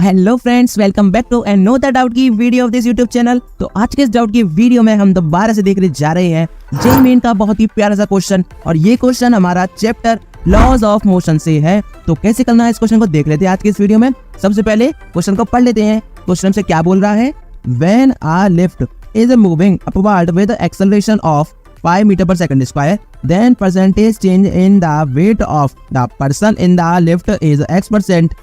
Hello friends, welcome back to and no the doubt की video of this YouTube channel. तो आज के इस डाउट की वीडियो में हम दोबारा से देखने जा रहे हैं जेईई मेन का बहुत ही प्यारा सा क्वेश्चन, और ये क्वेश्चन हमारा चैप्टर लॉज ऑफ मोशन से है। तो कैसे करना है इस क्वेश्चन को देख लेते हैं आज की इस वीडियो में। सबसे पहले क्वेश्चन को पढ़ लेते हैं। क्वेश्चन से क्या बोल रहा है, when a lift is moving upward with acceleration of 5 metre per second square, then percentage change in the weight of the person in the lift is X%.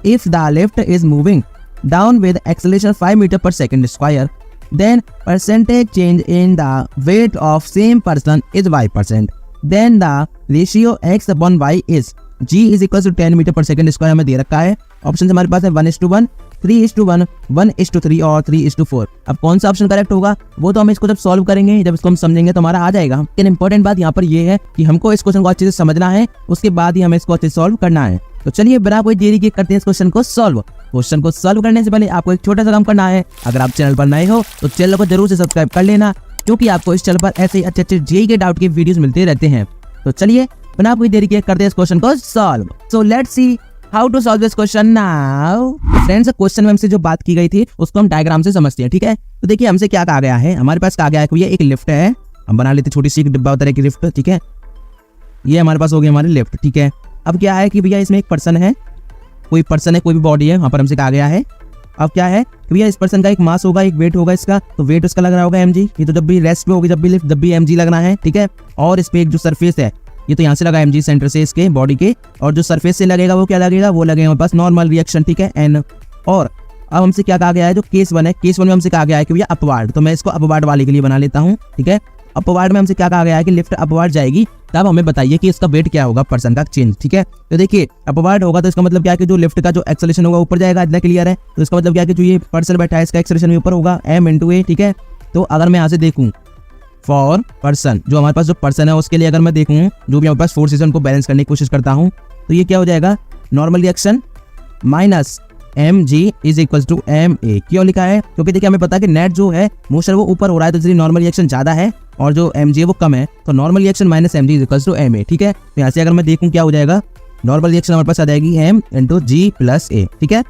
If the lift is moving down with acceleration 5 meter per second square, then percentage change in the weight of same person is Y%. Then the ratio X upon Y is G is equals to 10 metre per second square हमें दे रखा है। Option हमारे पास है 1:1, 3:1, 1:3 और 3:4। अब कौन सा ऑप्शन करेक्ट होगा वो तो हम इसको जब सॉल्व करेंगे, जब इसको हम समझेंगे तो हमारा आ जाएगा। लेकिन इंपॉर्टेंट बात यहाँ पर ये है कि हमको इस क्वेश्चन को अच्छे से समझना है, उसके बाद ही हमें इसको अच्छे से सॉल्व करना है। तो चलिए बिना कोई देरी के करते हैं इस क्वेश्चन को सॉल्व। क्वेश्चन को सॉल्व करने से पहले आपको एक छोटा सा काम करना है। अगर आप चैनल पर नए हो तो चैनल को जरूर से सब्सक्राइब कर लेना, क्योंकि आपको इस चैनल पर ऐसे ही अच्छे जेईई के डाउट के वीडियोस मिलते रहते हैं। तो चलिए बिना कोई देरी के करते हैं इस क्वेश्चन को solve. So let's see how to solve this question now. Friends, question में हमसे जो बात की गई थी उसको हम डायग्राम से समझते हैं, ठीक है। तो देखिए हमसे क्या कहा गया है, हमारे पास कहा गया है कि ये एक लिफ्ट है। हम बना लेते छोटी सी डिब्बा तरह की लिफ्ट, ठीक है। ये हमारे पास हो गई हमारी लिफ्ट, ठीक है। अब क्या है कि भैया इसमें एक पर्सन है, कोई पर्सन है, कोई भी बॉडी है, वहां पर हमसे कहा गया है। अब क्या है कि भैया इस पर्सन का एक मास होगा, एक वेट होगा इसका, तो वेट उसका लग रहा होगा mg। ये तो जब भी रेस्ट पे होगी, जब भी लिफ्ट, जब भी mg लगना है, ठीक है। और इस पे एक जो सरफेस है, ये तो यहाँ से लगा mg सेंटर से इसके बॉडी के, और जो सरफेस से लगेगा वो क्या लगेगा, वो लगेगा हमारे पास नॉर्मल रिएक्शन, ठीक है, n। और अब हमसे क्या कहा गया है, जो केस 1 है, केस 1 में हमसे कहा गया है कि भैया अपवार्ड, तो मैं इसको अपवार्ड वाले के लिए बना लेता हूँ, ठीक है। अपवार्ड में हमसे क्या कहा गया है कि लिफ्ट अपवार्ड जाएगी, तब हमें बताइए कि इसका वेट क्या होगा, पर्सन का चेंज, ठीक है। तो देखिए अपवार्ड होगा तो इसका मतलब क्या है कि जो लिफ्ट का जो एक्सेलरेशन होगा ऊपर जाएगा, इतना क्लियर है। तो इसका मतलब क्या है कि जो ये पर्सन बैठा है इसका एक्सेलरेशन भी ऊपर होगा, m × a, ठीक है। तो अगर मैं यहाँ से देखूँ फॉर पर्सन, जो हमारे पास जो पर्सन है उसके लिए अगर मैं देखूँ, जो भी हमारे पास फोर्सेस है उनको बैलेंस करने की कोशिश करता हूँ, तो ये क्या हो जाएगा, normal reaction minus mg is equal to ma। क्यों लिखा है, क्योंकि देखिए हमें पता है कि नेट जो है मोशन वो ऊपर हो रहा है, तो इसलिए नॉर्मल रिएक्शन ज्यादा है और जो mg है वो कम है, तो normal reaction minus mg is equal to ma, ठीक है। तो यहाँ से अगर मैं देखूँ क्या हो जाएगा, नॉर्मल रिएक्शन हमारे पास आ जाएगी m × g + a, ठीक है।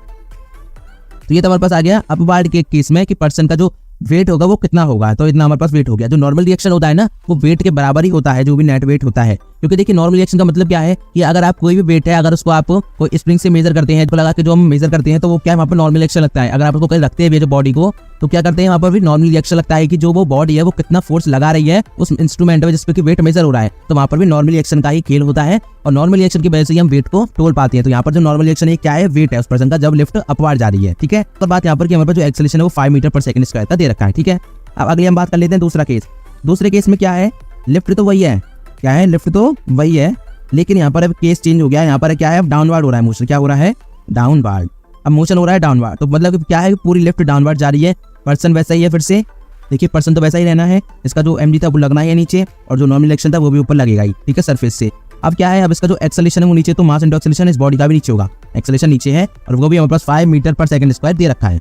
तो ये तो हमारे पास आ गया अपवार्ड के केस में कि पर्सन का जो वेट होगा वो कितना होगा, तो इतना हमारे पास वेट हो गया। जो नॉर्मल रिएक्शन होता है ना, वो वेट के बराबर ही होता है जो भी नेट वेट होता है, क्योंकि देखिए नॉर्मल रिएक्शन का मतलब क्या है कि अगर आप कोई भी वेट है, अगर उसको आप कोई स्प्रिंग से मेजर करते हैं, तो लगा के जो हम मेजर करते हैं, तो वो क्या वहाँ पर नॉर्मल रिएक्शन लगता है। अगर आप उसको कहीं रखते हैं जो बॉडी को, तो क्या करते हैं वहाँ पर भी नॉर्मल रिएक्शन लगता है कि जो वो बॉडी है वो कितना फोर्स लगा रही है उस इंस्ट्रूमेंट में जिसपे कि वेट मेजर हो रहा है, तो वहाँ पर भी नॉर्मल रिएक्शन का ही खेल होता है, और नॉर्मल रिएक्शन की वजह से हम वेट को तोल पाते हैं। तो यहाँ पर जो नॉर्मल रिएक्शन है क्या है, वेट है उस पर्सन का जब लिफ्ट अपवार्ड जा रही है, ठीक है। तो बात यहाँ पर कि हमारे पास जो एक्सेलरेशन है वो 5 मीटर पर सेकंड स्क्वायर का दे रखा है, ठीक है। अब अगली हम बात कर लेते हैं दूसरा केस। दूसरे केस में क्या है, लिफ्ट तो वही है, क्या है, लिफ्ट तो वही है, लेकिन यहाँ पर अब केस चेंज हो गया है। यहाँ पर क्या है, अब डाउनवर्ड हो रहा है मोशन, क्या हो रहा है, डाउनवर्ड। अब मोशन हो रहा है डाउनवर्ड, तो मतलब क्या है, पूरी लिफ्ट डाउनवर्ड जा रही है। पर्सन वैसा ही है, फिर से देखिए पर्सन तो वैसा ही रहना है, इसका जो mg था वो लगना है नीचे, और जो नॉर्मल रिएक्शन था वो भी ऊपर लगेगा ही, ठीक है, सरफेस से। अब क्या है, अब इसका जो एक्सेलरेशन है वो नीचे, तो मास इंटू एक्सेलरेशन इस बॉडी का भी नीचे होगा, एक्सेलरेशन नीचे है, और वो भी हमारे पास 5 मीटर पर सेकंड स्क्वायर दे रखा है।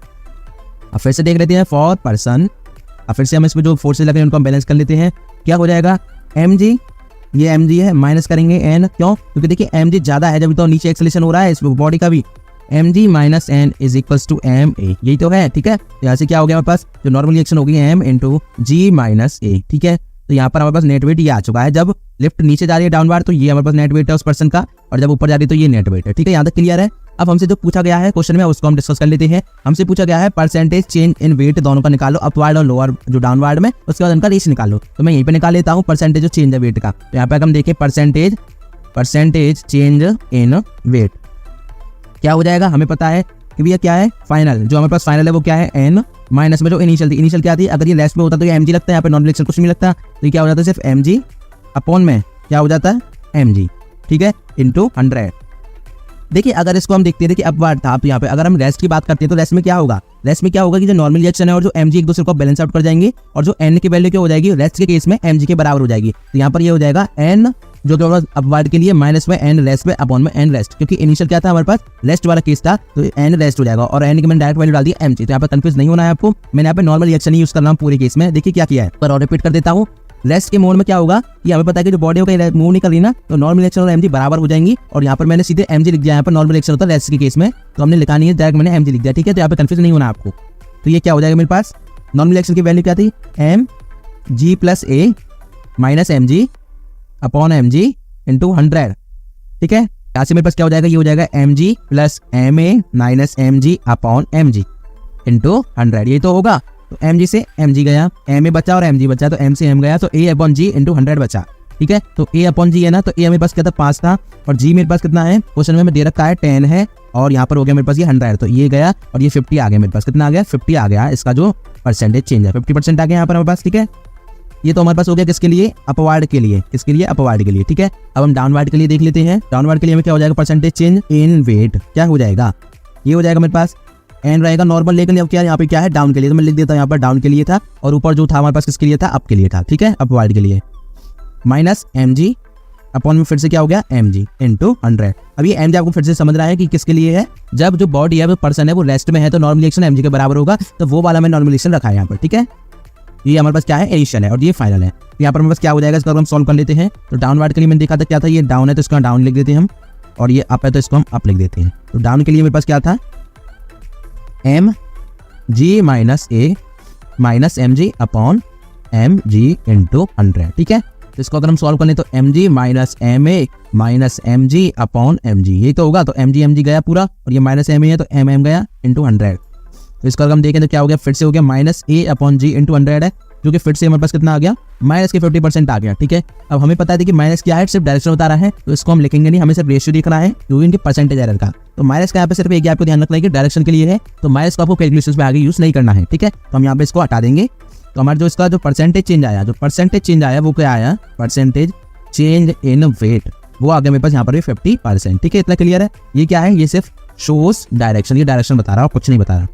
अब फिर से देख लेते हैं फॉर पर्सन। अब फिर से हम इसमें जो फोर्सेस लगे हैं उनको हम बैलेंस कर लेते हैं। क्या हो जाएगा, mg, ये mg है, माइनस करेंगे n, क्यों, क्योंकि देखिए mg ज्यादा है, जब तो नीचे एक्सेलरेशन हो रहा है इस बॉडी का भी, mg minus n is equal to ma, यही तो है, ठीक है। यहाँ से क्या हो गया हमारे पास, जो नॉर्मल रिएक्शन होगी m × g - a, ठीक है। तो यहाँ पर हमारे पास नेट वेट ये आ चुका है, जब लिफ्ट नीचे जा रही है डाउनवर्ड तो ये हमारे पास नेट वेट है उस पर्सन का, और जब ऊपर जा रही है तो ये नेट वेट है, ठीक है। यहाँ तक क्लियर है। अब हमसे जो पूछा गया है क्वेश्चन में उसको हम डिस्कस कर लेते हैं। हमसे पूछा गया है परसेंटेज चेंज इन वेट दोनों का निकालो, अपवार्ड और लोअर जो डाउनवर्ड में, उसके बाद उनका रेशियो निकालो। तो मैं यहीं पे निकाल लेता हूँ परसेंटेज जो चेंज है वेट का। तो यहाँ पे हम देखें परसेंटेज चेंज इन वेट क्या हो जाएगा, हमें पता है कि भैया क्या है, फाइनल, जो हमारे पास फाइनल है वो क्या है, n माइनस में जो इनिशियल थी, इनिशियल क्या थी, अगर ये रेस्ट में होता तो ये mg लगता है, यहाँ पे नॉर्मल रिएक्शन कुछ नहीं लगता, तो ये क्या हो जाता है, सिर्फ mg अपॉन में क्या हो जाता है, mg, ठीक है, इंटू 100। देखिए अगर इसको हम देखते हैं कि अपवार्ड था, आप यहाँ पे अगर हम रेस्ट की बात करते हैं तो रेस्ट में क्या होगा, रेस्ट में क्या होगा कि जो नॉर्मल रिएक्शन है और जो mg एक दूसरे को बैलेंस आउट कर जाएंगे, और जो n की वैल्यू क्या हो जाएगी, रेस्ट के केस में mg के बराबर हो जाएगी। तो यहाँ पर ये हो जाएगा n जो कि हमारे अपवार्ड के लिए माइनस में n रेस्ट में अपॉन में n रेस्ट, क्योंकि इनिशियल क्या था हमारे पास, रेस्ट वाला केस था, तो n रेस्ट हो जाएगा, और n की मैंने डायरेक्ट वैल्यू डाल दी mg। तो यहाँ पर कंफ्यूज नहीं होना है आपको, मैंने यहाँ पे नॉर्मल रिएक्शन ही यूज करना पूरे केस में। देखिए क्या किया है, पर और रिपीट कर देता हूँ। रेस्ट के मोड में क्या होगा, ये हमें पता है कि जो बॉडी होगा मूव नहीं कर रही ना, तो नॉर्मल रिएक्शन और एमजी बराबर हो जाएंगी। और यहाँ पर मैंने सीधे एमजी लिख दिया, यहाँ पर नॉर्मल रिएक्शन होता है रेस्ट के केस में, तो हमने लिखा नहीं है, डायरेक्ट मैंने एमजी लिख दिया। ठीक है, तो यहाँ पे कंफ्यूजन नहीं होना आपको। तो ये क्या हो जाएगा मेरे पास, नॉर्मल रिएक्शन की वैल्यू क्या थी, m g plus a minus m g upon m g into 100। ठीक है, यहाँ से मेरे पास क्या हो जाएगा, ये हो जाएगा m g plus m a minus m g upon m g into 100। ये तो होगा, तो एम जी से एम जी गया, एम ए बचा और एम जी बचा, तो एम से एम गया, तो ए अपॉन जी इंटू 100 बचा। ठीक है, तो ए अपॉन जी है ना, तो ए मेरे पास क्या था 5 था, और जी मेरे पास कितना है, क्वेश्चन में दे रखा है 10 है, और यहाँ पर हो गया मेरे पास ये 100, तो ये गया और ये 50 आ गया मेरे पास। कितना आ गया, 50 आ गया, इसका जो परसेंटेज चेंज है 50% आ गया यहाँ पर हमारे पास। ठीक है, ये तो हमारे पास हो गया किसके लिए, अपवार्ड के लिए, किसके लिए, अपवार्ड के लिए। ठीक है, अब हम डाउनवार्ड के लिए देख लेते हैं। डाउनवार्ड के लिए हमें क्या हो जाएगा, परसेंटेज चेंज इन वेट क्या हो जाएगा, ये हो जाएगा मेरे पास एन रहेगा नॉर्मल, लेकिन अब क्या यहाँ पे क्या है, डाउन के लिए, तो मैं लिख देता हूँ यहाँ पर डाउन के लिए था, और ऊपर जो था हमारे पास किसके लिए था, अप के लिए था। ठीक है, अपवार्ड के लिए माइनस एम जी अपॉन में फिर से क्या हो गया, एम जी इंटू 100। अब ये एम जी आपको फिर से समझ रहा है कि किसके लिए है, जब जो बॉडी है वो पर्सन है वो रेस्ट में है, तो नॉर्मल रिएक्शन एम जी के बराबर होगा, तो वो वाला मैं नॉर्मल रिएक्शन रखा है यहाँ पर। ठीक है, ये हमारे पास क्या है, इनिशियल है, और ये फाइनल है। तो यहाँ पर हमारे पास क्या हो जाएगा, इसको हम सॉल्व कर लेते हैं। तो डाउनवार्ड के लिए मैंने देखा था क्या था, ये डाउन है तो इसका डाउन लिख देते हैं हम, और ये अप है तो इसको हम अप लिख देते हैं। तो डाउन के लिए मेरे पास क्या था, m g minus a minus m g upon m g into 100। ठीक है, तो इसको अगर हम सॉल्व कर लें तो m g minus m a minus m g upon m g, ये तो होगा, तो एम जी गया पूरा, और ये माइनस एम ए है तो एम गया इंटू 100। तो इसका अगर हम देखें तो क्या हो गया, फिर से हो गया माइनस ए अपॉन जी इंटू 100 है, जो कि फिर से हमारे पास कितना आ गया, माइनस के 50% आ गया। ठीक है, अब हमें पता है कि माइनस क्या है, सिर्फ डायरेक्शन बता रहा है, तो इसको हम लिखेंगे नहीं, हमें सिर्फ रेशियो दिख रहा है क्योंकि इनके परसेंटेज एरर का। तो माइनस का यहाँ पे सिर्फ एक आपको ध्यान रखना है कि डायरेक्शन के लिए है, तो माइनस को आपको कैलकुलेशन में आगे यूज नहीं करना है। ठीक है, तो हम यहाँ पे इसको हटा देंगे। तो हमारा जो इसका जो परसेंटेज चेंज आया, वो क्या आया, परसेंटेज चेंज इन वेट, वो आ गया मेरे पास यहाँ पर भी 50%। ठीक है, इतना क्लियर है। ये क्या है, ये सिर्फ शोज डायरेक्शन, ये डायरेक्शन बता रहा है, कुछ नहीं बता रहा,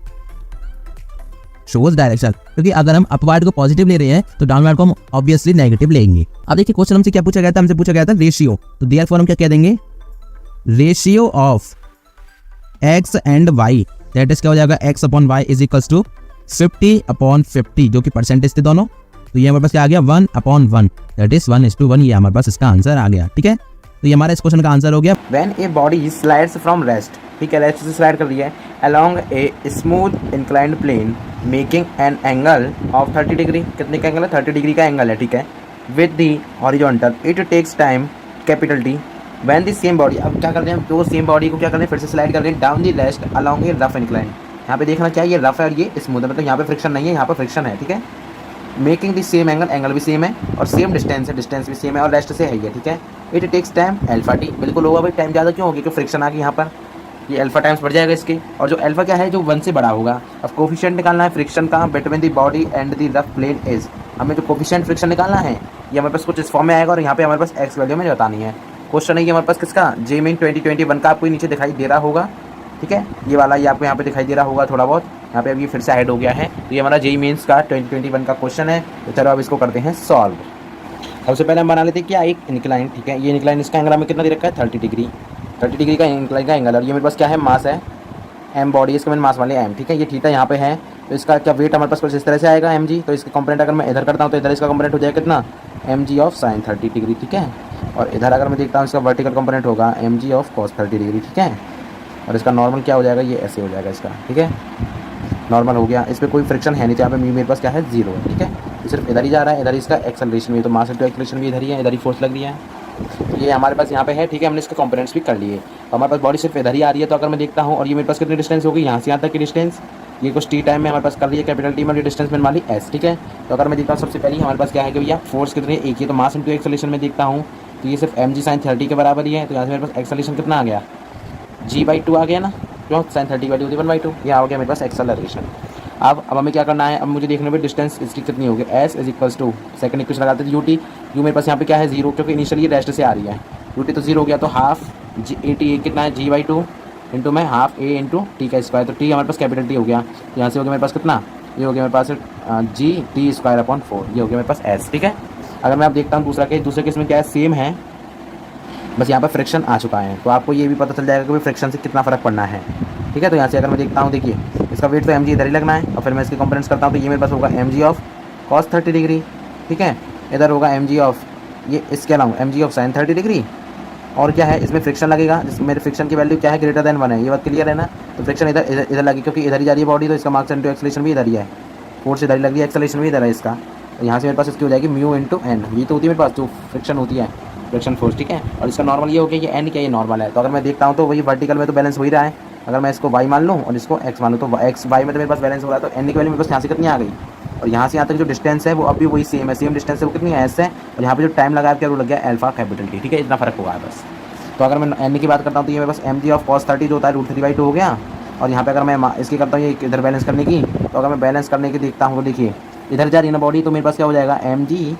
शोज डायरेक्शन। क्योंकि अगर हम अपवार्ड को पॉजिटिव ले रहे हैं तो डाउनवार्ड को हम ऑब्वियसली नेगेटिव लेंगे। अब देखिए क्वेश्चन हमसे क्या पूछा गया था, हमसे पूछा गया था रेशियो, तो देयरफॉर हम क्या कह देंगे, ratio of x and y, that is क्या हो जाएगा, x upon y is equals to 50/50, जो कि परसेंटेज थे दोनों। तो ये हमारे पास क्या आ गया, 1/1, दैट इज 1:1, ये हमारे पास इसका आंसर आ गया। ठीक है, तो ये हमारा इस क्वेश्चन का आंसर हो गया। When a body slides from rest, ठीक है, रेस्ट से स्लाइड कर रही है along a smooth inclined plane making an angle of 30 degree, कितने का एंगल है, 30 डिग्री का एंगल है। ठीक है, with the horizontal it takes time capital T when the same body, अब क्या कर रहे हैं, तो सेम बॉडी को क्या कर रहे हैं, फिर से स्लाइड कर रहे हैं down the rest along a rough incline। यहाँ पे देखना क्या है, ये रफ है और ये स्मूथ है, मतलब यहाँ पे फ्रिक्शन नहीं है, यहाँ पर फ्रिक्शन है। ठीक है, making the same angle, angle भी सेम है, और सेम डिस्टेंस है, डिस्टेंस भी सेम है, और रेस्ट से है ये। ठीक है, it takes time alpha t, बिल्कुल होगा भाई, टाइम ज़्यादा क्यों होगी, क्योंकि फ्रिक्शन आ गई यहाँ पर, ये अल्फा टाइम्स बढ़ जाएगा इसके, और जो अल्फा क्या है, जो 1 से बड़ा होगा। अब कोफिशिएंट निकालना है फ्रिक्शन का between the body and the rough plane is, हमें जो कोफिशिएंट फ्रिक्शन निकालना है ये हमारे पास कुछ इस फॉर्म में आएगा, और यहाँ पे हमारे पास एक्स वैल्यू में बतानी है। क्वेश्चन है ये हमारे पास किसका, जेमीन 2021 का, आपको नीचे दिखाई दे रहा होगा। ठीक है, ये वाला ये आपको यहाँ पे दिखाई दे रहा होगा थोड़ा बहुत, यहाँ पे अभी फिर से ऐड हो गया है। तो ये हमारा जेईई मेंस का 2021 का क्वेश्चन है। तो चलो अब इसको करते हैं सॉल्व। सबसे पहले हम बना लेते हैं क्या, एक इंक्लाइन। ठीक है, ये इंक्लाइन इसका एंगल हमें कितना दे रखा है, 30 डिग्री, 30 डिग्री का इंक्लाइन का एंगल, और ये मेरे पास क्या है, मास है, एम बॉडी, इसका मैंने मास वाले एम। ठीक है, ये थीटा यहाँ पे है, तो इसका क्या वेट हमारे पास कुछ इस तरह से आएगा एम जी। तो इसके कंपोनेंट अगर मैं इधर करता हूँ तो इधर इसका कंपोनेंट हो जाएगा कितना, m g of sine 30 degree. ठीक है, और इधर अगर मैं देखता हूँ इसका वर्टिकल कंपोनेंट होगा m g of cos 30 degree. ठीक है, और इसका नॉर्मल क्या हो जाएगा, ये ऐसे हो जाएगा इसका। ठीक है, नॉर्मल हो गया, इस पर कोई फ्रिक्शन है नहीं, तो यहाँ पे मेरे पास क्या है, 0 है। ठीक है, ये सिर्फ इधर ही जा रहा है, इधर इसका एक्सेलरेशन भी, तो मास इनटू एक्सेलरेशन भी इधर ही है, इधर ही फोर्स लग रही है, ये हमारे पास यहाँ पे है। ठीक है, हमने इसके कंपोनेंट्स भी कर लिए, तो हमारे पास बॉडी सिर्फ इधर ही आ रही है। तो अगर मैं देखता हूँ, और ये मेरे पास कितनी डिस्टेंस होगी, यहाँ से यहाँ तक की डिस्टेंस, ये कुछ टी टाइम में हमारे पास कर रही है, कैपिटल टी में, ये डिस्टेंस में वाली एस। ठीक है, तो अगर मैं देखता हूँ सबसे पहले हमारे पास क्या है कि भैया फोर्स कितनी है, एक ही, तो मास इनटू एक्सेलरेशन में देखता हूँ तो ये सिर्फ एम जी साइन 30 के बराबर ही है। तो यहाँ से मेरे पास एक्सेलरेशन कितना आ गया, g/2 आ गया ना, क्यों, साइन 30 की वैल्यू होती है 1/2, ये आ गया मेरे पास एक्सेलरेशन। अब हमें क्या करना है, अब मुझे देखने में डिस्टेंस इसकी कितनी होगी, s is equals to, second equation लगाते हैं ut, यू मेरे पास यहाँ पे क्या है 0, क्योंकि इनिशियली रेस्ट से आ रही है, ut तो 0 हो गया, तो हाफ a कितना है, g/2 इंटू में हाफ a इंटू टी का स्क्वायर, तो t हमारे पास कैपिटल टी हो गया, यहाँ से हो गया मेरे पास कितना, ये हो गया मेरे पास g/4, ये हो गया मेरे पास s। ठीक है, अगर मैं आप देखता हूँ दूसरे केस में क्या है, सेम है, बस यहाँ पर फ्रिक्शन आ चुका है, तो आपको ये भी पता चल जाएगा कि फ्रिक्शन से कितना फ़र्क पड़ना है। ठीक है, तो यहाँ से अगर मैं देखता हूँ, देखिए इसका वेट तो एम जी इधर ही लगना है, और फिर मैं इसके कंपोनेंट्स करता हूँ, तो ये मेरे पास होगा m g of cos 30 degree. ठीक है, इधर होगा एम जी ऑफ, ये इसके अलावा m g of sine 30 degree, और क्या है इसमें फ्रिक्शन लगेगा, जिसमें मेरे फ्रिक्शन की वैल्यू क्या है, ग्रेटर देन 1 है, ये बात क्लियर है ना। तो फ्रिक्शन इधर लगी, क्योंकि इधर ही जा रही है बॉडी, तो इसका मार्क्स इंटू एक्सेलरेशन भी इधर ही है, फोर्स इधर ही लग रही है, एक्सेलरेशन भी इधर है इसका। तो यहाँ से मेरे पास इसकी हो जाएगी म्यू इंटू एन, ये तो होती है मेरे पास जो फ्रिक्शन होती है, फ्रिक्शन फोर्स, ठीक है। और इसका नॉर्मल ये हो गया, ये एन क्या, ये नॉर्मल है। तो अगर मैं देखता हूँ तो वही वर्टिकल में तो बैलेंस हो ही रहा है। अगर मैं इसको वाई मान लूँ और इसको एक्स मान लूँ, तो एक्स वाई में तो मेरे पास बैलेंस हो रहा है, तो एन की वैल्यू मेरे पास यहाँ से कितनी आ गई, और यहाँ से यहाँ तक जो डिस्टेंस है वो अभी वही सेम है, सेम डिस्टेंस है, वो कितनी है एस है, और यहाँ पे जो टाइम लगा है क्या, वो लग गया अल्फा कैपिटल टी, ठीक है, इतना फर्क होगा बस। तो अगर मैं एन की बात करता हूँ तो ये मेरे पास एम जी ऑफ कॉस 30 जो होता है √3/2 हो गया। और यहाँ पे अगर मैं इसकी करता हूँ ये इधर बैलेंस करने की, तो अगर मैं बैलेंस करने की देखता हूँ तो देखिए इधर जा रही है ना बॉडी, तो मेरे पास क्या हो जाएगा एम जी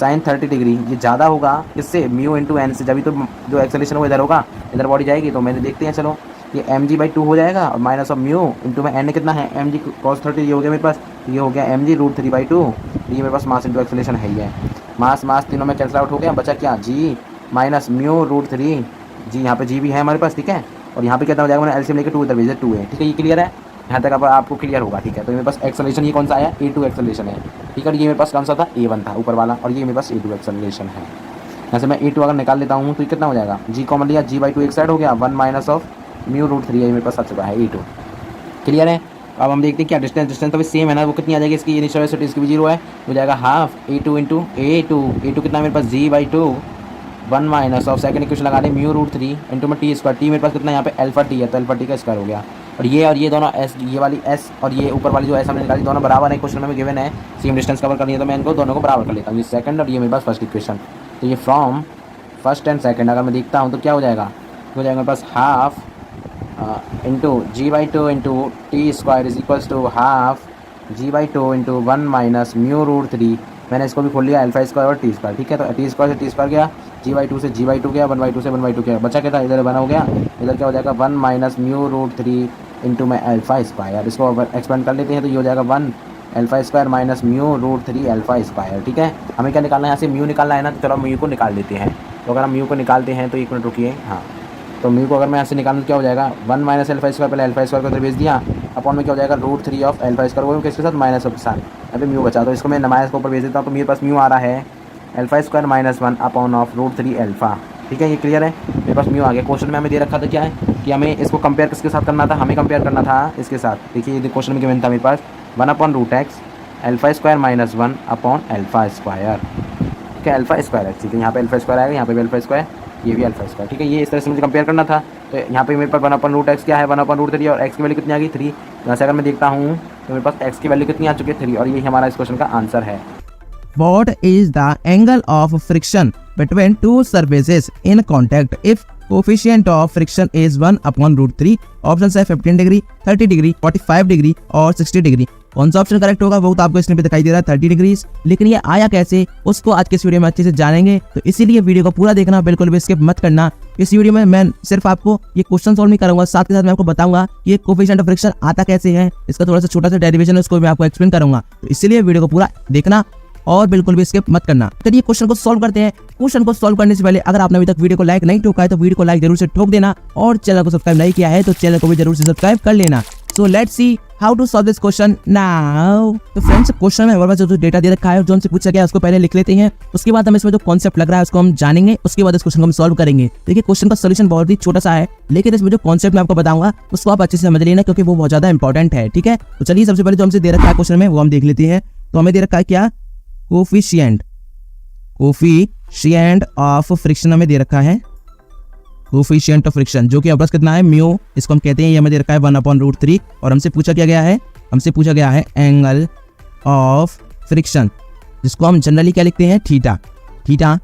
साइन 30 डिग्री, ये ज़्यादा होगा किससे, म्यू इंटू एन से, जब तो जो एक्सेलरेशन वो इधर होगा, इधर बॉडी जाएगी। तो मैंने देखते हैं चलो, ये एम जी बाई 2 हो जाएगा, और माइनस ऑफ म्यू इंटू में एन कितना है, एम जी कॉस 30 ये हो गया मेरे पास, ये हो गया एम जी √3/2, ये मेरे पास मास इंटू एक्सेलरेशन है ही है। मास तीनों में कैंसिल आउट हो गया, बचा क्या जी माइनस म्यू √3, जी यहाँ पे जी भी है हमारे पास, ठीक है। और यहाँ पे कितना हो जाएगा, मैंने एलसीएम लेके 2 इधर भेजा 2 है, ठीक है, ये क्लियर है, यहाँ तक अब आपको क्लियर होगा, ठीक है। तो मेरे पास एक्सेलरेशन ये कौन सा आया, A2 एक्सेलरेशन है, ठीक है। ये मेरे पास कौन सा था, A1 था ऊपर वाला, और ये मेरे पास A2 एक्सेलरेशन है। यहाँ से मैं A2 अगर निकाल लेता हूँ तो ये कितना हो जाएगा, जी कॉमन लिया, G/2 एक साइड हो गया, 1 माइनस ऑफ म्यू √3 है, मेरे पास आ चुका है A2, क्लियर है। अब हम देखते हैं क्या डिस्टेंस तो भी सेम है ना, वो कितनी आ जाएगी इसकी इनिशियल वेलोसिटी, इसकी भी 0 है, हो जाएगा हाफ A2 इंटू A2 कितना मेरे पास G/2, 1 minus of second equation लगा दें म्यू √3 इंटू में टी स्क्वायर, टी मेरे पास कितना यहाँ पे अल्फा टी है, तो अल्फा टी का स्क्वायर हो गया। और ये दोनों एस, ये वाली एस और ये ऊपर वाली जो एस हमने निकाली, दोनों बराबर है, क्वेश्चन में गिवन है सेम डिस्टेंस कवर करनी है, तो मैं इनको दोनों को बराबर कर लेता हूँ, ये सेकंड और ये मेरे पास फर्स्ट इक्वेशन। तो ये फ्रॉम फर्स्ट एंड सेकंड अगर मैं देखता हूँ तो क्या हो जाएगा, हो जाएगा मेरे पास half into G/2 into t square is equals to half G/2 into 1 minus mu √3, मैंने इसको भी खोल लिया अल्फा स्क्वायर और टी स्क्वायर, ठीक है। तो टी स्क्वायर से टी स्क्वायर गया, G/2 से G/2 गया, 1/2 से 1/2 गया, बचा क्या था, इधर 1 हो गया, इधर क्या हो जाएगा 1 माइनस म्यू √3 इंटू में अल्फा स्क्वायर, इसको एक्सपेंड कर लेते हैं, तो ये हो जाएगा 1 alpha square minus mu √3 alpha square, ठीक है। हमें क्या निकालना है, यहाँ से म्यू निकालना है ना, तो चलो म्यू को निकाल लेते हैं। तो अगर हम म्यू को निकालते हैं तो 1 मिनट रुकिए, हाँ, तो म्यू को अगर मैं यहाँ से निकालूँ तो क्या हो जाएगा 1 माइनस अल्फा स्क्वायर, पहले अल्फा स्क्वायर को इधर भेज दिया, अपॉन में क्या हो जाएगा √3 ऑफ अल्फा स्क्वायर, वो किसके साथ माइनस के साथ, यहाँ पे म्यू बचा, तो इसको मैं माइनस के ऊपर भेज देता हूँ, तो मेरे पास म्यू आ रहा है alpha square minus 1 upon of √3 alpha, ठीक है, ये क्लियर है, मेरे पास म्यू आ गया। क्वेश्चन में हमें दे रखा था क्या है कि हमें इसको कंपेयर किसके साथ करना था, हमें कंपेयर करना था इसके साथ, देखिए ये क्वेश्चन में गिवन था मेरे पास 1/√x alpha square minus 1 upon alpha square, ठीक है, अल्फा स्क्वायर है, ठीक है, यहाँ पे अल्फा स्क्वायर आएगा, यहाँ पे भी अल्फा स्क्वायर, ये भी अल्फा स्क्वायर, ठीक है। ये इस तरह से मुझे कंपेयर करना था, तो यहाँ पे मेरे पास 1/√x क्या है 1/√3, और x की वैल्यू कितनी आ गई 3, यहाँ से अगर मैं देखता हूँ तो मेरे पास x की वैल्यू कितनी आ चुकी है 3, और ये हमारा इस क्वेश्चन का आंसर है। What is the angle of friction between two surfaces in contact if coefficient of friction is 1/√3? Option है 15 डिग्री, 30 डिग्री, 45 डिग्री और 60 डिग्री। कौन सा ऑप्शन करेक्ट होगा वो तो आपको स्क्रीन पे दिखाई दे रहा है 30 डिग्री, लेकिन ये आया कैसे उसको आज के इस वीडियो में अच्छे से जानेंगे, तो इसीलिए वीडियो को पूरा देखना, बिल्कुल भी स्किप मत करना। इस वीडियो में मैं सिर्फ आपको ये क्वेश्चन सॉल्व नहीं करूंगा, साथ के साथ मैं आपको बताऊंगा ये कोएफिशिएंट ऑफ फ्रिक्शन आता कैसे है, इसका थोड़ा सा छोटा सा डेरिवेशन है, उसको मैं आपको एक्सप्लेन करूंगा, तो इसीलिए वीडियो को पूरा देखना और बिल्कुल भी स्किप मत करना। चलिए क्वेश्चन को सॉल्व करते हैं। क्वेश्चन को सॉल्व करने से पहले अगर आपने अभी तक वीडियो को लाइक नहीं ठोका है तो वीडियो को लाइक जरूर से ठोक देना, और चैनल को सब्सक्राइब नहीं किया है तो चैनल को भी जरूर से सब्सक्राइब कर लेना। So let's see how to solve this question now. तो फ्रेंड्स क्वेश्चन में हमारे पास जो डेटा दे रखा है, जो हमसे पूछा गया उसको पहले लिख लेते हैं, उसके बाद हम इसमें जो कॉन्सेप्ट लग रहा है उसको हम जानेंगे, उसके बाद इस क्वेश्चन को हम सॉल्व करेंगे। देखिए क्वेश्चन का सॉल्यूशन बहुत ही छोटा सा है, लेकिन इसमें जो कॉन्सेप्ट मैं आपको बताऊंगा उसको आप अच्छे से समझ लेना, क्योंकि वो बहुत ज्यादा इंपॉर्टेंट है, ठीक है। तो चलिए सबसे पहले जो हमसे दे रखा है क्वेश्चन में वो हम देख लेते हैं। तो हमें दे रखा है क्या, कोफिशिएंट ऑफ फ्रिक्शन हमें दे रखा है, कोफिशिएंट ऑफ फ्रिक्शन जो कि अपना कितना है म्यू, इसको हम कहते हैं, ये हमें दे रखा है 1/√3, और हमसे पूछा क्या गया है, हमसे पूछा गया है एंगल ऑफ फ्रिक्शन, जिसको हम जनरली क्या लिखते हैं थीटा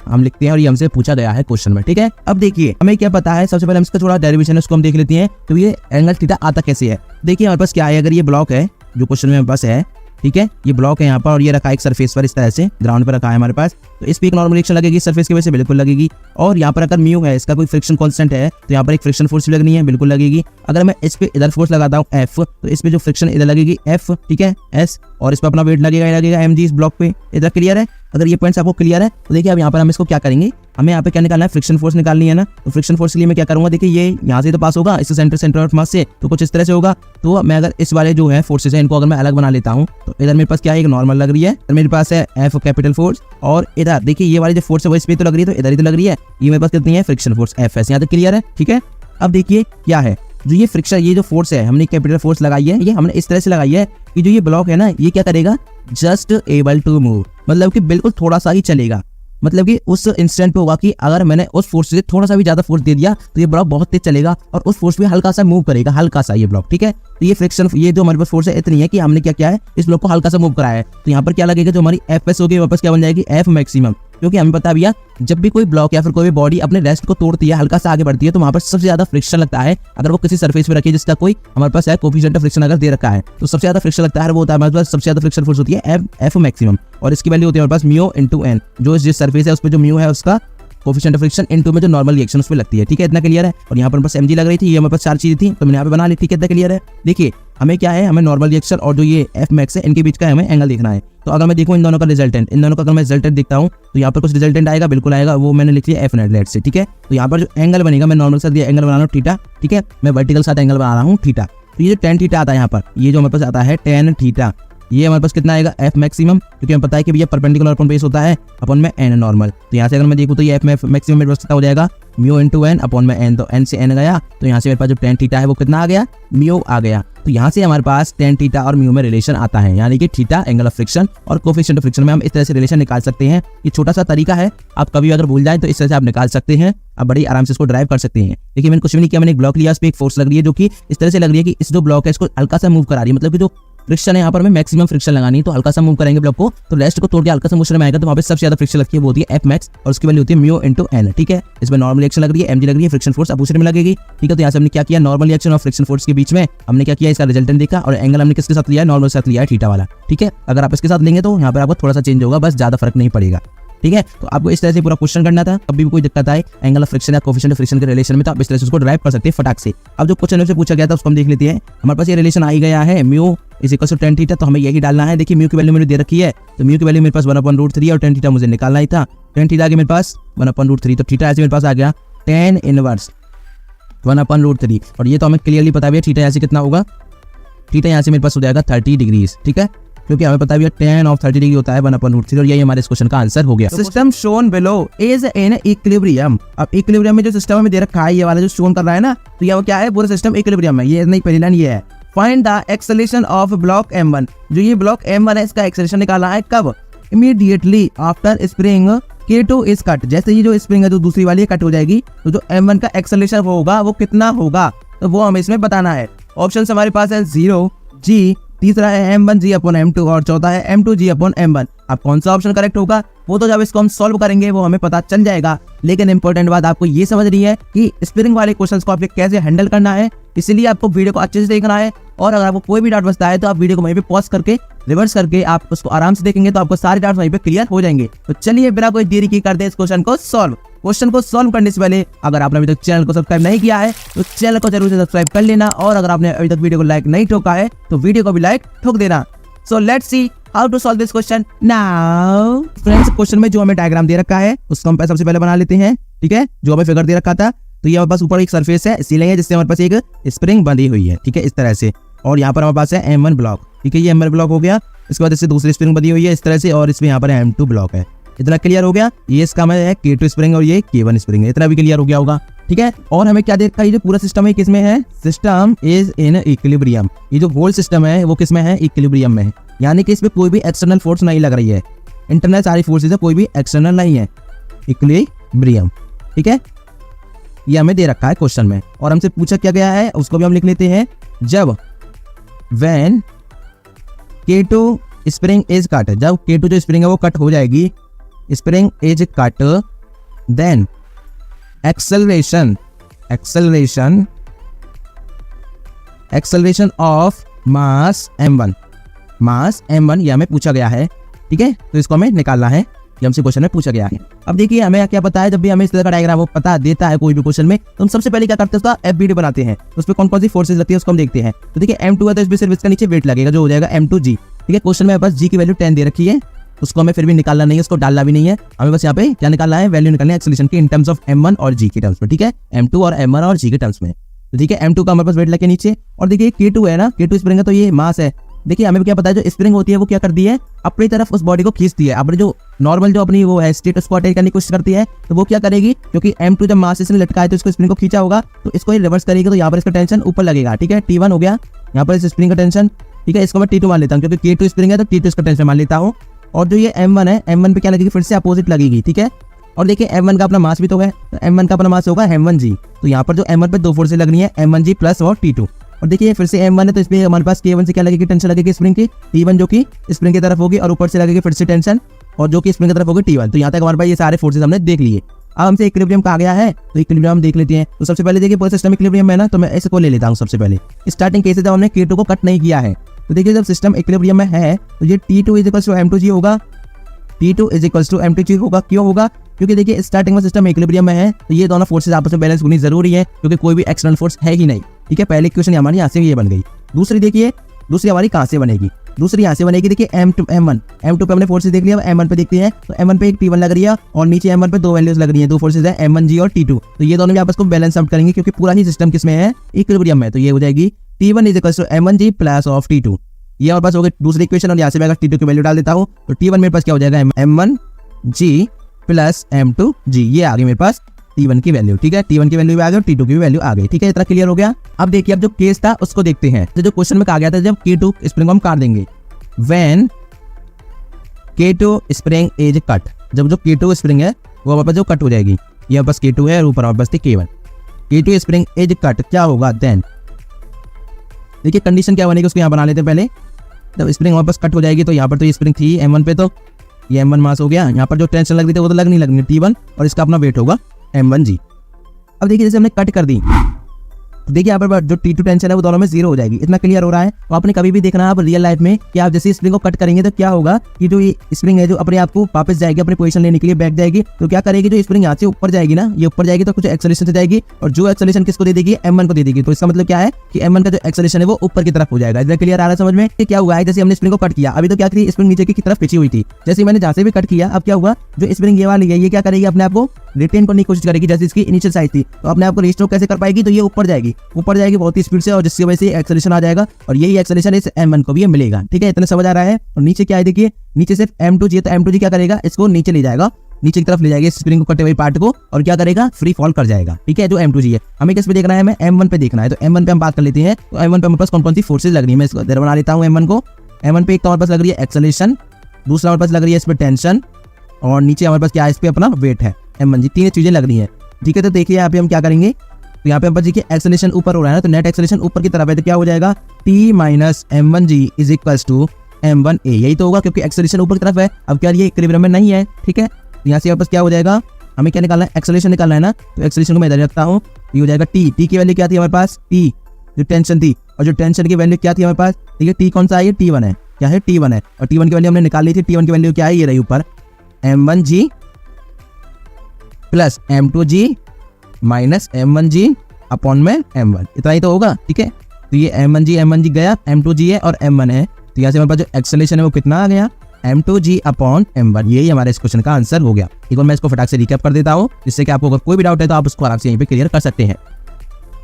हम लिखते हैं, और ये हमसे पूछा गया है क्वेश्चन में, ठीक है। अब देखिए हमें क्या पता है, सबसे पहले हम इसका थोड़ा डेरिवेशन है उसको हम देख लेते हैं। तो ये एंगल थीटा आता कैसे है, देखिए हमारे पास क्या है, अगर ये ब्लॉक है जो क्वेश्चन में हमारे पास है, ठीक है, ये ब्लॉक है यहाँ पर, और ये रखा है एक सरफेस पर, इस तरह से ग्राउंड पर रखा है हमारे पास, तो इस पे एक नॉर्मल रिएक्शन लगेगी सरफेस की वजह से, बिल्कुल लगेगी। और यहाँ पर अगर म्यू है, इसका कोई फ्रिक्शन कांस्टेंट है, तो यहाँ पर एक फ्रिक्शन फोर्स लगनी है, बिल्कुल लगेगी। अगर मैं इस पे इधर फोर्स लगाता हूँ F, तो इस पे जो फ्रिक्शन इधर लगेगी F, ठीक है, S, और इस पे अपना वेट लगेगा mg इस ब्लॉक पे, इधर क्लियर है। अगर ये पॉइंट्स आपको क्लियर है तो देखिए अब यहाँ पर हम इसको क्या करेंगे, हमें यहाँ पे क्या निकालना है, फ्रिक्शन फोर्स निकालनी है ना। तो फ्रिक्शन फोर्स के लिए मैं क्या करूंगा, देखिए ये यहाँ से तो पास होगा, इससे सेंटर ऑफ मास से, तो कुछ इस तरह से होगा। तो मैं अगर इस वाले जो है फोर्सेस है इनको अगर मैं अलग बना लेता हूँ, तो इधर मेरे पास क्या है, एक नॉर्मल लग रही है, इधर मेरे पास है एफ कैपिटल फोर्स, और इधर देखिए ये वाली जो फोर्स है वो इस पे तो लग रही है, तो इधर ही तो लग रही है, ये मेरे पास कितनी है, फ्रिक्शन फोर्स एफ है। यहाँ तक क्लियर है, ठीक है। अब देखिए क्या है, जो ये फ्रिक्शन, ये जो फोर्स है हमने कैपिटल फोर्स लगाई है, ये हमने इस तरह से लगाई है कि जो ये ब्लॉक है ना, ये क्या करेगा, जस्ट एबल टू मूव, मतलब कि बिल्कुल थोड़ा सा ही चलेगा। मतलब कि उस इंस्टेंट पे होगा कि अगर मैंने उस फोर्स से थोड़ा सा भी ज्यादा फोर्स दे दिया तो ये ब्लॉक बहुत तेज चलेगा, और उस फोर्स पे हल्का सा मूव करेगा, हल्का सा ये ब्लॉक, ठीक है। तो ये फ्रिक्शन, ये जो हमारे पास फोर्स है इतनी है कि हमने क्या किया है, इस ब्लॉक को हल्का सा मूव कराया है। तो यहाँ पर क्या लगेगा, जो हमारी एफ एस होगी वापस क्या बन जाएगी, एफ मैक्सिमम। क्योंकि हमें पता भैया, जब भी कोई ब्लॉक या फिर कोई भी बॉडी अपने रेस्ट को तोड़ती है, हल्का सा आगे बढ़ती है, तो वहां पर सबसे ज्यादा फ्रिक्शन लगता है अगर वो किसी सरफेस पे रखी है जिसका कोई हमारे पास है कोफिशिएंट ऑफ फ्रिक्शन अगर दे रखा है, तो सबसे ज्यादा फ्रिक्शन लगता है वो होता है हमारे पास, सबसे ज्यादा फ्रिक्शन फोर्स होती है एफ मैक्सिमम, और इसकी वैल्यू होती है हमारे पास म्यू इनटू एन, जो जिस सरफेस है उस पर जो म्यू है उसका कोफिशिएंट ऑफ फ्रिक्शन इनटू में जो नॉर्मल रिएक्शन उस पे लगती है, ठीक है। इतना क्लियर है। और यहाँ पर बस mg लग रही थी, ये हमारे पास 4 चीजें थी तो मैंने यहाँ पे बना ली, ठीक है। इतना क्लियर है। देखिए हमें क्या है, हमें नॉर्मल रिएक्शन और जो ये एफ मैक्स है इनके बीच का हमें एंगल देखना है। तो अगर मैं देखूं इन दोनों का रिजल्टेंट, इन दोनों का अगर मैं रिजल्टेंट देखता हूं तो यहाँ पर कुछ रिजल्टेंट आएगा, बिल्कुल आएगा, वो मैंने लिख लिया एफ नेट लेट से, ठीक है। तो यहाँ पर जो एंगल बनेगा, मैं नॉर्मल साथ एंगल बना रहा हूँ थीटा, ठीक है, मैं वर्टिकल साथ एंगल बना रहा हूँ थीटा। तो ये जो tan थीटा आता है यहाँ पर, ये जो हमारे पास आता है tan थीटा, ये हमारे पास कितना आएगा, एफ मैक्सिमम, क्योंकि हमें पता है कि भैया परपेंडिकुलर अपॉन बेस होता है अपॉन में एन नॉर्मल। तो यहाँ से अगर मैं देखूँ तो ये एफ मैक्सिमम मेरे पास कितना हो जाएगा, म्यू इनटू एन अपॉन में एन, तो एन से एन गया, तो यहाँ से मेरे पास जो tan थीटा है वो कितना आ गया, म्यू आ गया। तो यहाँ से हमारे पास tan थीटा और म्यू में रिलेशन आता है, यानी कि थीटा एंगल ऑफ फ्रिक्शन और कोफिशिएंट ऑफ फ्रिक्शन में हम इस तरह से रिलेशन निकाल सकते हैं। ये छोटा सा तरीका है, आप कभी अगर भूल जाए तो इस तरह से आप निकाल सकते हैं, आप बड़ी आराम से इसको ड्राइव कर सकते हैं। देखिए मैंने कुछ भी नहीं किया, मैंने एक ब्लॉक लिया, उस पर एक फोर्स लग रही है जो कि इस तरह से लग रही है कि इस जो ब्लॉक है इसको हल्का सा मूव करा रही है, मतलब कि जो फ्रिक्शन है यहाँ पर हमें मैक्सिमम फ्रिक्शन लगानी है, तो हल्का सा मूव करेंगे ब्लॉक को, तो रेस्ट को तोड़ के हल्का सा मोशन में आएगा, तो वहाँ पे सबसे ज्यादा फ्रिक्शन लगती है वो होती है एफ मैक्स, और उसकी वैल्यू होती है म्यू इनटू एन, ठीक है। इसमें नॉर्मल रिएक्शन लग रही है, mg लग रही है, फ्रिक्शन फोर्स अपोजिट में लगेगी, ठीक है। तो यहाँ से हमने क्या किया, नॉर्मल रिएक्शन और फ्रिक्शन फोर्स के बीच में हमने क्या किया, इसका रिजल्टेंट देखा, और एंगल हमने किसके साथ लिया है, नॉर्मल साथ लिया है, थीटा वाला, ठीक है। अगर आप इसके साथ लेंगे तो यहाँ पर आपको थोड़ा सा चेंज होगा, बस ज्यादा फर्क नहीं पड़ेगा, ठीक है। तो आपको इस तरह से पूरा क्वेश्चन करना था, कभी भी कोई दिक्कत आए एंगल ऑफ फ्रिक्शन या कोफिशिएंट ऑफ फ्रिक्शन के रिलेशन में, तो आप इस तरह से उसको ड्राइव कर सकते हैं फटाक से। अब जो क्वेश्चन से पूछा गया था उसको हम देख लेते हैं। हमारे पास ये रिलेशन आ ही गया है, mu is equal to tan theta, तो हमें यही डालना है। देखिए म्यू की वैल्यू मैंने दे रखी है, तो म्यू की वैल्यू मेरे पास 1/√3 और tan थीटा मुझे निकालना ही था। tan थीटा आ गया मेरे पास 1/√3, तो थीटा ऐसे मेरे पास आ गया tan इनवर्स 1/√3, और ये तो हमें क्लियरली पता है थीटा ऐसे कितना होगा, थीटा यहाँ से मेरे पास हो जाएगा 30 डिग्री, ठीक है, क्योंकि हमें पता है tan ऑफ 30 डिग्री होता है 1/√3, और यही हमारे इस क्वेश्चन का आंसर हो गया। System shown below is in equilibrium. अब इक्विलिब्रियम में जो सिस्टम हमें दे रखा है, ये वाला जो शोन कर रहा है ना, तो ये क्या है, पूरा सिस्टम इक्विलिब्रियम है। ये नहीं, पहली लाइन ये है, find the acceleration of block m1। जो ये ब्लॉक m1 है इसका एक्सेलरेशन निकालना है कब, immediately after spring K2 is cut. जैसे ये जो स्प्रिंग है जो दूसरी वाली है कट हो जाएगी, तो जो m1 का एक्सेलरेशन होगा वो कितना होगा, तो वो हमें इसमें बताना है। ऑप्शन हमारे पास है 0 g, तीसरा है m1g अपॉन m2, और चौथा है m2g अपॉन m1। अब कौन सा ऑप्शन करेक्ट होगा वो तो जब इसको हम सॉल्व करेंगे वो हमें पता चल जाएगा, लेकिन इंपॉर्टेंट बात आपको ये समझनी है कि स्प्रिंग वाले क्वेश्चंस को आपको कैसे हैंडल करना है, इसलिए आपको वीडियो को अच्छे से देखना है। और अगर आपको कोई भी डाउट बचता है तो आप वीडियो को वहीं पे पॉज करके रिवर्स करके आप उसको आराम से देखेंगे, तो आपको सारे डाउट्स वहीं पे क्लियर हो जाएंगे। तो चलिए बिना कोई देरी की करते हैं इस क्वेश्चन को सॉल्व। क्वेश्चन को सॉल्व करने से पहले अगर आपने अभी तक चैनल को सब्सक्राइब नहीं किया है तो चैनल को जरूर से सब्सक्राइब कर लेना, और अगर आपने अभी तक वीडियो को लाइक नहीं ठोका है तो वीडियो को भी लाइक ठोक देना। So let's see how to solve this question now. Friends question में जो हमें डायग्राम दे रखा है उसको हम सबसे पहले बना लेते हैं, ठीक है। जो हमें फिगर दे रखा था, तो ये हमारे पास ऊपर एक सरफेस है, सीलिंग है, जिससे हमारे पास एक स्प्रिंग बंधी हुई है, ठीक है, इस तरह से। और यहाँ पर हमारे पास है m1 ब्लॉक, ठीक है, ये m1 ब्लॉक हो गया। इसके बाद इससे दूसरी स्प्रिंग बंधी हुई है इस तरह से, और इसमें यहाँ पर m2 ब्लॉक है। इतना क्लियर हो गया। ये इसका है K2 स्प्रिंग और ये K1 स्प्रिंग है, इतना भी क्लियर हो गया होगा, ठीक है। और हमें क्या देखा, ये जो पूरा सिस्टम है किसमें है, सिस्टम इज इन इक्विलिब्रियम। ये जो होल सिस्टम है वो किसमें है, इक्विलिब्रियम में है, यानी कि इसमें कोई भी एक्सटर्नल फोर्स नहीं लग रही है, इंटरनल सारी फोर्सेज है, कोई भी एक्सटर्नल नहीं है, इक्विलिब्रियम, ठीक है। ये हमें दे रखा है क्वेश्चन में, और हमसे पूछा क्या गया है उसको भी हम लिख लेते हैं। जब when K2 spring is cut, जब K2 जो स्प्रिंग है वो कट हो जाएगी, spring is cut, then acceleration of mass m1, mass m1 ये हमें पूछा गया है, ठीक है। तो इसको हमें निकालना है, ये हमसे क्वेश्चन में पूछा गया है। अब देखिए हमें क्या पता है, जब भी हमें इस तरह का डायग्राम पता देता है कोई भी क्वेश्चन में, तो हम सबसे पहले क्या करते हैं, उसका FBD बनाते हैं, उस पर कौन कौन सी फोर्सेज लगती है उसको हम देखते हैं। तो देखिए m2 है तो इस पर सिर्फ इसका नीचे वेट लगेगा जो हो जाएगा m2g, ठीक है। क्वेश्चन में बस g की वैल्यू 10 दे रखी है, उसको हमें फिर भी निकालना नहीं है, उसको डालना भी नहीं है, हमें बस यहाँ पे क्या निकालना है, वैल्यू निकालना है एक्सेलरेशन की इन टर्म्स ऑफ m1 और g के टर्म्स में, ठीक है, m2 और m1 और g के टर्म्स में। तो ठीक है, m2 का हमारे पास वेट लगे नीचे, और देखिए k2 है ना, k2 स्प्रिंग है तो ये मास है। देखिए हमें क्या पता है, जो स्प्रिंग होती है वो क्या करती है, अपनी तरफ उस बॉडी को खींचती है, अपने जो नॉर्मल जो अपनी वो है स्टेट उसको अटैक करने की कोशिश करती है। तो वो क्या करेगी, क्योंकि m2 जब मास से लटका है तो इसको स्प्रिंग को खींचा होगा, तो इसको ये रिवर्स करेगी, तो यहाँ पर इसका टेंशन ऊपर लगेगा, ठीक है, T1 हो गया यहाँ पर इस स्प्रिंग का टेंशन, ठीक है, इसको मैं T2 मान लेता हूँ, क्योंकि K2 स्प्रिंग है तो T2 इसका टेंशन मान लेता हूँ। और जो ये m1 है, m1 पे क्या लगेगी, फिर से अपोजिट लगेगी, ठीक है। और देखिए m1 का अपना मास भी तो है, तो m1 का अपना मास होगा m1g, तो यहाँ पर जो m1 पे दो फोर्सेज लगनी है, m1g प्लस और T2। और देखिए फिर से m1 है तो इसमें हमारे पास K1 से क्या लगेगी, टेंशन लगेगी स्प्रिंग की T1 जो कि स्प्रिंग की तरफ होगी, और ऊपर से लगेगी फिर से टेंशन और जो कि स्प्रिंग की तरफ होगी T1। तो यहाँ तक हमारे पास ये सारे फोर्सेज हमने देख लिए। अब हमसे इक्विलिब्रियम कहा गया है, तो इक्विलिब्रियम हम देख लेते हैं। तो सबसे पहले देखिए पूरा सिस्टम इक्विलिब्रियम में है ना, तो मैं इसको ले लेता हूँ सबसे पहले। स्टार्टिंग केस जब हमने K2 को कट नहीं किया है, तो देखिए जब सिस्टम इक्विलिब्रियम में है तो ये T2 = m2g होगा, T2 = m2g होगा। क्यों होगा, क्योंकि देखिए स्टार्टिंग में सिस्टम इक्विलिब्रियम में है, तो ये दोनों फोर्सेज आपस में बैलेंस होनी जरूरी है, क्योंकि कोई भी एक्सटर्नल फोर्स है ही नहीं, ठीक है। पहली इक्वेशन हमारी यहाँ से ये बन गई। दूसरी देखिए, दूसरी हमारी कहाँ से बनेगी, दूसरी यहाँ से बनेगी। देखिए m2 पे हमने फोर्सेज देख लिया, m1 पे देखते हैं, तो m1 पे एक T1 लग रही है और नीचे m1 पे दो वैल्यूज लग रही है, दो फोर्सेज है m1g और T2। तो ये दोनों भी आपस को बैलेंस आउट करेंगे, क्योंकि पूरा ही सिस्टम किसमें है, इक्विलिब्रियम में। तो ये हो जाएगी T1 = m1g plus of T2। ये हमारे पास हो गई दूसरी इक्वेशन, और यहाँ से मैं अगर T2 की वैल्यू डाल देता हूँ तो T1 मेरे पास क्या हो जाएगा, m1g प्लस m2g। ये आ गई मेरे पास T1 की वैल्यू, ठीक है, T1 की वैल्यू भी आ गई और T2 की भी वैल्यू आ गई, ठीक है। इतना क्लियर हो गया। अब देखिए अब जो केस था उसको देखते हैं। तो जो क्वेश्चन में कहा गया था जब K2 स्प्रिंग को हम काट देंगे, when K2 spring is cut, जब जो K2 स्प्रिंग है वो हमारे पास जो कट हो जाएगी, ये हमारे पास K2 है और ऊपर हमारे पास थी K1। K2 spring is cut क्या होगा, देन देखिए कंडीशन क्या बनेगी उसको यहाँ बना लेते हैं पहले। जब स्प्रिंग हमारे पास कट हो जाएगी, तो यहाँ पर तो ये स्प्रिंग थी m1 पे, तो ये m1 मास हो गया, यहाँ पर जो टेंशन लग रही थी वो तो लग नहीं लगनी T1, और इसका अपना वेट होगा m1g। अब देखिए जैसे हमने कट कर दी, तो देखिए यहाँ पर जो T2 टेंशन है वो दोनों में 0 हो जाएगी। इतना क्लियर हो रहा है। तो आपने कभी भी देखना है आप रियल लाइफ में कि आप जैसे स्प्रिंग को कट करेंगे तो क्या होगा कि जो ये स्प्रिंग है जो अपने आप को वापस जाएगी, अपनी पोजीशन लेने के लिए बैक जाएगी। तो क्या करेगी, जो स्प्रिंग यहाँ से ऊपर जाएगी ना, ये ऊपर जाएगी तो कुछ एक्सेलरेशन से जाएगी, और जो एक्सेलरेशन किसको दे देगी, m1 को दे देगी। तो इसका मतलब क्या है कि m1 का जो एक्सेलरेशन है वो ऊपर की तरफ हो जाएगा। इतना क्लियर आ रहा है समझ में कि क्या हुआ है। जैसे हमने स्प्रिंग को कट किया, अभी तो क्या थी स्प्रिंग नीचे की तरफ खिंची हुई थी, जैसे मैंने जहाँ से भी कट किया, अब क्या हुआ, जो स्प्रिंग ये वाली है ये क्या करेगी, अपने आप को रिटेन करने की कोशिश करेगी, जैसे इसकी इनिशियल साइज थी। तो अपने आप को रिस्टोर कैसे कर पाएगी, तो ये ऊपर जाएगी बहुत ही स्पीड से, और जिसकी वजह से एक्सेलरेशन आ जाएगा, और यही एक्सेलरेशन इस m1 को भी मिलेगा, ठीक है। इतना समझ आ रहा है। और नीचे क्या है, देखिए नीचे सिर्फ m2g है, तो m2g क्या करेगा, इसको नीचे ले जाएगा, नीचे की तरफ ले जाएगा इस स्प्रिंग को कटे हुए पार्ट को, और क्या करेगा, फ्री फॉल कर जाएगा, ठीक है। जो m2g है हमें किस पे देखना है, हमें m1 पे देखना है। तो m1 पे हम बात कर लेते हैं। तो m1 पे हमारे पास कौन कौन सी फोर्सेज लग रही है, मैं इसको बना लेता हूँ m1 को। m1 पे एक तो हमारे पास लग रही है एक्सेलरेशन, दूसरा हमारे पास लग रही है इस पे टेंशन, और नीचे हमारे पास क्या है, इस पे अपना वेट है m1g। तीन चीजें लग रही है, ठीक है। तो देखिए यहाँ पे हम क्या करेंगे, तो यहाँ पे हम देखिए एक्सेलरेशन ऊपर हो रहा है ना, तो नेट एक्सेलरेशन ऊपर की तरफ है, तो क्या हो जाएगा, T minus m1g is equals to m1a। यही तो होगा क्योंकि एक्सेलरेशन ऊपर की तरफ है। अब क्या ये इक्विलिब्रियम में नहीं है, ठीक है। तो यहाँ से वापस क्या हो जाएगा, हमें क्या निकालना है, एक्सेलरेशन निकालना है ना। तो एक्सेलरेशन को मैं इधर रखता हूँ, ये हो जाएगा T की वैल्यू क्या थी हमारे पास, T जो टेंशन थी, और जो टेंशन की वैल्यू क्या थी हमारे पास, ठीक है। T कौन सा है, T1 है, क्या है T1 है, और T1 की वैल्यू हमने निकाल ली थी। T1 की वैल्यू क्या है, ये रही ऊपर m1g plus m2g minus m1g upon में m1, इतना ही तो होगा, ठीक है। तो ये m1g गया, m2g है और m1 है, तो यहाँ से हमारे पास जो एक्सेलरेशन है वो कितना आ गया, m2g अपॉन m1। यही हमारे इस क्वेश्चन का आंसर हो गया। एक बार मैं इसको फटाक से रिकैप कर देता हूँ, जिससे कि आपको अगर कोई भी डाउट है तो आप उसको आराम से यहीं पे क्लियर कर सकते हैं।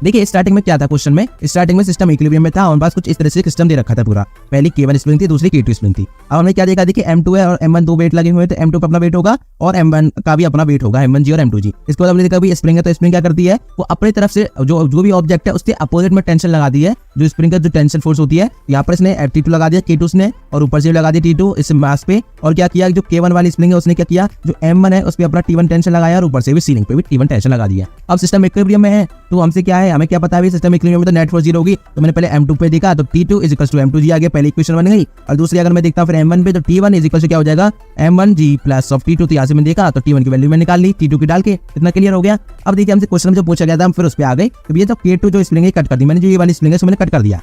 देखिए स्टार्टिंग में क्या था, क्वेश्चन में स्टार्टिंग में सिस्टम इक्विलिब्रियम में था, हमारे पास कुछ इस तरह से सिस्टम दे रखा था पूरा। पहली K1 स्प्रिंग थी, दूसरी K2 स्प्रिंग थी। अब हमने क्या देखा, देखिए m2 है और m1 दो वेट लगे हुए हैं, तो m2 का अपना वेट होगा और m1 का भी अपना वेट होगा, m1g और m2g। इसके बाद हमने देखा भी स्प्रिंग है, तो स्प्रिंग क्या करती है, वो अपनी तरफ से जो भी ऑब्जेक्ट है उसके अपोजिट में टेंशन लगा दी है। जो स्प्रिंग का जो टेंशन फोर्स होती है, यहाँ पर इसने T2 लगा दिया K2 ने, और ऊपर से लगा दिया T2 इस मास पे। और क्या किया, जो K1 वाली स्प्रिंग है उसने क्या किया, जो m1 है उस पे अपना T1 टेंशन लगाया, और ऊपर से भी सीलिंग पे भी T1 टेंशन लगा दिया। अब सिस्टम इक्विलिब्रियम में है, तो हमसे क्या है, हमें क्या पता है सिस्टम इक्विलिब्रियम में तो नेट फोर्स 0 होगी। तो मैंने पहले m2 पे देखा, तो T2 is equal to m2g आ गया, पहली इक्वेशन बन गई। और दूसरी अगर मैं देखता हूँ फिर m1 पे, तो T1 इज इक्वल टू क्या हो जाएगा, m1g प्लस ऑफ T2। तो यहाँ से मैंने देखा, तो T1 की वैल्यू मैंने निकाल ली, T2 की डाल के। इतना क्लियर हो गया। अब देखिए हमसे क्वेश्चन में जो पूछा गया था, हम फिर उस पे आ गए। तो ये तो K2 जो स्प्रिंग है कट कर दी मैंने, जो ये वाली स्प्रिंग है उसको मैंने कट कर दिया।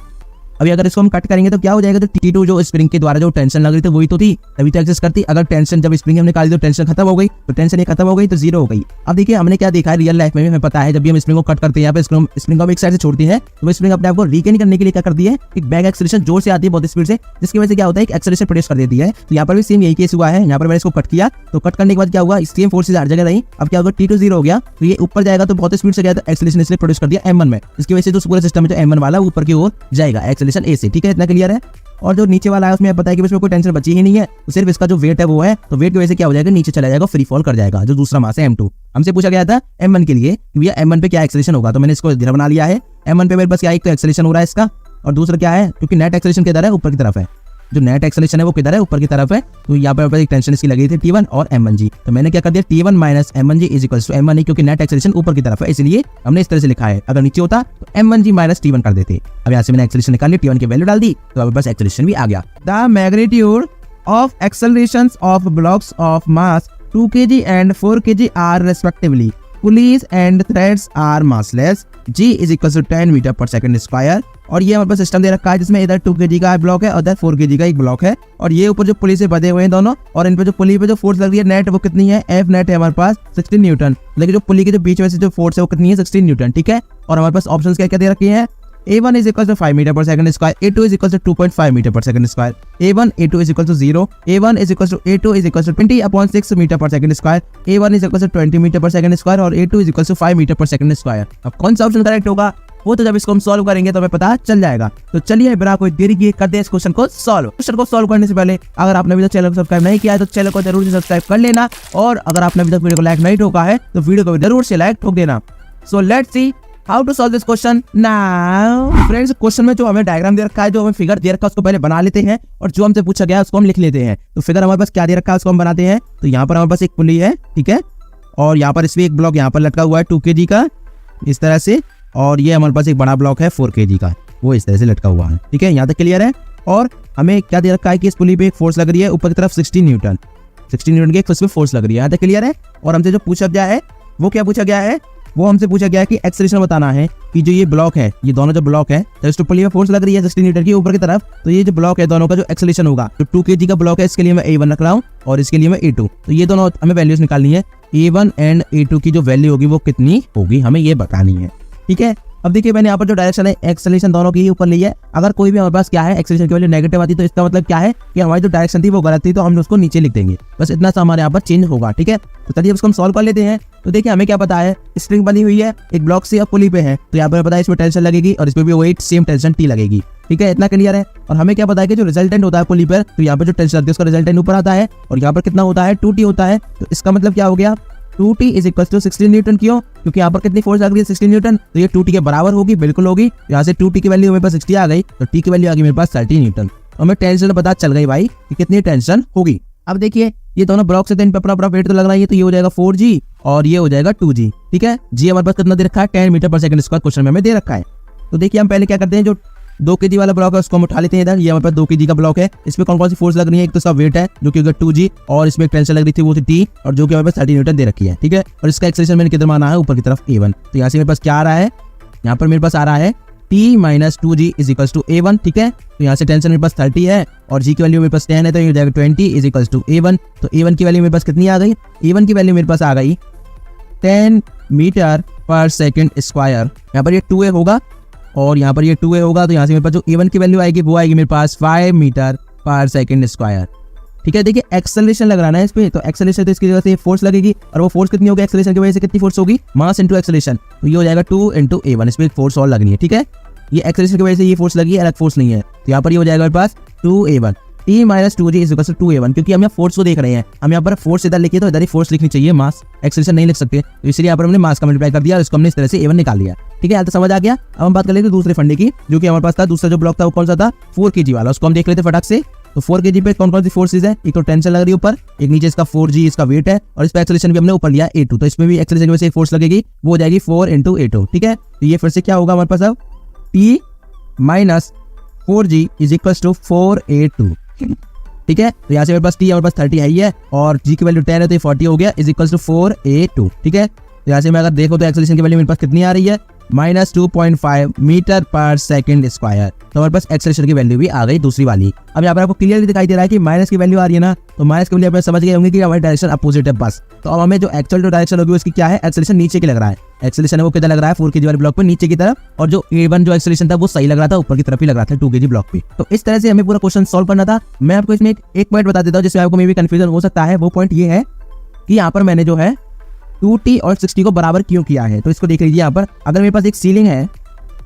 अभी अगर इसको हम कट करेंगे तो क्या हो जाएगा, तो T2 जो स्प्रिंग के द्वारा जो टेंशन लग रही थी वही तो थी, तभी तो एग्जिस्ट करती। अगर टेंशन जब स्प्रिंग हमने निकाली तो टेंशन खत्म हो गई, तो टेंशन ये खत्म हो गई तो जीरो हो गई। अब देखिए हमने क्या देखा है रियल लाइफ में भी हमें पता है, जब भी हम स्प्रिंग को कट करते हैं यहाँ पे स्प्रिंग को हम एक साइड से छोड़ते हैं तो वो स्प्रिंग अपने आप को रिगेन करने के लिए क्या करती है, एक बैक एक्सेलरेशन जोर से आती है बहुत स्पीड से, जिसकी वजह से क्या होता है, एक एक्सेलरेशन प्रोड्यूस कर देती है। तो यहाँ पर भी सेम यही केस हुआ है। यहाँ पर मैंने इसको कट किया तो कट करने के बाद क्या हुआ, सेम फोर्सेज हर जगह रही। अब क्या होगा, T2 0 हो गया तो ये ऊपर जाएगा तो बहुत स्पीड से गया तो एक्सेलरेशन इसने प्रोड्यूस कर दिया M1 में, इसकी वजह से जो पूरा सिस्टम है जो M1 वाला ऊपर की ओर जाएगा एक्सेलरेशन A से। ठीक है, इतना क्लियर है। और जो नीचे वाला है उसमें पता है कि उसमें कोई टेंशन बची ही नहीं है, तो सिर्फ इसका जो वेट है वो है, तो वेट की वजह से क्या हो जाएगा, नीचे चला जाएगा, फ्री फॉल कर जाएगा। जो दूसरा मास है M2, हमसे पूछा गया था M1 के लिए कि भैया M1 पे क्या एक्सेलरेशन होगा, तो मैंने इसको इधर बना लिया है। M1 पे मेरे पास क्या एक तो एक्सेलरेशन हो रहा है इसका, और दूसरा क्या है, क्योंकि नेट एक्सेलरेशन किधर है, ऊपर की तरफ है, जो नेट एक्सेलरेशन है वो किधर है, ऊपर की तरफ है। तो यहाँ पर एक टेंशन इसकी लगी थी T1 और M1G, तो मैंने क्या कर दिया, T1 minus M1G is equals to M1, क्योंकि नेट एक्सेलरेशन ऊपर की तरफ है इसलिए हमने इस तरह से लिखा है। अगर नीचे होता तो M1G माइनस T1 कर देते। अब यहाँ से मैंने एक्सेलरेशन निकाल ली, T1 की वैल्यू डाल दी, तो अब बस एक्सेलरेशन भी आ गया। The magnitude of accelerations of blocks of mass 2 kg and 4 kg are respectively, pulleys and threads are massless, G is equal to 10 metre per second square. और ये हमारे पास सिस्टम दे रखा है जिसमें इधर 2 kg का ब्लॉक है और इधर 4 kg का एक ब्लॉक है, और ये ऊपर जो पुली से बंधे हुए हैं दोनों, और इन पे जो पुली पे जो फोर्स लग रही है नेट वो कितनी है, F नेट है हमारे पास 16 न्यूटन, लेकिन जो पुली के जो बीच में से जो फोर्स है वो कितनी है, 16 न्यूटन। ठीक है, और हमारे पास ऑप्शंस क्या क्या दे रखे हैं, A1 is equal to 5 metre per second square, A2 is equal to 2.5 metre per second square, A1 A2 is equal to 0, A1 is equal to A2 is equal to 20/6 metre per second square, A1 is equal to 20 metre per second square और A2 is equal to 5 metre per second square. अब कौन सा option correct होगा वो तो जब इसको हम सॉल्व करेंगे तो हमें पता चल जाएगा। तो चलिए बिना कोई देरी किए करते हैं इस क्वेश्चन को सॉल्व। क्वेश्चन को सॉल्व करने से पहले अगर आपने अभी तक चैनल को सब्सक्राइब नहीं किया है तो चैनल को जरूर से सब्सक्राइब कर लेना, और अगर आपने अभी तक वीडियो को लाइक नहीं ठोका है तो वीडियो को जरूर से लाइक ठोक देना। So let's see how to solve this question now. Friends, question में जो हमें डायग्राम दे रखा है, जो हमें फिगर दे रखा है उसको पहले बना लेते हैं, और जो हमसे पूछा गया है उसको हम लिख लेते हैं। तो फिगर हमारे पास क्या दे रखा है उसको हम बनाते हैं। तो यहाँ पर हमारे पास एक पुली है, ठीक है, और यहाँ पर इसमें एक ब्लॉक यहाँ पर लटका हुआ है 2 kg का इस तरह से, और ये हमारे पास एक बड़ा ब्लॉक है 4 kg का, वो इस तरह से लटका हुआ है। ठीक है, यहाँ तक क्लियर है। और हमें क्या दे रखा है कि इस पुली पे एक फोर्स लग रही है ऊपर की तरफ 16 न्यूटन की एक उसमें फोर्स लग रही है। यहाँ तक क्लियर है। और हमसे जो पूछा गया है वो क्या पूछा गया है, वो हमसे पूछा गया है कि एक्सेलरेशन बताना है कि जो ये ब्लॉक है, ये दोनों जो ब्लॉक है, तो इस पुली में फोर्स लग रही है 16 न्यूटन की ऊपर की तरफ, तो ये जो ब्लॉक है दोनों का जो एक्सेलरेशन होगा, तो 2 kg का ब्लॉक है इसके लिए मैं A1 रख रहा हूँ और इसके लिए मैं A2, तो ये दोनों हमें वैल्यूज निकालनी है। A1 एंड A2 की जो वैल्यू होगी वो कितनी होगी हमें ये बतानी है। ठीक है, अब देखिए मैंने यहाँ पर जो डायरेक्शन है एक्सेलरेशन दोनों की ही ऊपर ली है। अगर कोई भी हमारे पास क्या है एक्सेलरेशन की वैल्यू नेगेटिव आती तो इसका मतलब क्या है कि हमारी जो डायरेक्शन थी वो गलत थी, तो हम उसको नीचे लिख देंगे, बस इतना सा हमारे यहाँ पर चेंज होगा। ठीक है, तो चलिए इसको हम सॉल्व कर लेते हैं। तो देखिए हमें क्या पता है, स्प्रिंग बनी हुई है एक ब्लॉक से, अब पुली पे है, तो यहाँ पर पता है इसमें टेंशन लगेगी और इसमें भी वही सेम टेंशन T लगेगी। ठीक है, इतना क्लियर है। और हमें क्या पता है कि जो रिजल्टेंट होता है पुली पर, तो यहाँ पर जो टेंशन लगती है उसका रिजल्टेंट ऊपर आता है, और यहाँ पर कितना होता है 2T होता है। तो इसका मतलब क्या हो गया, 2T is equal to 16 Newton. क्यों, क्योंकि यहाँ पर कितनी फोर्स लग रही है 16 न्यूटन, तो ये 2T के बराबर होगी, बिल्कुल होगी। यहाँ से 2T की वैल्यू मेरे पास 60 आ गई, तो T की वैल्यू आ गई मेरे पास 30 न्यूटन। और हमें टेंशन पता चल गई भाई कि कितनी टेंशन होगी। अब देखिए ये दोनों ब्लॉक से इन पर अपना वेट तो लग रहा है, तो ये हो जाएगा 4G और ये हो जाएगा 2G। ठीक है, G हमारे पास कितना दे रखा है 10 metre per second square, question में हमें दे रखा है। तो देखिए हम पहले क्या करते हैं, जो 2 kg वाला ब्लॉक है उसको हम उठा लेते हैं इधर। ये हमारे पास 2 kg का ब्लॉक है, इसमें कौन कौन सी फोर्स लग रही है, एक तो इसका वेट है जो कि 2G, और इसमें एक टेंशन लग रही थी वो थी T, और जो कि हमारे पास 30 न्यूटन दे रखी है। ठीक है, और इसका एक्सेलरेशन मैंने किधर माना है, ऊपर की तरफ A1। तो यहाँ से मेरे पास क्या आ रहा है, यहाँ पर मेरे पास आ रहा है T minus 2G is equal to A1। ठीक है, तो यहाँ से टेंशन मेरे पास 30 है और G की वैल्यू मेरे पास 10 है, तो ये हो जाएगा 20 इज इक्वल टू A1। तो A1 की वैल्यू मेरे पास कितनी आ गई, A1 की वैल्यू मेरे पास आ गई 10 मीटर पर सेकंड स्क्वायर। यहाँ पर ये 2A होगा और यहाँ पर ये 2A होगा, तो यहाँ से मेरे पास जो A1 की वैल्यू आएगी वो आएगी मेरे पास 5 मीटर पर सेकंड स्क्वायर। ठीक है, देखिए एक्सेलरेशन लग रहा है ना इस पे, तो एक्सेलरेशन तो इसकी वजह से फोर्स लगेगी, और वो फोर्स कितनी होगी एक्सेलरेशन की वजह से, कितनी फोर्स होगी, मास इंटू एक्सेलरेशन, तो ये हो जाएगा 2 इंटू A1। इसमें एक फोर्स और लगनी है। ठीक है, ये एक्सेलरेशन की वजह से ये फोर्स लगी है, अलग फोर्स नहीं है, तो यहाँ पर ये हो जाएगा मेरे पास 2A1 T minus 2G is equal to 2A1। क्योंकि हम यहाँ फोर्स को देख रहे हैं, हम यहाँ पर फोर्स इधर लिखिए तो इधर ही फोर्स लिखनी चाहिए, मास एक्सेलरेशन नहीं लिख सकते, तो इसलिए यहाँ पर हमने मास का मल्टीप्लाई कर दिया और इसको हमने इस तरह से A1 निकाल लिया। ठीक है, यहाँ तो समझ आ गया। अब हम बात कर लेते हैं दूसरे फंडे की, जो कि हमारे पास था दूसरा जो ब्लॉक था वो कौन सा था 4 kg वाला, उसको हम देख लेते फटाक से। तो 4 kg पे कौन कौन सी फोर्सेज है, एक तो टेंशन लग रही है ऊपर, एक नीचे इसका 4G इसका वेट है, और इस पे एक्सेलरेशन भी हमने ऊपर लिया A2, तो इसमें भी एक्सेलरेशन की वजह से फोर्स लगेगी, वो हो जाएगी 4 इंटू A2। ठीक है, तो ये फिर से क्या होगा हमारे पास अब T minus 4G is equal to 4A2। ठीक है, तो यहाँ से मेरे पास T हमारे पास 30 है ही है, और G की वैल्यू 10 है तो ये 40 हो गया इज इक्वल टू 4A2। ठीक है, तो यहाँ से मैं अगर देखो तो एक्सेलरेशन की वैल्यू मेरे पास कितनी आ रही है, -2.5 मीटर पर सेकंड स्क्वायर। तो हमारे पास एक्सेलरेशन की वैल्यू भी आ गई दूसरी वाली। अब यहाँ पर आपको क्लियरली दिखाई दे रहा है कि माइनस की वैल्यू आ रही है ना, तो माइनस की वैल्यू आप समझ गए होंगे कि हमारी डायरेक्शन अपोजिट है बस। तो अब हमें जो एक्चुअल जो डायरेक्शन होगी उसकी क्या है, एक्सेलरेशन नीचे की लग रहा है। एक्सेलरेशन है वो किधर लग रहा है, 4 kg वाले ब्लॉक पे नीचे की तरफ, और जो A1 जो एक्सेलरेशन था वो सही लग रहा था, ऊपर की तरफ ही लग रहा था 2 kg ब्लॉक पे। तो इस तरह से हमें पूरा क्वेश्चन सॉल्व करना था। मैं आपको इसमें एक पॉइंट बता देता हूँ जिसमें आपको मे भी कंफ्यूजन हो सकता है। वो पॉइंट ये है कि यहाँ पर मैंने जो है 2t और 60 को बराबर क्यों किया है। तो इसको देख लीजिए, यहाँ पर अगर मेरे पास एक सीलिंग है,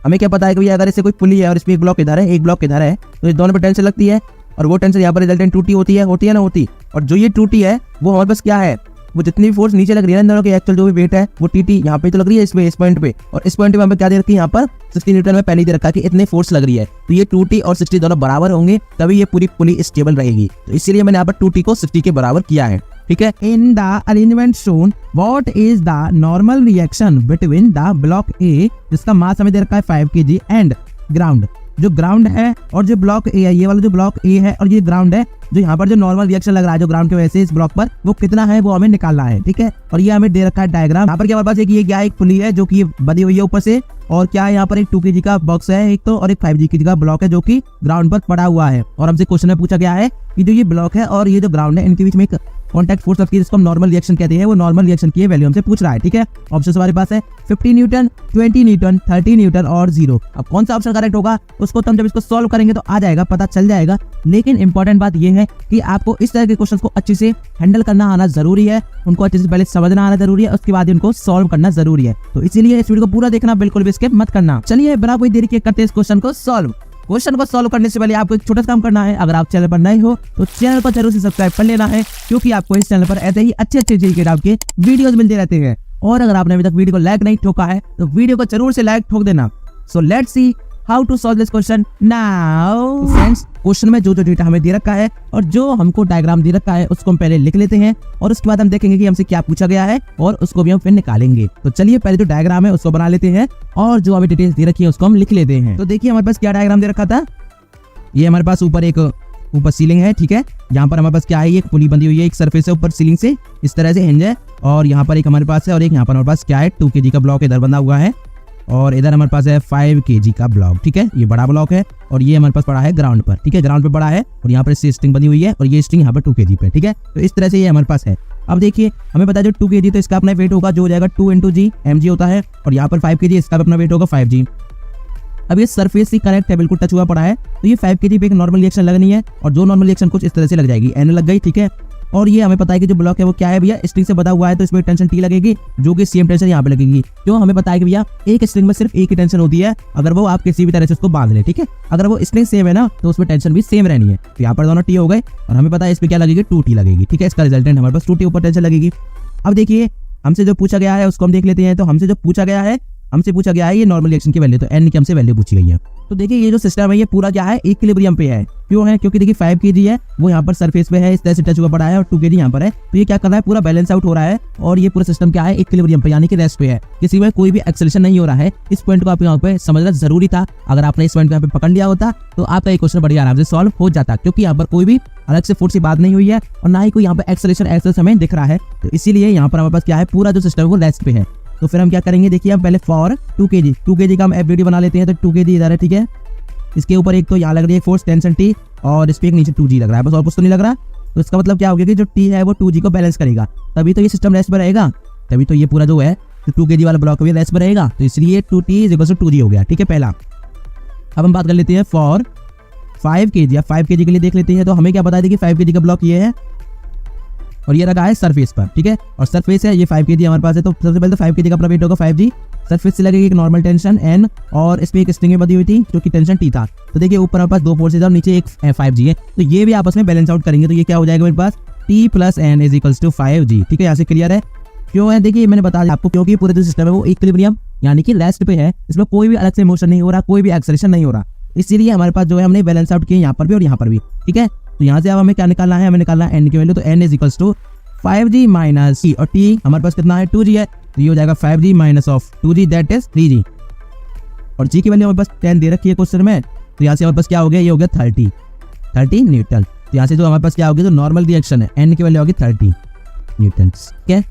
हमें क्या पता है कि भैया अगर इससे कोई पुली है और इसमें एक ब्लॉक इधर है एक ब्लॉक इधर है, तो इस दोनों पे टेंशन लगती है, और वो टेंशन यहाँ पर रिजल्टेंट 2t होती है ना होती। और जो ये 2t है वो हमारे पास क्या है, वो जितनी भी फोर्स नीचे लग रही है इन दोनों की एक्चुअल जो भी वेट है वो tt यहाँ पे तो लग रही है इस पॉइंट पे, और इस पॉइंट पे हमें क्या दे रखी है, यहाँ पर 60 न्यूटन में पहले दे रखा है कि इतने फोर्स लग रही है। तो ये 2t और 60 दोनों बराबर होंगे तभी ये पूरी पुली स्टेबल रहेगी। तो इसीलिए मैंने यहाँ पर 2t को 60 के बराबर किया है, ठीक है। In the arrangement shown what is the normal reaction between the block ए, जिसका मास हमें दे रखा है 5 kg, एंड ग्राउंड, जो ग्राउंड है, और जो ब्लॉक ए है, ये वाला जो ब्लॉक ए है और ये ग्राउंड है, जो यहाँ पर जो नॉर्मल रिएक्शन लग रहा है जो ग्राउंड की वजह से इस ब्लॉक पर, वो कितना है वो हमें निकालना है, ठीक है। और ये हमें दे रखा है डायग्राम। यहाँ पर क्या हमारे पास एक ये क्या है, एक पुली है जो कि बंधी हुई है ऊपर से, और क्या है यहाँ पर एक 2 kg का बॉक्स है एक तो, और एक 5 kg का ब्लॉक है जो कि ग्राउंड पर पड़ा हुआ है। और हमसे क्वेश्चन में पूछा गया है कि जो ये ब्लॉक है और ये जो ग्राउंड है इनके बीच में एक कॉन्टैक्ट फोर्स लगती है जिसको हम नॉर्मल रिएक्शन कहते हैं, वो नॉर्मल रिएक्शन की वैल्यू हमसे पूछ रहा है, ठीक है। ऑप्शन हमारे पास है 50 न्यूटन, 20 न्यूटन, 30 न्यूटन और 0। अब कौन सा ऑप्शन करेक्ट होगा उसको तो हम जब इसको सॉल्व करेंगे तो आ जाएगा, पता चल जाएगा। लेकिन इंपॉर्टेंट बात यह है कि आपको इस तरह के क्वेश्चन को अच्छे से हैंडल करना आना जरूरी है, उनको अच्छे से पहले समझना आना जरूरी है, उसके बाद उनको सॉल्व करना जरूरी है। तो इसीलिए इस वीडियो को पूरा देखना, बिल्कुल भी स्किप मत करना। चलिए बिना कोई देरी के करते हैं इस क्वेश्चन को सॉल्व। क्वेश्चन को सॉल्व करने से पहले आपको एक छोटा सा काम करना है। अगर आप चैनल पर नए हो तो चैनल को जरूर से सब्सक्राइब कर लेना है, क्योंकि आपको इस चैनल पर ऐसे ही अच्छे जीके टाइप के वीडियोस मिलते रहते हैं। और अगर आपने अभी तक वीडियो को लाइक नहीं ठोका है तो वीडियो को जरूर से लाइक ठोक देना। So let's see how to solve this question now. Friends, question में जो डेटा हमें दे रखा है और जो हमको डायग्राम दे रखा है उसको हम पहले लिख लेते हैं, और उसके बाद हम देखेंगे कि हमसे क्या पूछा गया है और उसको भी हम फिर निकालेंगे। तो चलिए पहले जो डायग्राम है उसको बना लेते हैं, और जो हमें डिटेल्स दे रखी है उसको हम लिख लेते हैं। तो देखिए हमारे पास क्या डायग्राम दे रखा था। ये हमारे पास ऊपर सीलिंग है, ठीक है। यहाँ पर हमारे पास क्या है, एक पुली बंधी हुई है, एक सरफेस है ऊपर सीलिंग से, इस तरह से हिंज है, और यहाँ पर एक हमारे पास है, और एक यहाँ पर हमारे पास क्या है 2 kg का ब्लॉक इधर बंधा हुआ है, और इधर हमारे पास है 5 kg का ब्लॉक, ठीक है। ये बड़ा ब्लॉक है और ये हमारे पास पड़ा है ग्राउंड पर, ठीक है। ग्राउंड पे पड़ा है और यहाँ पर इससे स्ट्रिंग बंधी हुई है, और ये स्ट्रिंग यहाँ पर 2 kg पे, ठीक है। तो इस तरह से ये हमारे पास है। अब देखिए हमें पता है जो 2 kg तो इसका अपना वेट होगा जो हो जाएगा 2 × g mg होता है, और यहाँ पर 5 kg इसका अपना वेट होगा 5g। अब ये सरफेस से कनेक्ट है, बिल्कुल टच हुआ पड़ा है, तो ये 5 kg पे एक नॉर्मल रिएक्शन लगनी है, और जो नॉर्मल रिएक्शन कुछ इस तरह से लग जाएगी, n लग गई, ठीक है। और ये हमें पता है कि जो ब्लॉक है वो क्या है भैया, स्ट्रिंग से बंधा हुआ है, तो इसमें टेंशन T लगेगी, जो कि सेम टेंशन यहाँ पे लगेगी। क्यों, हमें पता है कि भैया एक स्ट्रिंग में सिर्फ एक ही टेंशन होती है, अगर वो आप किसी भी तरह से उसको बांध ले, ठीक है। अगर वो स्ट्रिंग सेम है ना तो उसमें टेंशन भी सेम रहनी है। तो यहाँ पर दोनों T हो गए, और हमें पता है इस पे क्या लगेगी 2T लगेगी, ठीक है। इसका रिजल्टेंट हमारे पास 2T ऊपर टेंशन लगेगी। अब देखिए हमसे जो पूछा गया है उसको हम देख लेते हैं। तो हमसे जो पूछा गया है ये नॉर्मल रिएक्शन की वैल्यू, तो n की हमसे वैल्यू पूछी गई है। तो देखिए ये जो सिस्टम है ये पूरा क्या है, इक्विलिब्रियम पे है। क्यों है, क्योंकि देखिए 5 kg है वो यहाँ पर सरफेस पे है, इस तरह से टच हुआ पड़ा है, और 2 kg यहाँ पर है, तो ये क्या कर रहा है, पूरा बैलेंस आउट हो रहा है, और ये पूरा सिस्टम क्या है, इक्विलिब्रियम पे यानी कि रेस्ट पे है, किसी में कोई भी एक्सेलरेशन नहीं हो रहा है। इस पॉइंट को आप यहाँ पे समझना जरूरी था। अगर आपने इस पॉइंट को यहाँ पे पकड़ लिया होता तो आपका ये क्वेश्चन बड़ी आराम से सॉल्व हो जाता, क्योंकि यहाँ पर कोई भी अलग से फोर्स की बात नहीं हुई है, और ना ही कोई यहाँ पे एक्सेलरेशन हमें दिख रहा है। तो इसीलिए यहाँ पर हमारे पास क्या है, पूरा जो सिस्टम है वो रेस्ट पे है। तो फिर हम क्या करेंगे, देखिए हम पहले फॉर 2 kg का हम एफबीडी बना लेते हैं। तो 2 kg इधर है, ठीक है। इसके ऊपर एक तो यहाँ लग रही है फोर्स टेंशन T, और इस पे एक नीचे 2g लग रहा है, बस और कुछ तो नहीं लग रहा। तो इसका मतलब क्या हो गया कि जो T है वो 2g को बैलेंस करेगा, तभी तो ये सिस्टम रेस्ट पर रहेगा, तभी तो ये पूरा जो है 2 kg वाला ब्लॉक भी रेस्ट पर रहेगा। तो इसलिए 2T = 2g हो गया, ठीक है पहला। अब हम बात कर लेते हैं फॉर 5 kg। या 5 kg के लिए देख लेते हैं। तो हमें क्या पता है कि 5 kg का ब्लॉक ये है, और ये रखा है सरफेस पर, ठीक है। और सरफेस है ये 5 kg हमारे पास है, तो सबसे पहले तो 5 kg का अपना वेट होगा 5g। सरफेस से लगेगी एक नॉर्मल टेंशन n, और इसमें एक स्ट्रिंग बंधी हुई थी जो कि टेंशन T था। तो देखिए ऊपर हमारे पास 2 फोर्सेज और नीचे एक 5g है, तो ये भी आपस में बैलेंस आउट करेंगे। तो ये क्या हो जाएगा मेरे पास, T + n = 5g, ठीक है। यहाँ से क्लियर है। क्यों है, देखिए मैंने बता दिया आपको, क्योंकि पूरे जो सिस्टम है वो इक्विलिब्रियम यानी कि रेस्ट पे है, इसमें कोई भी अलग से मोशन नहीं हो रहा, कोई भी एक्सेलरेशन नहीं हो रहा, इसीलिए हमारे पास जो है हमने बैलेंस आउट किए यहाँ पर भी और यहाँ पर भी, ठीक है। तो यहाँ से अब हमें क्या निकालना है, हमें निकालना है n की वैल्यू। तो n = 5g - T, और T हमारे पास कितना है 2g है, तो ये हो जाएगा 5g - 2g that is 3g, और g की वैल्यू हमारे पास 10 दे रखी है क्वेश्चन में। तो यहाँ से हमारे पास क्या हो गया, ये हो गया 30 न्यूटन। तो यहाँ से जो हमारे पास क्या होगी, तो नॉर्मल रिएक्शन है, n की वैल्यू होगी 30 न्यूटन, ठीक है।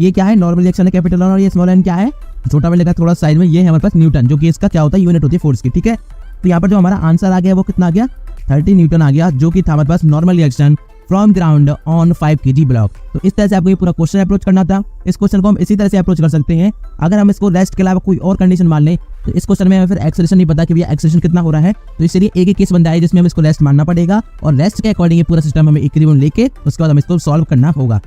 ये क्या है, नॉर्मल रिएक्शन है कैपिटल n, और ये स्मॉल n क्या है, छोटा में लिखा थोड़ा साइज में, ये है हमारे पास न्यूटन, जो कि इसका क्या होता है, यूनिट होती है फोर्स की, ठीक है। तो यहाँ पर जो हमारा आंसर आ गया वो कितना आ गया 30 न्यूटन आ गया, जो कि था हमारे पास normal reaction from ground on 5 kg block. तो इस तरह से आपको ये पूरा क्वेश्चन अप्रोच करना था। इस क्वेश्चन को हम इसी तरह से अप्रोच कर सकते हैं। अगर हम इसको रेस्ट के अलावा कोई और कंडीशन मान लें तो इस क्वेश्चन में हमें फिर एक्सेलरेशन नहीं पता कि भैया एक्सेलरेशन कितना हो रहा है, तो इसलिए एक केस बन जाए जिसमें हमें इसको रेस्ट मानना पड़ेगा और रेस्ट के अकॉर्डिंग ये पूरा सिस्टम हमें इक्विलिब्रियम लेके उसके बाद हमें इसको सॉल्व करना होगा।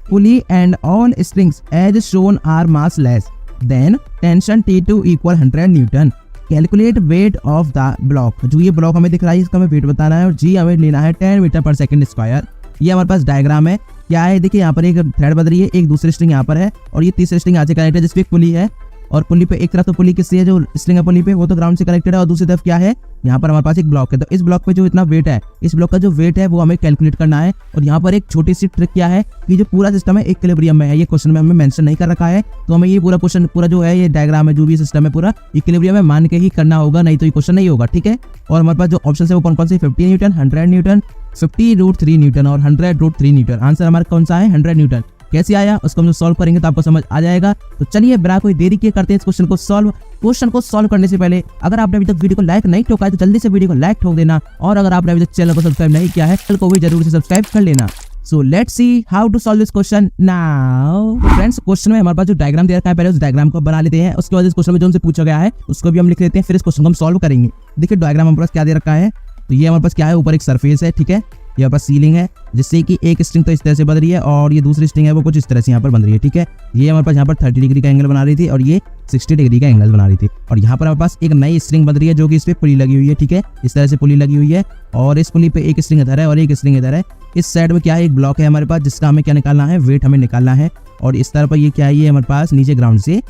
Pulley and all strings as shown are massless then tension T2 equal 100 newton. Calculate weight of the block. जो ये ब्लॉक हमें दिख रहा है इसका हमें वेट बताना है और जी हमें लेना है 10 मीटर पर सेकंड स्क्वायर। ये हमारे पास डायग्राम है। क्या है देखिए, यहाँ पर एक थ्रेड बदल रही है, एक दूसरी स्ट्रिंग यहाँ पर है और ये तीसरी स्ट्रिंग यहाँ से कनेक्टेड है जिसपे एक पुली है। और पुली पे एक तरफ तो पुली किससे है, जो स्ट्रिंग है पुली पे वो तो ग्राउंड से कनेक्टेड है और दूसरी तरफ क्या है, यहाँ पर हमारे पास एक ब्लॉक है। तो इस ब्लॉक पे जो इतना वेट है, इस ब्लॉक का जो वेट है वो हमें कैलकुलेट करना है। और यहाँ पर एक छोटी सी ट्रिक क्या है कि जो पूरा सिस्टम है इक्विलिब्रियम में है, ये क्वेश्चन में हमें मेंशन नहीं कर रखा है, तो हमें ये पूरा क्वेश्चन पूरा जो है ये डायग्राम है जो भी सिस्टम है पूरा इक्विलिब्रियम में मान के ही करना होगा, नहीं तो ये क्वेश्चन नहीं होगा। ठीक है, और हमारे पास जो ऑप्शन है वो कौन कौन से 50 न्यूटन, 100 न्यूटन, 50√3 न्यूटन और 100√3 न्यूटन। आंसर हमारा कौन सा है 100 न्यूटन। कैसे आया उसको हम सॉल्व करेंगे तो आपको समझ आ जाएगा। तो चलिए बिना कोई देरी किए करते हैं इस क्वेश्चन को सॉल्व। क्वेश्चन को सॉल्व करने से पहले अगर आपने अभी तक वीडियो को लाइक नहीं ठोका है तो जल्दी से वीडियो को लाइक ठोक देना, और अगर आपने अभी तक चैनल को सब्सक्राइब नहीं किया है चैनल को भी जरूर से सब्सक्राइब कर लेना। So let's see how to solve this question now. तो फ्रेंड्स क्वेश्चन में हमारे पास जो डायग्राम दे रखा है पहले उस डायग्राम को बना लेते हैं, उसके बाद इस क्वेश्चन में जो हमसे पूछा गया है उसको भी हम लिख लेते हैं, फिर इस क्वेश्चन को हम सॉल्व करेंगे। देखिए डायग्राम हमारे पास क्या दे रखा है, तो ये हमारे पास क्या है, ऊपर एक सरफेस है, ठीक है, यहाँ पर सीलिंग है जिससे कि एक स्ट्रिंग तो इस तरह से बन रही है और ये दूसरी स्ट्रिंग है वो कुछ इस तरह से यहाँ पर बन रही है। ठीक है, ये हमारे पास यहाँ पर 30 डिग्री का एंगल बना रही थी और ये 60 डिग्री का एंगल बना रही थी। और यहाँ पर हमारे पास एक नई स्ट्रिंग बन रही है जो कि इस पे पुली लगी हुई है। ठीक है, इस तरह से पुली लगी हुई है और इस पुली पे एक स्ट्रिंग इधर है और एक स्ट्रिंग इधर है। इस साइड में क्या है, एक ब्लॉक है हमारे पास जिसका हमें क्या निकालना है, वेट हमें निकालना है। और इस तरह पर ये क्या है, ये हमारे पास नीचे ग्राउंड से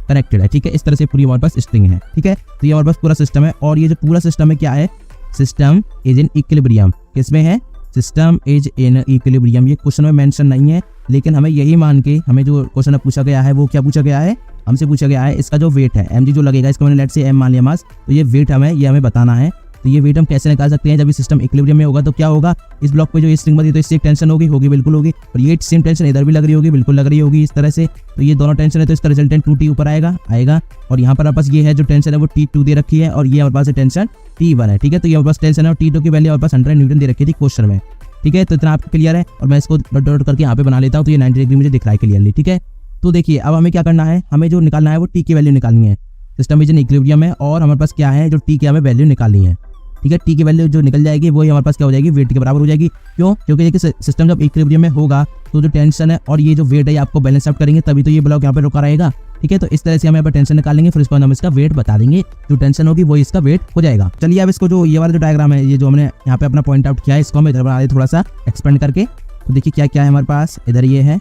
कनेक्टेड है। ठीक है, इस तरह से पूरी हमारे पास स्ट्रिंग है। ठीक है, तो ये हमारे पास पूरा सिस्टम है और ये जो पूरा सिस्टम है क्या है, सिस्टम इज इन इक्विलिब्रियम। किसमें है, सिस्टम इज इन इक्विलिब्रियम। ये क्वेश्चन में मेंशन नहीं है लेकिन हमें यही मान के हमें जो क्वेश्चन पूछा गया है वो क्या पूछा गया है, हमसे पूछा गया है इसका जो वेट है mg जो लगेगा, इसको मैंने लेट से m मान लिया मास, तो ये वेट हमें बताना है। तो ये वेट हम कैसे निकाल सकते हैं, जब ये सिस्टम इक्विलिब्रियम में होगा तो क्या होगा, इस ब्लॉक पे जो स्ट्रिंग बनी तो इससे एक टेंशन होगी बिल्कुल होगी, और ये सेम टेंशन इधर भी लग रही होगी, बिल्कुल लग रही होगी इस तरह से। तो ये दोनों टेंशन है तो इसका रिजल्टेंट 2t ऊपर आएगा। और यहाँ पर पास ये है जो टेंशन है वो T2 दे रखी है और ये हमारे पास टेंशन T1 है। ठीक है, तो ये हमारे पास टेंशन है और T2 की वैल्यू हमारे पास 100 न्यूटन दे रखी थी क्वेश्चन में। ठीक है, तो इतना आपको क्लियर है और मैं इसको डॉट डॉट करके यहाँ पे बना लेता हूँ, तो ये 90 डिग्री मुझे दिख रहा है क्लियरली। ठीक है, तो देखिए अब हमें क्या करना है, हमें जो निकालना है वो टी की वैल्यू निकालनी है। सिस्टम इज इन इक्विलिब्रियम है और हमारे पास क्या है, जो टी की हमें वैल्यू निकालनी है। ठीक है, टी की वैल्यू जो निकल जाएगी वही हमारे पास क्या हो जाएगी, वेट के बराबर हो जाएगी। क्यों, क्योंकि देखिए सिस्टम जब इक्विलिब्रियम में होगा तो जो टेंशन है और ये जो वेट है आपको बैलेंस आउट करेंगे तभी तो ये ब्लॉक यहाँ पे रुका रहेगा। ठीक है, तो इस तरह से हम यहाँ पर टेंशन निकालेंगे, फिर इसके बाद हम इसका वेट बता देंगे, जो टेंशन होगी वही इसका वेट हो जाएगा। चलिए अब इसको जो ये वाला जो डायग्राम है, ये जो हमने यहाँ पे अपना पॉइंट आउट किया है, इसको हम इधर बना दें थोड़ा सा एक्सपेंड करके। तो देखिए क्या क्या है हमारे पास, इधर ये है,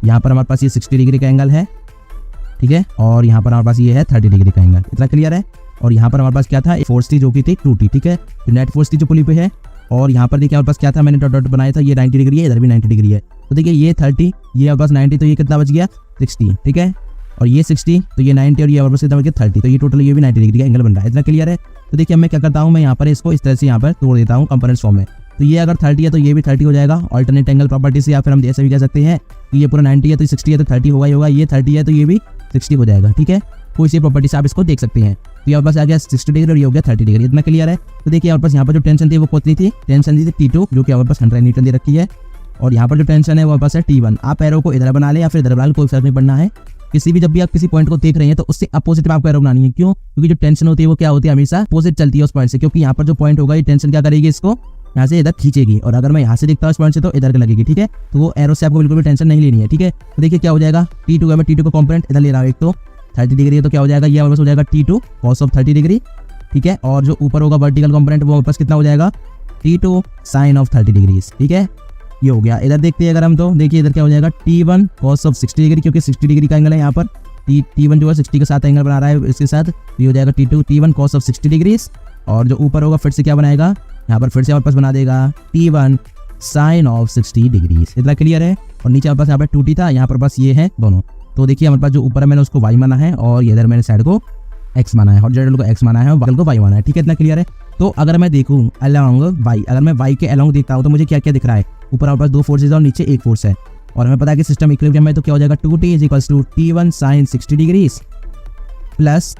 यहाँ पर हमारे पास ये 60 डिग्री का एंगल है। ठीक है, और यहाँ पर हमारे पास ये है 30 डिग्री का एंगल। इतना क्लियर है। और यहाँ पर हमारे पास क्या था, फोर्स थी जो कि थी 2t। ठीक है, तो नेट फोर्स थी जो पुली पे है। और यहाँ पर देखिए हमारे पास क्या था, मैंने डॉट डॉट बनाया था, ये 90 डिग्री है, इधर भी 90 डिग्री है। तो देखिए ये 30, ये हमारे पास 90, तो ये कितना बच गया 60। ठीक है, और ये 60, तो ये 90 और ये हमारे पास कितना बच गया 30, तो ये टोटल ये भी 90 डिग्री का एंगल बन रहा है। इतना क्लियर है। तो देखिए मैं क्या करता हूँ, मैं यहाँ पर इसको इस तरह से यहाँ पर तोड़ देता हूँ कंपोनेंट्स फॉर्म में। तो ये अगर 30 है तो ये भी 30 हो जाएगा ऑल्टरनेट एंगल प्रॉपर्टी से, या फिर हम ऐसा भी कह सकते हैं कि ये पूरा 90 है तो 60 है तो 30 होगा ही होगा, ये 30 है तो ये भी 60 हो जाएगा। ठीक है, कोई सी प्रॉपर्टी से आप इसको देख सकते हैं। तो यहाँ पास आ गया 60 डिग्री और ये हो गया 30 डिग्री। इतना क्लियर है। तो देखिए हमारे पास यहाँ पर जो टेंशन थी वो कितनी थी, टेंशन थी T2 जो कि हमारे पास 100 न्यूटन दे रखी है। और यहाँ पर जो टेंशन है वो हमारे पास है T1। आप एरो को इधर बना ले या फिर इधर बना ले, कोई फर्क नहीं पड़ना है। किसी भी जब भी आप किसी पॉइंट को देख रहे हैं तो उससे अपोजिट आपको एरो बनानी है। क्यों, क्योंकि जो टेंशन होती है वो क्या होती है, हमेशा अपोजिट चलती है उस पॉइंट से। क्योंकि यहाँ पर जो पॉइंट होगा ये टेंशन क्या करेगी, इसको यहाँ से इधर खींचेगी, और अगर मैं यहाँ से देखता हूँ इस पॉइंट से तो इधर लगेगी। ठीक है, तो वो एरो से आपको बिल्कुल भी टेंशन नहीं लेनी है। ठीक है, तो देखिए क्या हो जाएगा, T2 है, मैं T2 का कॉम्पोनेंट इधर ले रहा हूँ, एक तो 30 डिग्री है तो क्या हो जाएगा, ये हमारे पास हो जाएगा T2 cos ऑफ 30 डिग्री। ठीक है, और जो ऊपर होगा वर्टिकल कॉम्पोनेंट वो हमारे पास कितना हो जाएगा, T2 sin ऑफ 30 डिग्री। ठीक है, ये हो गया। इधर देखते हैं अगर हम, तो देखिए इधर क्या हो जाएगा, T1 cos ऑफ 60 डिग्री, क्योंकि 60 डिग्री का एंगल है यहाँ पर, T1 जो है 60 के साथ एंगल बना रहा है इसके साथ, ये हो जाएगा T1 cos ऑफ 60 डिग्री। और जो ऊपर होगा फिर से क्या बनाएगा, यहाँ पर फिर से हमारे पास बना देगा T1 sin ऑफ 60 डिग्री। इतना क्लियर है। और नीचे हमारे पास यहाँ पर 2t था, यहाँ पर बस ये है दोनों। तो देखिए हमारे पास जो ऊपर है मैंने उसको y माना है और इधर मैंने साइड को x माना है, हॉरिजॉन्टल को x माना है और वर्टिकल को y माना है। ठीक है, इतना क्लियर है। तो अगर मैं देखूं अलोंग y, अगर मैं y के अलोंग देखता हूं तो मुझे क्या क्या दिख रहा है, ऊपर हमारे पास 2 फोर्सेज और नीचे एक फोर्स है। और हमें पता है कि सिस्टम इक्विलिब्रियम में तो क्या हो जाएगा, 2t = T1 sin 60 degree plus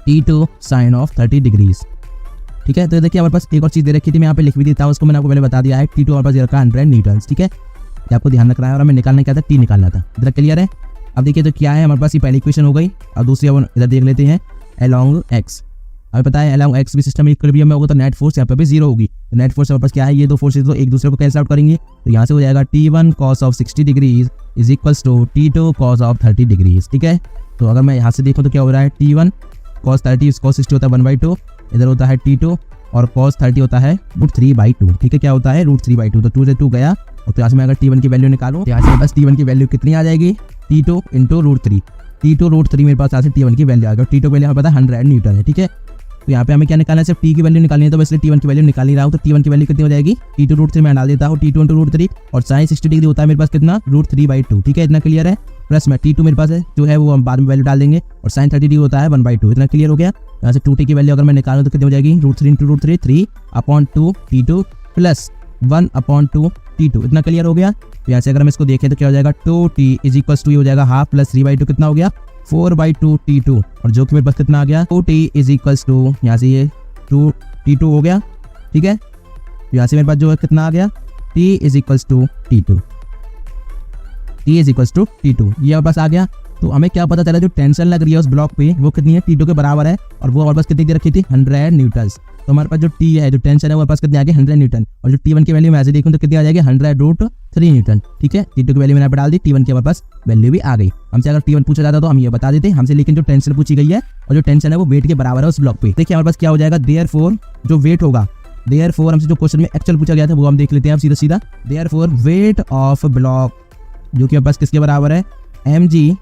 T2 sine of 30 degrees. ठीक है, तो देखिए हमारे पास एक और चीज़ दे रखी थी, मैं यहाँ पे लिख भी देता हूँ, उसको मैंने आपको पहले बता दिया है। T2 हमारे पास दे रखा है 100 न्यूटन। ठीक है, ये आपको ध्यान रखना है। और हमें निकालना क्या था, T निकालना था। इधर क्लियर है। अब देखिए तो क्या है हमारे पास, ये पहली इक्वेशन हो गई। अब दूसरी अब इधर देख लेते हैं, along x। हमें पता है along x भी सिस्टम इक्विलिब्रियम में होगा तो नेट फोर्स यहाँ पे भी 0 होगी। तो नेट फोर्स हमारे पास क्या है, ये दो फोर्सेज तो एक दूसरे को कैंसिल आउट करेंगे। तो यहाँ से हो जाएगा T1 cos of 60 degrees is equals to T2 cos of 30 degrees. ठीक है, तो अगर मैं यहाँ से देखूँ तो क्या हो रहा है, T1 cos 30 cos 60 होता है 1/2, इधर होता है T2 और cos 30 होता है √3/2। ठीक है, क्या होता है √3/2, तो 2 से 2 गया। और तो यहाँ से मैं अगर T1 की वैल्यू निकालूँ तो यहाँ से बस T1 की वैल्यू कितनी आ जाएगी, T2 इंटू √3। T2 √3 मेरे पास यहाँ से T1 की वैल्यू आ गई। T2 की वैल्यू हमें पता है 100 न्यूटन है। ठीक है, तो यहाँ पे हमें क्या निकालना है, सिर्फ T की वैल्यू निकालनी है, तो इसलिए T1 की वैल्यू निकाल नहीं रहा हूँ। तो T1 की वैल्यू कितनी हो जाएगी, T2 √3 मैं डाल देता हूँ, T2 इंटू √3 और साइन 60 डिग्री होता है मेरे पास कितना, √3/2। ठीक है, इतना क्लियर है। प्लस में T2 मेरे पास है जो है वो हम बाद में वैल्यू डाल देंगे, और साइन 30 डिग्री होता है 1/2। इतना क्लियर हो गया। यहाँ से 2T की वैल्यू अगर मैं निकालूँ तो कितनी हो जाएगी, √3 इंटू √3 3/2 T2 प्लस 1/2 T2। इतना क्लियर हो गया। तो यहाँ से अगर हम इसको देखें तो क्या हो जाएगा, 2T इज इक्वल टू, ये हो जाएगा हाफ प्लस 3/2 कितना हो गया, 4/2 T2। और जो कि मेरे पास कितना आ गया, 2T इज इक्वल टू, यहाँ से ये 2 T2 हो गया। ठीक है, यहाँ से मेरे पास जो है कितना आ गया, T is equal to T2, T is equal to T2, ये हमारे पास आ गया। तो हमें क्या पता चला, जो टेंशन लग रही है उस ब्लॉक पे वो कितनी है, T2 के बराबर है, और वो हमारे पास कितनी दे रखी थी, 100 न्यूटन। तो हमारे पास जो T है, जो टेंशन है, वो हमारे पास कितनी आ गई, 100 न्यूटन। और जो T1 की वैल्यू मैं ऐसे देखूँ तो कितनी आ जाएगी, 100√3 न्यूटन। ठीक है, T2 की वैल्यू मैंने यहाँ पे डाल दी, T1 की हमारे पास वैल्यू भी आ गई। हमसे अगर T1 पूछा जाता तो हम ये बता देते हमसे, लेकिन जो टेंशन पूछी गई है और जो टेंशन है वो वेट के बराबर है उस ब्लॉक पे। देखिए हमारे पास क्या हो जाएगा, देयरफॉर जो वेट होगा, देयरफॉर हमसे जो क्वेश्चन में एक्चुअल पूछा गया था वो हम देख लेते हैं अब सीधा सीधा। देयरफॉर वेट ऑफ ब्लॉक जो कि हमारे पास किसके बराबर है, mg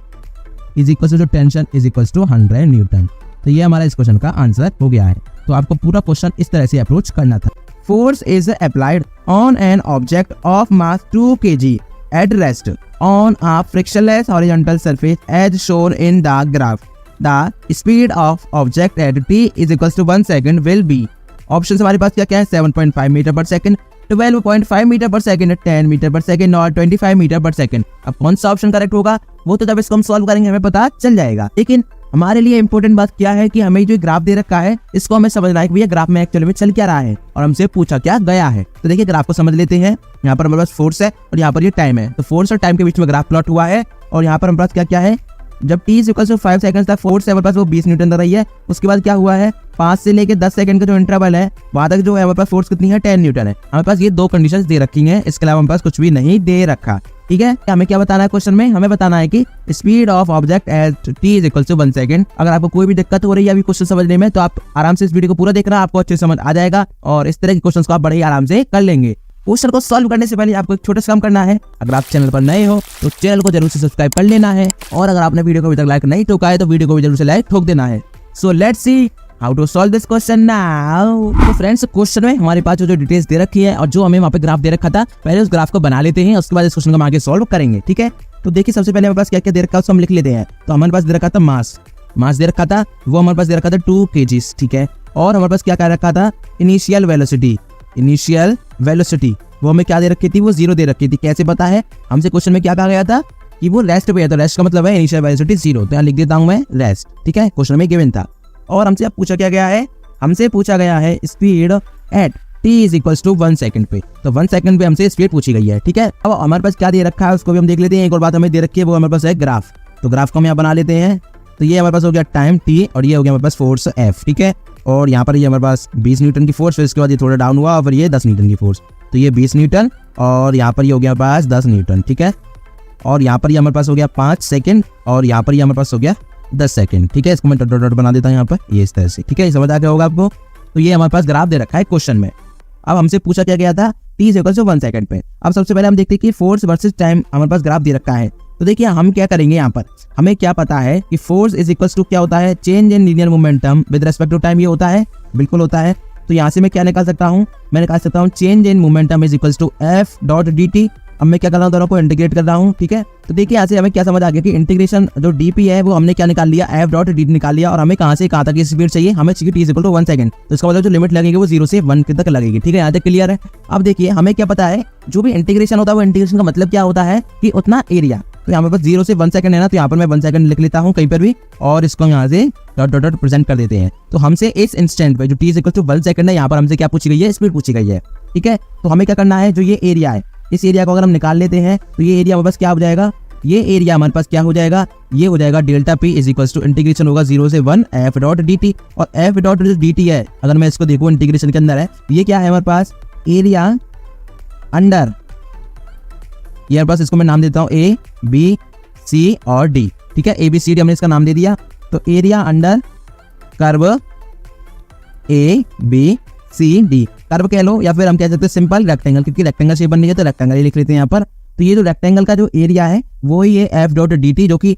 is equal to tension is equal to 100 newton. तो ये हमारा इस क्वेश्चन का आंसर हो गया है। तो आपको पूरा क्वेश्चन इस तरह से अप्रोच करना था। Force is applied on an object of mass 2 kg at rest on a frictionless horizontal surface as shown in the graph. The speed of object at t is equal to 1 second will be. Option हमारे पास क्या क्या है, 7.5 metre per second, 12.5 metre per second, 10 metre per second और 25 metre per second. अब कौन सा option correct होगा वो तो जब इसको हम सॉल्व करेंगे हमें पता चल जाएगा। लेकिन हमारे लिए इंपॉर्टेंट बात क्या है कि हमें जो ग्राफ दे रखा है इसको हमें समझना है कि भैया ग्राफ में एक्चुअली में चल क्या रहा है और हमसे पूछा क्या गया है। तो देखिए ग्राफ को समझ लेते हैं। यहाँ पर हमारे पास फोर्स है और यहाँ पर ये टाइम है। तो फोर्स और टाइम के बीच में ग्राफ प्लॉट हुआ है और यहाँ पर हमारे पास क्या क्या है, जब t इक्वल टू 5 सेकंड तक फोर्स है हमारे पास वो 20 न्यूटन तक रही है। उसके बाद क्या हुआ है, 5 से लेके 10 सेकंड का जो इंटरवल है वहां तक जो है हमारे पास फोर्स कितनी है, 10 न्यूटन है। हमारे पास ये दो कंडीशंस दे रखी हैं, इसके अलावा हमारे पास कुछ भी नहीं दे रखा। ठीक है, हमें क्या बताना है क्वेश्चन में, हमें बताना है कि speed of object at t is equal to 1 second. अगर आपको कोई भी दिक्कत हो रही है अभी क्वेश्चन समझने में तो आप आराम से इस वीडियो को पूरा देखना, आपको अच्छे समझ आ जाएगा और इस तरह के क्वेश्चन को आप बड़े ही आराम से कर लेंगे। क्वेश्चन को सॉल्व करने से पहले आपको एक छोटा सा काम करना है। अगर आप चैनल पर नए हो तो चैनल को जरूर से सब्सक्राइब कर लेना है और अगर आपने वीडियो को अभी तक लाइक नहीं ठोका है तो वीडियो को भी जरूर से लाइक ठोक देना है। So let's see how to solve this question now. तो फ्रेंड्स क्वेश्चन में हमारे पास जो डिटेल्स दे रखी है और जो हमें वहाँ पे ग्राफ दे रखा था, पहले उस ग्राफ को बना लेते हैं, उसके बाद इस क्वेश्चन को हम आगे सॉल्व करेंगे। ठीक है, तो देखिए सबसे पहले हमारे पास क्या क्या दे रखा है उसको हम लिख लेते हैं। तो हमारे पास दे रखा था मास दे रखा था, वो हमारे पास दे रखा था 2 kg। ठीक है, और हमारे पास क्या क्या रखा था, इनिशियल वेलोसिटी वो हमें क्या दे रखी थी, वो 0 दे रखी थी। कैसे पता है, हमसे क्वेश्चन में क्या कहा गया था कि वो रेस्ट पे है, तो रेस्ट का मतलब है इनिशियल वेलोसिटी 0। तो यहाँ लिख देता हूँ मैं रेस्ट। ठीक है, क्वेश्चन में गिवन था। और हमसे अब पूछा क्या गया है, हमसे पूछा गया है speed at t is equal to 1 second पे। तो 1 सेकंड पे हमसे स्पीड पूछी गई है। ठीक है, अब हमारे पास क्या दे रखा है उसको भी हम देख लेते हैं। एक और बात हमें दे रखी है वो हमारे पास है ग्राफ। तो ग्राफ को हम यहाँ बना लेते हैं। तो ये हमारे पास हो गया टाइम t और ये हो गया हमारे पास फोर्स f। ठीक है, और यहाँ पर ये हमारे पास 20 न्यूटन की फोर्स, फिर इसके बाद ये थोड़ा डाउन हुआ और फिर ये 10 न्यूटन की फोर्स। तो ये 20 न्यूटन और यहाँ पर ये हो गया हमारे पास 10 न्यूटन। ठीक है, और यहाँ पर ये हमारे पास हो गया 5 सेकंड और यहाँ पर ये हमारे पास हो गया 10 सेकंड। ठीक है, इसको मैं डॉट डॉट बना देता हूँ यहाँ पर, ये इस तरह से। ठीक है, समझ आ गया होगा आपको। तो ये हमारे पास ग्राफ दे रखा है क्वेश्चन में। अब हमसे पूछा क्या गया था, t is equal to 1 second पे। अब सबसे पहले हम देखते हैं कि फोर्स वर्सेस टाइम हमारे पास ग्राफ दे रखा है। तो देखिए हम क्या करेंगे, यहाँ पर हमें क्या पता है कि फोर्स इज इक्वल टू क्या होता है, change in linear momentum with respect to time. ये होता है, बिल्कुल होता है। तो यहाँ से मैं क्या निकाल सकता हूँ, मैं निकाल सकता हूँ change in momentum is equal to f dot dt। अब मैं क्या कर रहा हूँ, दोनों को इंटीग्रेट कर रहा हूँ। ठीक है, तो देखिए यहाँ से हमें क्या समझ आ गया कि इंटीग्रेशन जो dp है वो हमने क्या निकाल लिया, f डॉट dt निकाल लिया। और हमें कहाँ से कहाँ तक की स्पीड चाहिए, हमें चाहिए t is equal to 1 second. तो इसका मतलब जो लिमिट लगेगी वो 0 से 1 तक लगेगी। ठीक है, यहाँ तक क्लियर है। अब देखिए हमें क्या पता है, जो भी इंटीग्रेशन होता है वो इंटीग्रेशन का मतलब क्या होता है कि उतना एरिया, तो यहाँ पर 0 से 1 सेकंड है ना, तो यहाँ पर मैं 1 सेकंड लिख लेता हूँ कहीं पर भी, और इसको यहाँ से डॉट डॉट डॉट प्रेजेंट कर देते हैं। तो हमसे इस इंस्टेंट पे जो t इक्वल टू 1 सेकंड है, यहाँ पर हमसे क्या पूछी गई है, स्पीड पूछी गई है। ठीक है, तो हमें क्या करना है, जो ये एरिया है, इस एरिया को अगर हम निकाल लेते हैं तो ये एरिया हमारे पास क्या हो जाएगा, ये एरिया हमारे पास क्या हो जाएगा, ये हो जाएगा delta p is equal to integration होगा 0 से 1 f डॉट dt। और f डॉट जो dt है, अगर मैं इसको देखूँ इंटीग्रेशन के अंदर है, ये क्या है हमारे पास, एरिया अंडर, ये हमारे पास, इसको मैं नाम देता हूँ a b c और d। ठीक है, a b c d हमने इसका नाम दे दिया। तो area under curve a b c d, curve कह लो, या फिर हम कह सकते हैं सिंपल रेक्टेंगल, क्योंकि रेक्टेंगल शेप बननी है तो रेक्टेंगल ही लिख लेते हैं यहाँ पर। तो ये जो रेक्टेंगल का जो एरिया है वो ही है f डॉट dt, जो कि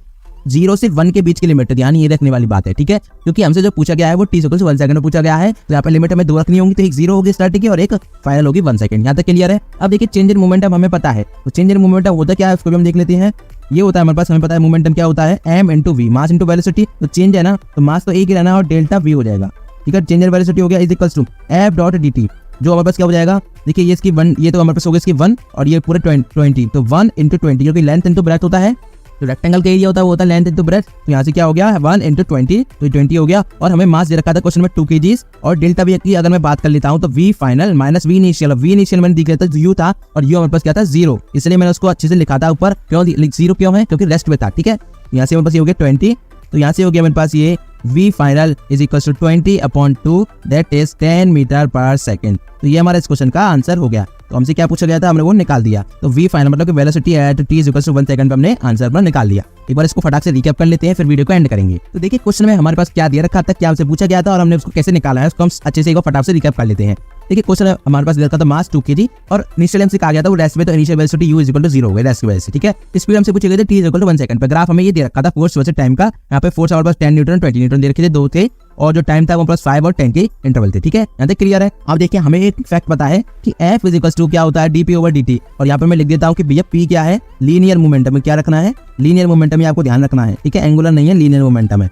0 से 1 के बीच की लिमिट है, ध्यान ये रखने वाली बात है। ठीक है, क्योंकि हमसे जो पूछा गया है वो t इक्वल टू 1 सेकंड में पूछा गया है, तो यहाँ पर लिमिट हमें 2 रखनी होंगी, तो एक 0 होगी स्टार्टिंग की और एक फाइनल होगी 1 सेकंड। यहाँ तक क्लियर है। अब देखिए चेंज इन मोमेंटम हमें पता है, तो चेंज इन मोमेंटम होता क्या है उसको भी हम देख लेते हैं। ये होता है हमारे पास, हमें पता है मोमेंटम क्या होता है, m into v, mass into velocity. तो चेंज है ना, तो मास तो एक ही रहना है और डेल्टा v हो जाएगा। ठीक है, चेंज इन वेलोसिटी हो गया is equal to f dot dt, जो हमारे पास क्या हो जाएगा, देखिए ये इसकी 1, ये तो हमारे पास हो गया इसकी 1 और ये पूरे 20, तो 1 इंटू 20, क्योंकि लेंथ इंटू ब्रेथ होता है, तो रेक्टेंगल का एरिया होता है वो होता है लेंथ इंटू ब्रेथ। तो यहाँ से क्या हो गया 1 इंटू 20, तो 20 हो गया। और हमें मास दे रखा था क्वेश्चन में 2 kg, और डेल्टा वी की अगर मैं बात कर लेता हूँ तो v final minus v initial, v initial मैंने दिख रहा था u था और u हमारे पास क्या था 0, इसलिए मैंने उसको अच्छे से लिखा था ऊपर। क्यों 0 क्यों है, क्योंकि रेस्ट में था। ठीक है, यहाँ से हमारे पास ये हो गया 20, तो यहाँ से हो गया मेरे पास ये v final is equal to 20/2, that is 10 metre per second. तो ये हमारा इस क्वेश्चन का आंसर हो गया। तो हमसे क्या पूछा गया था, हमने वो निकाल दिया। तो v फाइनल मतलब कि velocity at t is equal to 1 second पे हमने आंसर अपना निकाल दिया। एक बार इसको फटाक से रिकैप कर लेते हैं, फिर वीडियो को एंड करेंगे। तो देखिए क्वेश्चन में हमारे पास क्या दिया रखा था, क्या हमसे पूछा गया था और हमने उसको कैसे निकाला है, उसको हम अच्छे से एक बार फटाक से रिकैप कर लेते हैं। देखिए क्वेश्चन हमारे पास दिया रखा था मास 2 kg, और इनिशियल हमसे कहा गया था वो रेस्ट में, तो initial velocity u is equal to 0 हो गया रेस्ट की वजह से। ठीक है, स्पीड हमसे पूछी गई थी t is equal to 1 second पे। ग्राफ हमें ये दे रखा था फोर्स वर्सेस टाइम का, यहाँ पे फोर्स हमारे पास 10 न्यूटन 20 न्यूटन दे रखे थे, 2 थे, और जो टाइम था वो प्लस 5 और 10 के इंटरवल थे। ठीक है, यहाँ तक क्लियर है। अब देखिए हमें एक फैक्ट पता है कि f इज इक्वल टू क्या होता है, dp ओवर dt, और यहाँ पे मैं लिख देता हूँ कि भैया p क्या है, लीनियर मोमेंटम में क्या रखना है, लीनियर मोमेंटम में आपको ध्यान रखना है। ठीक है, एंगुलर नहीं है, लीनियर मोमेंटम है,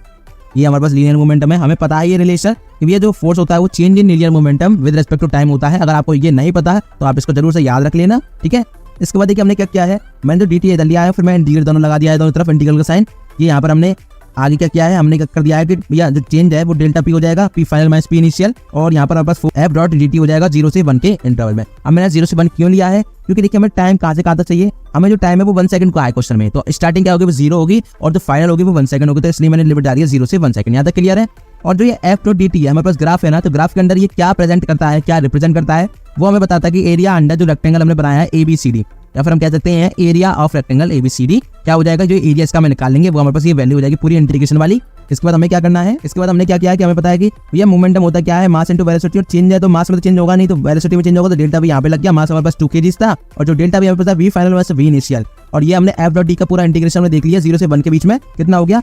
ये हमारे पास लीनियर मोमेंटम है। हमें पता है ये रिलेशन कि ये जो फोर्स होता है वो change in linear momentum with respect to time होता है। अगर आपको ये नहीं पता है तो आप इसको जरूर से याद रख लेना। ठीक है, इसके बाद देखिए हमने क्या किया है, मैंने जो dt इधर लिया है, फिर मैं इंटीग्रल दोनों लगा दिया है, दोनों तरफ इंटीग्रल का साइन। ये यहाँ पर हमने आगे क्या किया है, हमने कर दिया है कि भैया जो चेंज है वो डेल्टा p हो जाएगा, p final minus p initial, और यहाँ पर हमारे पास f डॉट dt हो जाएगा 0 से 1 के इंटरवल में। अब मैंने 0 से 1 क्यों लिया है, क्योंकि देखिए हमें टाइम कहाँ से कहाँ तक चाहिए, हमें जो टाइम है वो 1 सेकंड को आया क्वेश्चन में, तो स्टार्टिंग क्या होगी वो 0 होगी और जो फाइनल होगी वो 1 सेकंड होगी, तो इसलिए मैंने लिमिट डाली है 0 से 1 सेकंड। यहाँ तक क्लियर है। और जो ये f डॉट dt है हमारे पास ग्राफ है ना, तो ग्राफ के अंदर ये क्या प्रेजेंट करता है, क्या रिप्रेजेंट करता है, वो हमें बताता है कि एरिया अंडर जो रेक्टेंगल हमने बनाया है ABCD, या फिर हम कह सकते हैं एरिया ऑफ रेक्टेंगल ABCD, क्या हो जाएगा, जो एरिया इसका हमें निकाल लेंगे वो हमारे पास ये वैल्यू हो जाएगी पूरी इंटीग्रेशन वाली। इसके बाद हमें क्या करना है, इसके बाद हमने क्या किया है कि हमें पता है कि भैया मोमेंटम होता क्या है, मास इंटू वेलोसिटी, और चेंज है तो मास में तो चेंज होगा नहीं, तो वेलोसिटी में चेंज होगा, तो डेल्टा भी यहाँ पे लग गया। मास हमारे पास 2 kg था और जो डेल्टा भी हमारे पास v final versus v initial, और ये हमने f डॉट d का पूरा इंटीग्रेशन में देख लिया 0 से 1 के बीच में कितना हो गया।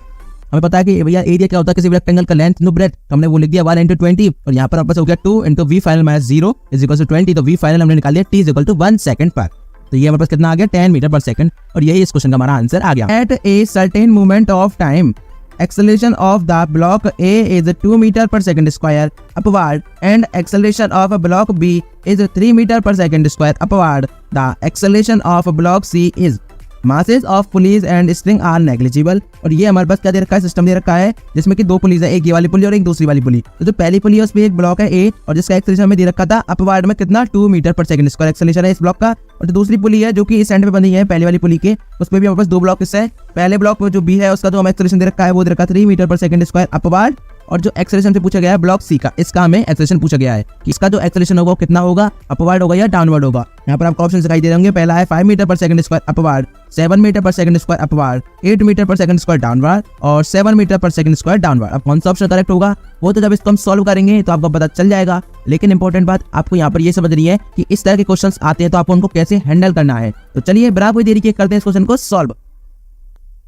हमें पता है कि भैया एरिया क्या होता है किसी भी रेक्टेंगल का, लेंथ इंटू ब्रेथ, तो हमने वो लिख दिया 1 इंटू 20, और यहाँ पर हमारे पास हो गया 2 into v final minus 0 is equal to 20, तो v फाइनल हमने निकाल लिया t is equal to 1 second पर। तो ये हमारे पास कितना आ गया 10 मीटर पर सेकंड, और यही इस क्वेश्चन का हमारा आंसर आ गया। At a certain moment of time acceleration of the block A is 2 meter per second square upward and acceleration of block B is 3 meter per second square upward. The acceleration of block C is masses of pulleys and string are negligible। और ये हमारे पास क्या दे रखा है, system दे रखा है जिसमें कि 2 पुलीज है, एक ये वाली पुली और एक दूसरी वाली पुली। तो जो पहली पुली है उस पे एक ब्लॉक है A, और जिसका एक्सेलरेशन में दे रखा था अपवार्ड में कितना 2 metre per second square acceleration है इस ब्लॉक का। और जो दूसरी पुली है जो कि इस एंड पे बनी है पहले वाली पुली के, उस पे भी हमारे पास 2 ब्लॉक हिस्सा है। पहले ब्लॉक में जो B है उसका जो हमें एक्सेलरेशन दे रखा है वो दे रखा 3 metre per second square upward, और जो एक्सेलरेशन से पूछा गया है ब्लॉक सी का, इसका हमें एक्सेलरेशन पूछा गया है कि इसका जो एक्सेलरेशन होगा वो कितना होगा, अपवर्ड होगा या डाउनवर्ड होगा। यहाँ पर आपको ऑप्शन दिखाई दे रहे होंगे, पहला है 5 metre per second square upward, 7 metre per second square upward, 8 metre per second square downward और 7 metre per second square downward. अब कौन सा ऑप्शन करेक्ट होगा वो तो जब इसको हम सॉल्व करेंगे तो आपको पता चल जाएगा। लेकिन इंपॉर्टेंट बात आपको यहाँ पर ये समझनी है कि इस तरह के क्वेश्चंस आते हैं तो आपको उनको कैसे हैंडल करना है। तो चलिए बिना कोई देरी के करते हैं इस क्वेश्चन को सॉल्व।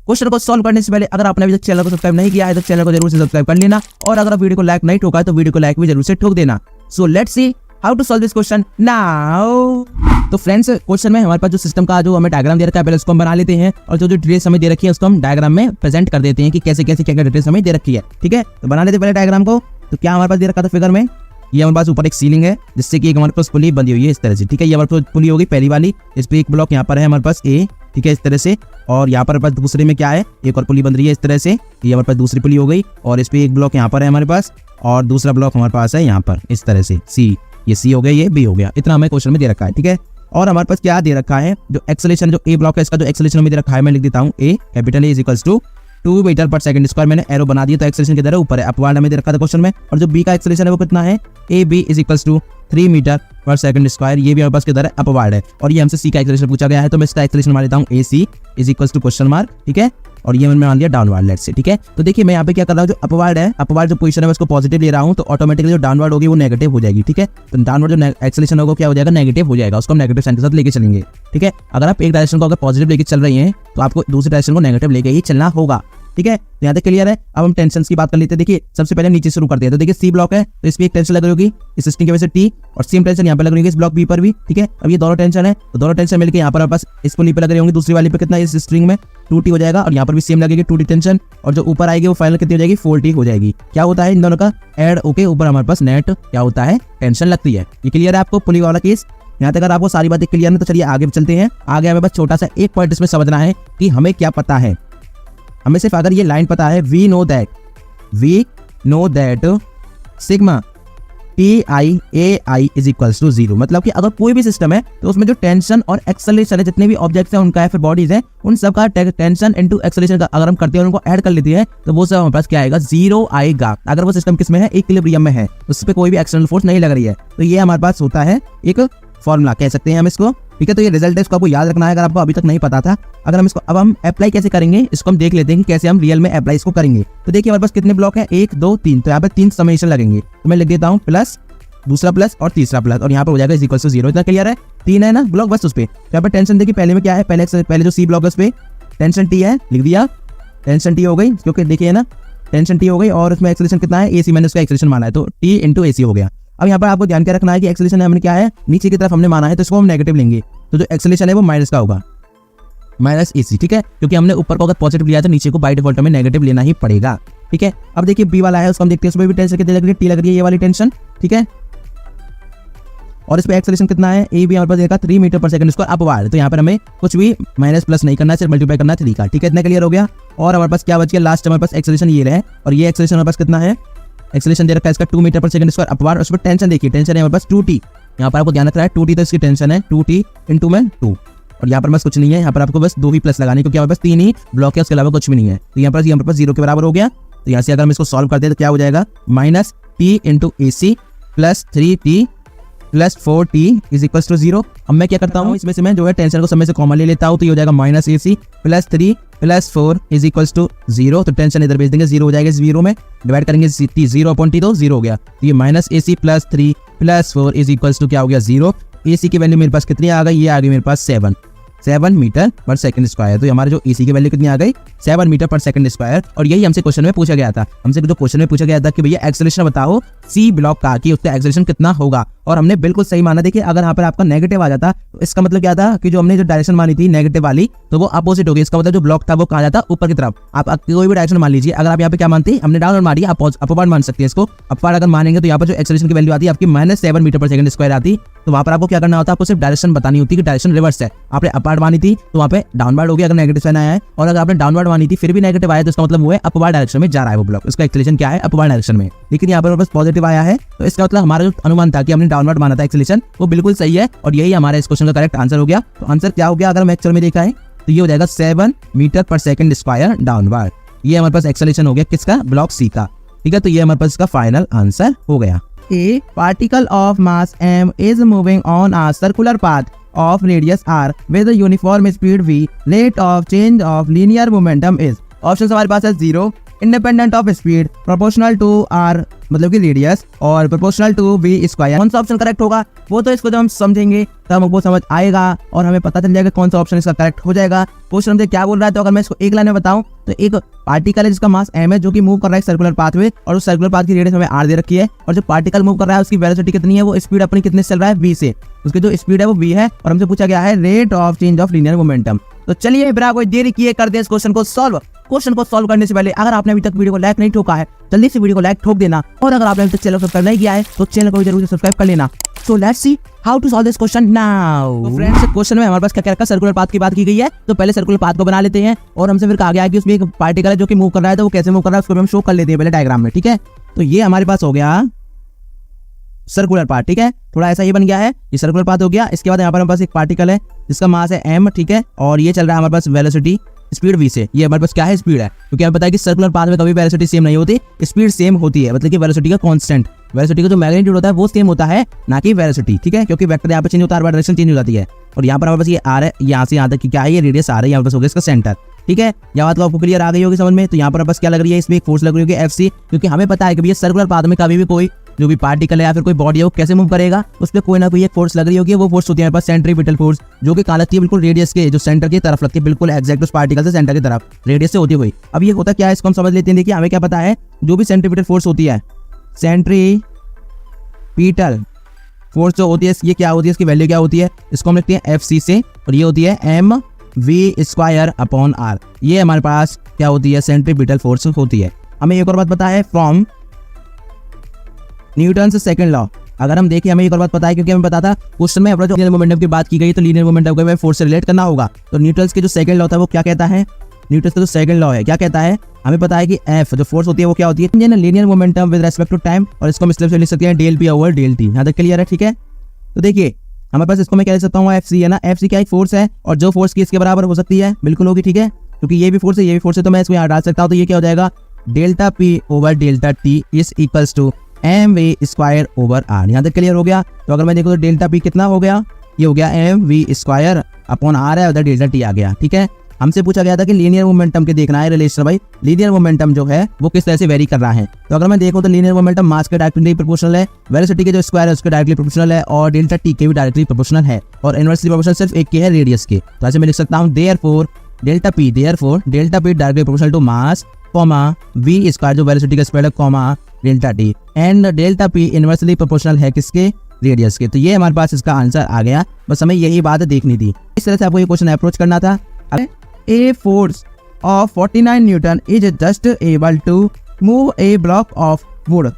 क्वेश्चन को सॉल्व करने से पहले अगर आपने अभी तक चैनल को सब्सक्राइब नहीं किया है तो चैनल को जरूर से सब्सक्राइब कर लेना, और अगर वीडियो को लाइक नहीं ठोका है तो वीडियो को लाइक भी जरूर से ठोक देना। So let's see how to solve this question now. तो फ्रेंड्स क्वेश्चन में हमारे पास जो सिस्टम का जो हमें डायग्राम दे रखा है पहले उसको हम बना लेते हैं, और जो डिटेल्स हमें दे रखी है उसको हम डायग्राम में प्रेजेंट कर देते हैं कि कैसे कैसे क्या क्या डिटेल्स हमें दे रखी है। ठीक है, तो बना लेते हैं पहले डायग्राम को। तो क्या हमारे पास दे रखा था फिगर में, ये हमारे पास ऊपर एक सीलिंग है जिससे कि एक हमारे पास पुली बंधी हुई है इस तरह से, ठीक है। ये हमारे पास पुली होगी पहली वाली, इस पे एक ब्लॉक यहाँ पर है हमारे पास ए, ठीक है, इस तरह से। और यहाँ पर हमारे पास दूसरे में क्या है, एक और पुली बन रही है इस तरह से, ये हमारे पास दूसरी पुली हो गई। और इस पे एक ब्लॉक यहाँ पर है हमारे पास, और दूसरा ब्लॉक हमारे पास है यहाँ पर इस तरह से सी, ये सी हो गया, ये बी हो गया। इतना हमें क्वेश्चन में दे रखा है, ठीक है। और हमारे पास क्या दे रखा है, जो एक्सेलेरेशन जो ए ब्लॉक है इसका जो एक्सेलेरेशन में दे रखा है, मैं लिख देता हूँ a capital a is equals to 2 metre per second square. मैंने एरो बना दिया तो एक्सेलेरेशन किधर है, ऊपर है, अपवार्ड हमें दे रखा था क्वेश्चन में। और जो बी का एक्सेलेरेशन है वो कितना है, a b is equals to 3 metre per second square, ये भी हमारे पास किधर है, अपवार्ड है। और ये हमसे सी का एक्सेलेरेशन पूछा गया है तो मैं इसका एक्सेलेरेशन मान लेता हूँ a c is equals to question mark, ठीक है। और ये मैंने मान लिया डाउनवर्ड लेट से, ठीक है। तो देखिए मैं यहाँ पे क्या कर रहा हूँ, जो अपवार्ड है, अपवार्ड जो पोजीशन है मैं उसको पॉजिटिव ले रहा हूँ, तो ऑटोमेटिकली जो डाउनवर्ड होगी वो नेगेटिव हो जाएगी, ठीक है। तो डाउनवर्ड जो एक्सेलेरेशन होगा क्या हो जाएगा, नेगेटिव हो जाएगा, उसको हम नेगेटिव साइन के साथ लेके चलेंगे, ठीक है। अगर आप एक डायरेक्शन को अगर पॉजिटिव लेके चल रही हैं तो आपको दूसरी डायरेक्शन को नेगेटिव लेके ही चलना होगा, ठीक है। तो यहाँ तक क्लियर है। अब हम टेंशन की बात कर लेते हैं। देखिए सबसे पहले नीचे शुरू करते हैं। तो देखिए सी ब्लॉक है तो इसमें एक टेंशन लग रही होगी इस स्ट्रिंग की वजह से टी, और सेम टेंशन यहाँ पे लग रही होगी इस ब्लॉक बी पर भी, ठीक है। अब ये दोनों टेंशन है तो दोनों टेंशन मिलकर यहाँ पर पास इस पुली पे लग रही होंगी, दूसरी वाली पे कितना इस स्ट्रिंग में 2t हो जाएगा, और यहाँ पर भी सेम लगेगी 2t टेंशन, और जो ऊपर आएगी वो फाइनल कितनी हो जाएगी 4t हो जाएगी। क्या होता है इन दोनों का एड होके ऊपर हमारे पास नेट क्या होता है, टेंशन लगती है। ये क्लियर है आपको पुली वाला केस। यहाँ तक अगर आपको सारी बातें क्लियर है तो चलिए आगे चलते हैं। आगे हमें बस छोटा सा एक पॉइंट इसमें समझना है कि हमें क्या पता है। हमें सिर्फ अगर ये लाइन पता है, we know that sigma TI is equals to 0, मतलब कि अगर कोई भी सिस्टम है तो उसमें जो टेंशन और एक्सेलरेशन है, जितने भी ऑब्जेक्ट्स हैं उनका या फिर बॉडीज हैं, उन सब का टेंशन इनटू एक्सेलरेशन का अगर हम करते हैं उनको ऐड कर लेते हैं तो वो सब हमारे पास क्या आएगा, 0 आएगा। अगर वो सिस्टम किसमें है, इक्विलिब्रियम में है, उस पर कोई भी एक्सटर्नल फोर्स नहीं लग रही है, तो ये हमारे पास होता है एक फॉर्मूला कह सकते हैं हम इसको, ठीक है। तो ये रिजल्ट है, इसको आपको याद रखना है अगर आपको अभी तक नहीं पता था। अगर हम इसको अब हम अप्लाई कैसे करेंगे इसको हम देख लेते हैं कि कैसे हम रियल में अप्लाई इसको करेंगे। तो देखिए हमारे पास कितने ब्लॉक है, 1 2 3, तो यहाँ पे 3 समेशन लगेंगे, तो मैं लिख देता हूँ प्लस, दूसरा प्लस और तीसरा प्लस, और यहाँ पर हो जाएगा इज इक्वल्स टू 0। इतना क्लियर है, 3 है ना ब्लॉक बस उस पे। तो यहाँ पर टेंशन देखिए पहले में क्या है, पहले जो सी ब्लॉक है उस पे टेंशन टी है, लिख दिया टेंशन टी हो गई, क्योंकि देखिए ना टेंशन टी हो गई, और उसमें एक्सेलरेशन कितना है, एसी, मैंने उसका एक्सेलरेशन माना है तो टी इंटू एसी हो गया। अब यहाँ पर आपको ध्यान क्या रखना है कि एक्सेलरेशन हमने क्या है, नीचे की तरफ हमने माना है तो इसको हम नेगेटिव लेंगे, तो जो एक्सेलरेशन है वो माइनस का होगा, माइनस एसी, ठीक है, क्योंकि हमने ऊपर को अगर पॉजिटिव लिया है तो नीचे को बाय डिफॉल्ट में नेगेटिव लेना ही पड़ेगा, ठीक है। अब देखिए बी वाला है उसको हम देखते हैं, उसमें भी टेंशन कितनी लग रही है, टी लग रही है, ये वाली टेंशन, ठीक है। और इस पे एक्सेलरेशन कितना है, ए भी हमारे पास देखा 3 metre per second square upward, तो यहाँ पर हमें कुछ भी माइनस प्लस नहीं करना है, सिर्फ मल्टीप्लाई करना है 3 का, ठीक है। इतना क्लियर हो गया। और हमारे पास क्या बच गया, लास्ट हमारे पास एक्सेलरेशन ये है, और ये एक्सेलरेशन हमारे पास कितना है, एक्सेलरेशन दे रखा है इसका 2 metre per second square upward, और उस पर टेंशन देखिए, टेंशन है हमारे पास 2t, यहाँ पर आपको ध्यान रखना है 2t, तो इसकी टेंशन है 2t इंटू में 2, और यहाँ पर बस कुछ नहीं है, यहाँ पर आपको बस 2 ही प्लस लगाने, क्योंकि हमारे पास 3 ही ब्लॉक है, उसके अलावा कुछ भी नहीं है। तो यहाँ पर ये हमारे पास 0 के बराबर हो गया। तो यहाँ से अगर हम इसको सॉल्व करते हैं तो क्या हो जाएगा, minus T into a c plus 3t plus 4t is equal to 0। अब मैं क्या करता हूँ, इसमें से मैं जो है टेंशन को समय से कॉमन ले लेता हूँ, तो ये हो जाएगा minus a c plus 3 plus 4 is equal to 0। तो टेंशन इधर भेज देंगे, 0 हो जाएगा, इस 0 में डिवाइड करेंगे t 0/t, तो 0 हो गया। तो ये minus a c plus 3 plus 4 is equal to क्या हो गया, 0। ए सी की वैल्यू मेरे पास कितनी आ गई, ये आ गई मेरे पास 7 मीटर पर सेकंड स्क्वायर। तो हमारे जो एसी की वैल्यू कितनी आ गई, 7 मीटर पर सेकंड स्क्वायर। और यही हमसे क्वेश्चन में पूछा गया था, हमसे जो क्वेश्चन में पूछा गया था कि भैया एक्सेलरेशन बताओ सी ब्लॉक का, कि उसका एक्सेलरेशन कितना होगा, और हमने बिल्कुल सही माना। देखिए अगर यहाँ पर आपका नेगेटिव आ जाता तो इसका मतलब क्या था कि जो हमने जो डायरेक्शन मानी थी नेगेटिव वाली, तो वो अपोजिट हो गई। इसका मतलब जो ब्लॉक था वो कहाँ जाता, ऊपर की तरफ। आप कोई भी डायरेक्शन मान लीजिए, अगर आप यहाँ पे क्या मानते हैं, हमने डाउनवर्ड मारी, आप अपवर्ड मान सकते हैं इसको। अपवर्ड अगर मानेंगे तो यहाँ पर जो एक्सेलरेशन की वैल्यू आती है आपकी -7 मीटर पर सेकंड स्क्वायर आती, तो वहाँ पर आपको क्या करना होता है, आपको सिर्फ डायरेक्शन बतानी होती है कि डायरेक्शन रिवर्स है। आपने अपवर्ड मानी थी तो वहाँ पे डाउनवर्ड हो गया अगर नेगेटिव साइन आया है, और अगर आपने डाउनवर्ड मानी थी फिर भी नेगेटिव आया तो इसका मतलब वो है अपवर्ड डायरेक्शन में जा रहा है वो ब्लॉक, उसका एक्सेलरेशन क्या है, अपवर्ड डायरेक्शन में। लेकिन यहाँ पर बस पॉजिटिव आया है, तो इसका मतलब हमारा जो अनुमान था कि हमने डाउनवर्ड माना था एक्सेलरेशन, वो बिल्कुल सही है, और यही हमारे इस क्वेश्चन का करेक्ट आंसर हो गया। तो आंसर क्या हो गया, अगर हम एक्चुअल में देखा है तो ये हो जाएगा 7 metre per second square downward. ये हमारे पास एक्सेलरेशन हो गया किसका, ब्लॉक सी का, ठीक है। तो ये हमारे पास इसका फाइनल आंसर हो गया। A particle of mass m is moving on a circular path of radius r with a uniform speed v. Rate of change of linear momentum is, option हमारे पास है 0, independent of speed, proportional to r मतलब कि radius, और proportional to v square. कौन सा option correct होगा वो तो इसको जब हम समझेंगे तब हमको समझ आएगा और हमें पता चल जाएगा कौन सा ऑप्शन इसका करेक्ट हो जाएगा। क्वेश्चन हमसे क्या बोल रहा है, तो अगर मैं इसको एक लाइन में बताऊं तो एक पार्टिकल है जिसका मास m है, जो कि मूव कर रहा है सर्कुलर पाथ में, और उस सर्कुलर पाथ की रेडियस हमें r दे रखी है, और जो पार्टिकल मूव कर रहा है उसकी वेलोसिटी कितनी है, वो स्पीड अपनी कितने से चल रहा है, v से, उसकी जो स्पीड है वो v है, और हमसे पूछा गया है rate of change of linear momentum. तो चलिए बिना कोई देरी किए करते हैं इस क्वेश्चन को सॉल्व। क्वेश्चन को सॉल्व करने से पहले अगर आपने अभी तक वीडियो को लाइक नहीं ठोका है, जल्दी से वीडियो को लाइक ठोक देना, और अगर आपने अभी तक चैनल को सब्सक्राइब नहीं किया है तो चैनल को जरूर से सब्सक्राइब कर लेना। So let's see how to solve this question now. तो फ्रेंड्स, क्वेश्चन में हमारे पास क्या क्या रखा, सर्कुलर पाथ की बात की गई है। तो पहले सर्कुलर पाथ को बना लेते हैं, और हमसे फिर कहा गया है कि उसमें एक पार्टिकल है जो कि मूव कर रहा है, तो वो कैसे मूव कर रहा है उसको हम शो कर लेते हैं पहले डायग्राम में, ठीक है। तो ये हमारे पास हो गया सर्कुलर पाथ, ठीक है, थोड़ा ऐसा ही बन गया है, ये सर्कुलर पाथ हो गया। इसके बाद यहाँ पर हमारे पास एक पार्टिकल है जिसका मास है m, ठीक है, और ये चल रहा है हमारे पास वेलोसिटी स्पीड v से। ये हमारे पास क्या है, स्पीड है, क्योंकि हमें पता है कि सर्कुलर पाथ में कभी वेलोसिटी सेम नहीं होती, स्पीड सेम होती है, मतलब कि वेलोसिटी का कांस्टेंट, वेलोसिटी का जो मैग्नीट्यूड होता है वो सेम होता है, ना कि वेलोसिटी, ठीक है, क्योंकि वेक्टर यहाँ पे चेंज होता है, डायरेक्शन चेंज हो जाती है। और यहाँ पर हमारे पास ये r है, यहाँ से यहाँ तक क्या है, ये रेडियस r है, यहाँ पर हो गया इसका सेंटर, ठीक है। यहाँ बात आपको क्लियर आ गई होगी समझ में। तो यहाँ पर बस क्या लग रही है, इसमें एक फोर्स लग रही होगी Fc, क्योंकि हमें पता है कि ये सर्कुलर पाथ में कभी भी कोई जो भी पार्टिकल है या फिर कोई बॉडी है वो कैसे मूव करेगा, उस पर कोई ना कोई एक फोर्स लग रही होगी। वो फोर्स होती है हमारे पास सेंट्रीपिटल फोर्स, जो कि लगती है बिल्कुल रेडियस के जो सेंटर की तरफ लगती है, बिल्कुल एक्जैक्ट उस पार्टिकल से सेंटर की तरफ रेडियस से होती हुई। अब ये होता क्या है, इसको हम समझ लेते हैं। देखिए हमें क्या पता है, जो भी सेंट्रीपिटल फोर्स होती है, सेंट्रीपिटल फोर्स जो होती है ये क्या होती है, इसकी वैल्यू क्या होती है, इसको हम लिखते हैं Fc से, और ये होती है mv²/r। ये हमारे पास क्या होती है, सेंट्रीपिटल फोर्स होती है। हमें एक और बात पता है, फ्रॉम न्यूटन सेकंड लॉ। अगर हम देखें, हमें एक और बात पता है, क्योंकि हमें पता था क्वेश्चन में अपना जो लीनियर मोमेंटम की बात की गई, तो लीनियर मोमेंटम को हमें फोर्स से रिलेट करना होगा। तो न्यूटन के जो सेकंड लॉ था वो क्या कहता है, न्यूटन का जो सेकंड लॉ है क्या कहता है, हमें पता है कि F जो फोर्स होती है वो क्या होती है, linear momentum with respect to time, और इसको हम इस तरह से लिख सकते हैं del P/del T। यहाँ तक क्लियर है, ठीक है। तो देखिए हमारे पास इसको मैं क्या लिख सकता हूँ, Fc है ना, Fc क्या एक फोर्स है, और जो फोर्स की इसके बराबर हो सकती है, बिल्कुल होगी, ठीक है, क्योंकि ये भी फोर्स है ये भी फोर्स है, तो मैं इसको यहाँ डाल सकता हूँ। तो ये क्या हो जाएगा, ΔP/ΔT is equals to mv²/r। यहाँ तक क्लियर हो गया। तो अगर मैं देखूँ तो ΔP कितना हो गया, ये हो गया mv²/r है, उधर ΔT आ गया, ठीक है। हमसे पूछा गया था कि लीनियर मोमेंटम के देखना है रिलेशन, भाई लीनियर मोमेंटम जो है वो किस तरह से वेरी कर रहा है। तो अगर मैं देखूं तो लीनियर मोमेंटम मास के डायरेक्टली प्रोपोर्शनल है, वेलोसिटी के जो स्क्वायर है उसके डायरेक्टली प्रोपोर्शनल है, और ΔT के भी डायरेक्टली प्रोपोर्शनल है, और इनवर्सली प्रोपोर्शनल सिर्फ एक के है, रेडियस के। तो ऐसे मैं लिख सकता हूँ therefore ΔP directly proportional to mass, v² जो वेलोसिटी का स्क्वायर है, ΔT, and ΔP inversely proportional है किसके, रेडियस के। तो ये हमारे पास इसका आंसर आ गया, बस हमें यही बात देखनी थी। इस तरह से आपको ये क्वेश्चन अप्रोच करना था। A force of 49 Newton is just able to move a block of wood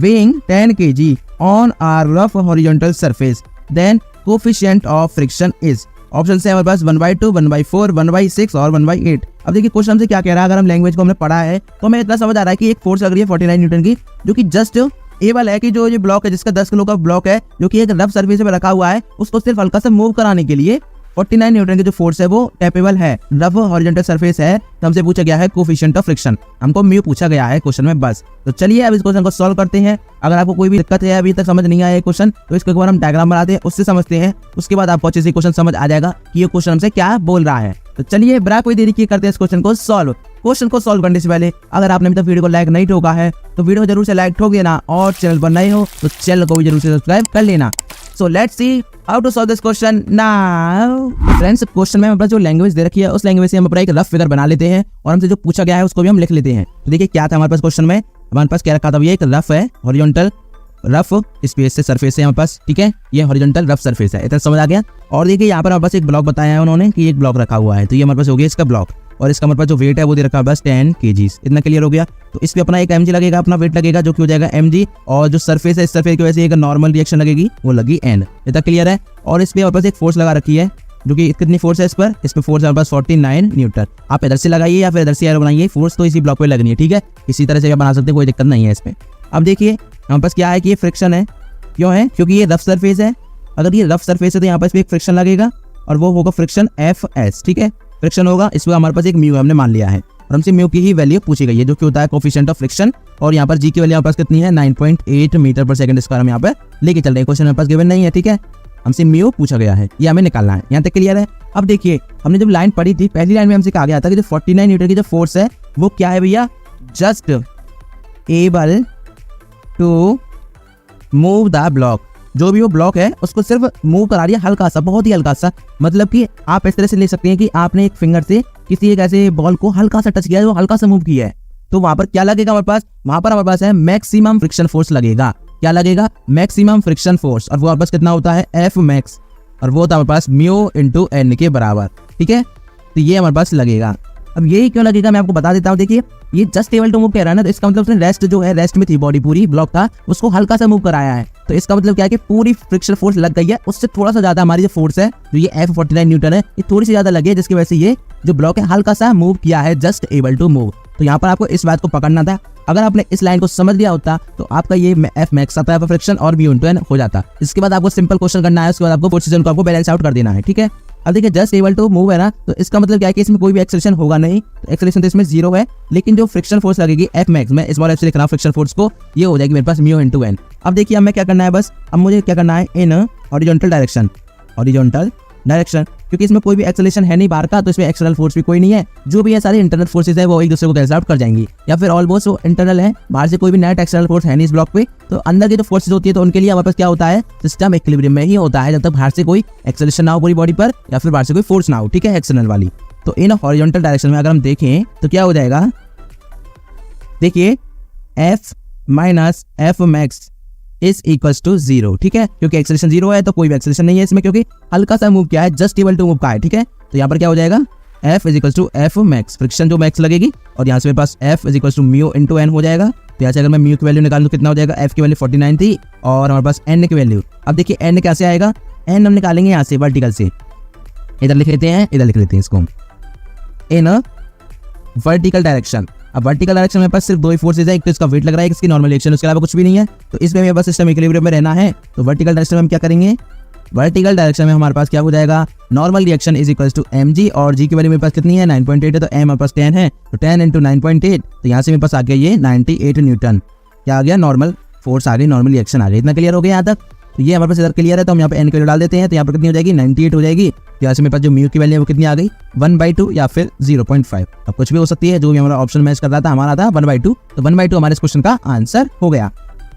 weighing 10 kg on a rough horizontal surface. Then coefficient of friction is, option से हमारे पास 1/2, 1/4, 1/6 और 1/8। अब देखिए क्वेश्चन हमसे क्या कह रहा है, अगर हम लैंग्वेज को हमने पढ़ा है तो हमें इतना समझ आ रहा है कि एक फोर्स लग रही है 49 न्यूटन की, जो कि जस्ट एबल है कि जो ये ब्लॉक है जिसका 10 किलो का ब्लॉक है, जो कि एक रफ सरफेस पे रखा हुआ है, उसको सिर्फ हल्का सा मूव कराने के लिए 49 न्यूटन की जो फोर्स है वो कैपेबल है, रफ हॉरिजॉन्टल सरफेस है। तो हमसे पूछा गया है कोफिशिएंट ऑफ फ्रिक्शन, हमको म्यू पूछा गया है क्वेश्चन में, बस। तो चलिए अब इस क्वेश्चन को सॉल्व करते हैं। अगर आपको कोई भी दिक्कत है, अभी तक समझ नहीं आया क्वेश्चन, तो इसको एक बार हम डायग्राम बनाते हैं, उससे समझते हैं, उसके बाद आपको अच्छे से क्वेश्चन समझ आ जाएगा कि ये क्वेश्चन हमसे क्या बोल रहा है। तो चलिए बिना कोई देरी किए करते हैं इस क्वेश्चन को सॉल्व। क्वेश्चन को सॉल्व करने से पहले अगर आपने अभी तक वीडियो को लाइक नहीं ठोका है तो वीडियो को जरूर से लाइक ठोक देना, और चैनल पर नए हो तो चैनल को भी जरूर से सब्सक्राइब कर लेना। So let's see how to solve this question now. Friends, question में हमारे पास जो लैंग्वेज दे रखी है उस लैंग्वेज से हम अपना एक रफ फिगर बना लेते हैं, और हमसे जो पूछा गया है उसको भी हम लिख लेते हैं। तो देखिए क्या था हमारे पास क्वेश्चन में, हमारे पास क्या रखा था, ये एक रफ है, हॉरिजॉन्टल रफ स्पेस से सरफेस है हमारे पास, ठीक है, ये हॉरिजॉन्टल रफ सरफेस है, इतना समझ आ गया। और देखिए यहाँ पर हमारे पास एक ब्लॉक बताया है उन्होंने कि एक ब्लॉक रखा हुआ है, तो ये हमारे पास हो गया इसका ब्लॉक, और इसका हमारे पास जो वेट है वो दे रखा है बस 10 kg। इतना क्लियर हो गया। तो इस पे अपना एक mg लगेगा, अपना वेट लगेगा जो कि हो जाएगा mg, और जो सरफेस है इस सरफेस की वजह से एक नॉर्मल रिएक्शन लगेगी वो लगी n। इतना क्लियर है। और इस पे हमारे पास एक फोर्स लगा रखी है, जो कि कितनी फोर्स है इस पर फोर्स है हमारे पास 49 न्यूटन। आप इधर से लगाइए या फिर इधर से एरो बनाइए, फोर्स तो इसी ब्लॉक पे लगनी है, ठीक है, इसी तरह से बना सकते हैं, कोई दिक्कत नहीं है इसमें। अब देखिए हमारे पास क्या है कि ये फ्रिक्शन है, क्यों है, क्योंकि ये रफ सरफेस है। अगर ये रफ सरफेस है तो यहाँ पर एक फ्रिक्शन लगेगा, और वो होगा फ्रिक्शन Fs, ठीक है, फ्रिक्शन होगा। इस पर हमारे पास एक म्यू हमने मान लिया है, और हमसे म्यू की ही वैल्यू पूछी गई है, जो कि होता है कोफिशिएंट ऑफ फ्रिक्शन। और यहाँ पर जी की वैल्यू हमारे पास कितनी है, 9.8 मीटर पर सेकंड स्क्वायर हम यहाँ पर लेके चल रहे हैं। क्वेश्चन हमारे पास गिवन नहीं है, ठीक है, हमसे म्यू पूछा गया है, ये हमें निकालना है। यहाँ तक क्लियर है। अब देखिए हमने जब लाइन पढ़ी थी, पहली लाइन में हमसे कहा गया था कि जो 49 न्यूटन की जो फोर्स है वो क्या है भैया, just able to move the block, जो भी वो ब्लॉक है उसको सिर्फ मूव करा रही है, हल्का सा, बहुत ही हल्का सा। मतलब कि आप इस तरह से ले सकते हैं कि आपने एक फिंगर से किसी एक ऐसे बॉल को हल्का सा टच किया है, वो हल्का सा मूव किया है, तो वहां पर क्या लगेगा हमारे पास, वहां पर हमारे पास है मैक्सिमम फ्रिक्शन फोर्स लगेगा। क्या लगेगा, मैक्सिमम फ्रिक्शन फोर्स, और वो हमारे पास कितना होता है F मैक्स, और वो होता है हमारे पास म्यू इंटू n के बराबर, ठीक है। तो ये हमारे पास लगेगा। अब यही क्यों लगेगा मैं आपको बता देता हूँ। देखिए ये जस्ट एबल टू मूव कह रहा है ना, तो इसका मतलब उसने रेस्ट जो है, रेस्ट में थी बॉडी, पूरी ब्लॉक था, उसको हल्का सा मूव कराया है। तो इसका मतलब क्या है कि पूरी फ्रिक्शन फोर्स लग गई है, उससे थोड़ा सा ज्यादा हमारी जो फोर्स है, जो ये F49 न्यूटन है, ये थोड़ी सी ज्यादा लगी है, जिसकी वजह से ये जो ब्लॉक है हल्का सा मूव किया है, जस्ट एबल टू मूव। तो यहाँ पर आपको इस बात को पकड़ना था। अगर आपने इस लाइन को समझ लिया होता तो आपका ये F मैक्स आता है फ्रिक्शन और mu/n हो जाता। इसके बाद आपको सिंपल क्वेश्चन करना है, उसके बाद आपको पोजीशन को आपको बैलेंस आउट कर देना है, ठीक है। अब देखिए जस्ट एबल टू मूव है ना, तो इसका मतलब क्या है कि इसमें कोई भी एक्सेलरेशन होगा नहीं, तो एक्सेलरेशन तो इसमें 0 है, लेकिन जो फ्रिक्शन फोर्स लगेगी F मैक्स में, स्मॉल f से लिख रहा हूं फ्रिक्शन फोर्स को, ये हो जाएगी मेरे पास mu/n। अब देखिए अब मैं क्या करना है, बस अब मुझे क्या करना है, इन हॉरिजॉन्टल डायरेक्शन, क्योंकि इसमें कोई भी एक्सेलरेशन है नहीं बाहर का, तो इसमें एक्सटर्नल फोर्स भी कोई नहीं है, जो भी है सारी इंटरनल फोर्सेज है वो एक दूसरे को कैंसिल आउट कर जाएंगी, या फिर ऑलमोस्ट वो इंटरनल है, बाहर से कोई भी नेट एक्सटर्नल फोर्स है नहीं इस ब्लॉक पे। तो अंदर की जो फोर्सेज होती है तो उनके लिए हमारे पास क्या होता है, सिस्टम इक्विलिब्रियम में ही होता है, जब तक बाहर से कोई एक्सेलरेशन ना हो पूरी बॉडी पर, या फिर बाहर से कोई फोर्स ना हो, ठीक है, एक्सटर्नल वाली। तो इन हॉरिजॉन्टल डायरेक्शन में अगर हम देखें तो क्या हो जाएगा, देखिए F minus F max is equals to 0, ठीक है, क्योंकि एक्सेलरेशन 0 है तो कोई भी एक्सेलरेशन नहीं है इसमें, क्योंकि हल्का सा मूव किया है, जस्ट एबल टू मूव का है, ठीक है। तो यहाँ पर क्या हो जाएगा, F is equals to F max, friction जो मैक्स लगेगी, और यहाँ से मेरे पास F is equals to mu/n हो जाएगा। तो यहाँ से अगर मैं म्यू की वैल्यू निकाल लूँ कितना हो जाएगा, F की वैल्यू 49 थी, और हमारे पास n की वैल्यू, अब देखिए n कैसे आएगा, n हम निकालेंगे यहाँ से वर्टिकल से, इधर लिख लेते हैं, इधर लिख लेते हैं इसको, इन वर्टिकल डायरेक्शन। अब वर्टिकल डायरेक्शन में पास सिर्फ दो ही फोर्सेज है, एक तो इसका वेट लग रहा है, इसकी नॉर्मल एक्शन, उसके अलावा कुछ भी नहीं है। तो इसमें मेरे पास सिस्टम इक्विलिब्रियम में रहना है, तो वर्टिकल डायरेक्शन में हम क्या करेंगे, वर्टिकल डायरेक्शन में हमारे पास क्या हो जाएगा, normal reaction is equals to mg, और g की वैल्यू मेरे पास कितनी है, 9.8 है, तो m हमारे पास 10 है, तो 10 × 9.8, तो यहाँ से मेरे पास आ गया ये 98 न्यूटन, क्या आ गया, नॉर्मल फोर्स आ गई, नॉर्मल रिएक्शन आ गई। इतना क्लियर हो गया यहाँ तक। तो ये हमारे पास इधर क्लियर है, तो हम यहाँ पे n की वैल्यू डाल देते हैं, तो यहाँ पर कितनी हो जाएगी, 98 हो जाएगी। तो यहाँ से मेरे पास जो म्यू की वैल्यू है वो कितनी आ गई, 1/2 या फिर 0.5, अब कुछ भी हो सकती है, जो भी हमारा ऑप्शन मैच कर रहा था हमारा था 1/2, तो 1/2 हमारे इस क्वेश्चन का आंसर हो गया,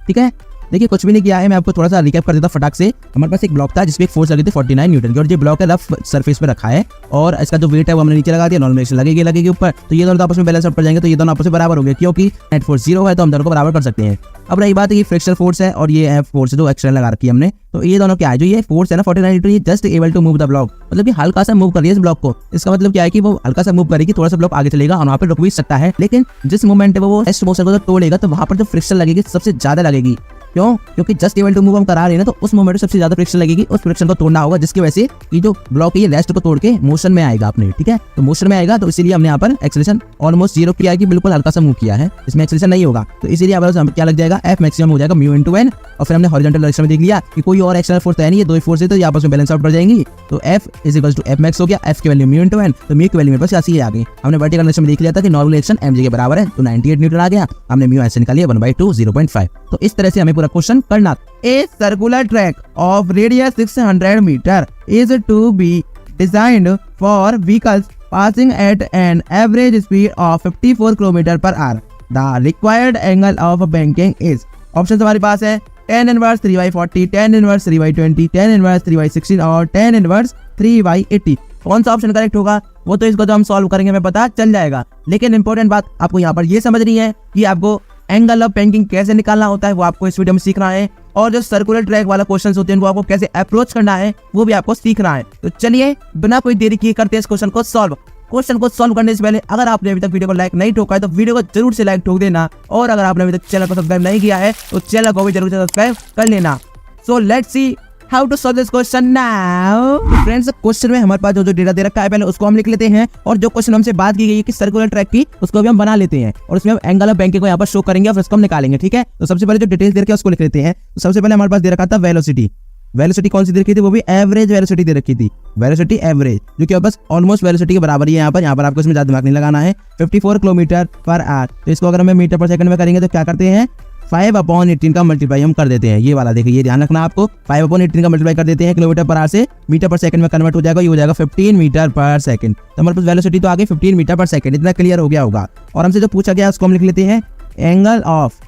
ठीक है। देखिए कुछ भी नहीं किया है, मैं आपको थोड़ा सा रिकैप कर देता हूं फटाक से। हमारे पास एक ब्लॉक था जिसपे एक फोर्स लगी थी 49 न्यूटन की, और ये ब्लॉक है रफ सरफेस पे रखा है, और इसका जो वेट है वो हमने नीचे लगा दिया, नॉर्मल रिएक्शन लगेगी ऊपर, तो ये दोनों आपस में बैलेंस आउट कर जाएंगे, तो ये दोनों आपस में बराबर हो गए, क्योंकि नेट फोर्स 0 है तो हम दोनों को बराबर कर सकते हैं। अब रही बात है ये फ्रिक्शन फोर्स है और ये है फोर्स जो एक्सटर्नल लगा रखी है हमने, तो ये दोनों क्या है, जो ये फोर्स है ना 49 न्यूटन, ये just able to move the block, मतलब कि हल्का सा मूव कर रही है इस ब्लॉक को। इसका मतलब क्या है कि वो हल्का सा मूव करेगी, थोड़ा सा ब्लॉक आगे चलेगा और वहाँ पे रुक भी सकता है, लेकिन जिस मोमेंट है वो रेस्ट मोशन को तोड़ेगा, तो वहाँ पर जो फ्रिक्शन लगेगी सबसे ज्यादा लगेगी। क्यों? क्योंकि जस्ट एबल टू मूव हम करा रहे हैं ना, तो उस मोमेंट में सबसे ज्यादा फ्रिक्शन लगेगी, उस फ्रिक्शन को तोड़ना होगा, जिसकी वजह से ये जो ब्लॉक है ये रेस्ट को तोड़ के मोशन में आएगा अपने, ठीक है। तो मोशन में आएगा, तो इसीलिए हमने यहाँ पर एक्सेलरेशन ऑलमोस्ट 0 किया है, कि बिल्कुल हल्का सा मूव किया है, इसमें एक्सेलरेशन नहीं होगा, तो इसीलिए हमारे क्या लग जाएगा, F मैक्सिमम हो जाएगा mu/n। और फिर हमने हॉरिजॉन्टल डायरेक्शन में देख लिया कि कोई और एक्सटर्नल फोर्स है नहीं, ये दो ही फोर्स है, तो ये आपस में बैलेंस आउट कर जाएंगी, तो F is equal to F max हो गया, F की वैल्यू mu/n, तो म्यू की वैल्यू मेरे पास ऐसी आ गई। हमने वर्टिकल डायरेक्शन में देख लिया था कि नॉर्मल रिएक्शन mg के बराबर है, तो 98 न्यूटन आ गया, हमने म्यू ऐसे निकाल लिया 1/2 0.5। तो इस तरह से हमें पूरा क्वेश्चन करना। A circular track of radius 600 meter is to be designed for vehicles passing at an average speed of 54 km per hour. The required angle of banking is, option हमारे पास है tan inverse 3/40, tan inverse 3/20, tan inverse 3/16 और tan inverse 3/80। कौन सा option correct होगा वो तो इसको जो हम सॉल्व करेंगे हमें पता चल जाएगा, लेकिन इंपॉर्टेंट बात आपको यहाँ पर ये समझनी है कि आपको एंगल ऑफ बैंकिंग कैसे निकालना होता है, वो आपको इस वीडियो में सीखना है, और जो सर्कुलर ट्रैक वाला क्वेश्चंस होते हैं उनको आपको कैसे अप्रोच करना है वो भी आपको सीखना है। तो चलिए बिना कोई देरी किए करते हैं इस क्वेश्चन को सॉल्व। क्वेश्चन को सॉल्व करने से पहले अगर आपने अभी तक वीडियो को लाइक नहीं ठोका है तो वीडियो को जरूर से लाइक ठोक देना, और अगर आपने अभी तक चैनल को सब्सक्राइब नहीं किया है तो चैनल को भी जरूर से सब्सक्राइब कर लेना। So let's see how to solve this question now. Friends question में हमारे पास जो डेटा दे रखा है पहले उसको हम लिख लेते हैं, और जो क्वेश्चन हमसे बात की गई है कि सर्कुलर ट्रैक की उसको भी हम बना लेते हैं, और उसमें हम एंगल ऑफ बैंकिंग को यहाँ पर शो करेंगे और उसको हम निकालेंगे, ठीक है। तो सबसे पहले जो डिटेल्स दे रखी है उसको लिख लेते हैं। तो सबसे पहले हमारे पास दे रखा था वेलोसिटी, वेलोसिटी कौन सी दे रखी थी, वो भी एवरेज वेलोसिटी दे रखी थी, वेलोसिटी एवरेज, जो कि बस ऑलमोस्ट वेलोसिटी के बराबर ही है। यहाँ पर आपको इसमें ज्यादा दिमाग नहीं लगाना है, 54 किलोमीटर पर आवर। तो इसको अगर हमें मीटर पर सेकंड में करेंगे तो क्या करते हैं, 5/18 का मल्टीप्लाई हम कर देते हैं, ये वाला देखिए, ये ध्यान रखना आपको, 5/18 का मल्टीप्लाई कर देते हैं किलोमीटर पर आवर से, मीटर पर सेकंड में कन्वर्ट हो जाएगा, ये हो जाएगा 15 मीटर पर सेकंड। तो हमारे पास वेलोसिटी तो आ गई 15 मीटर पर सेकंड, इतना क्लियर हो गया होगा। और हमसे जो पूछा गया उसको हम लिख लेते हैं एंगल ऑफ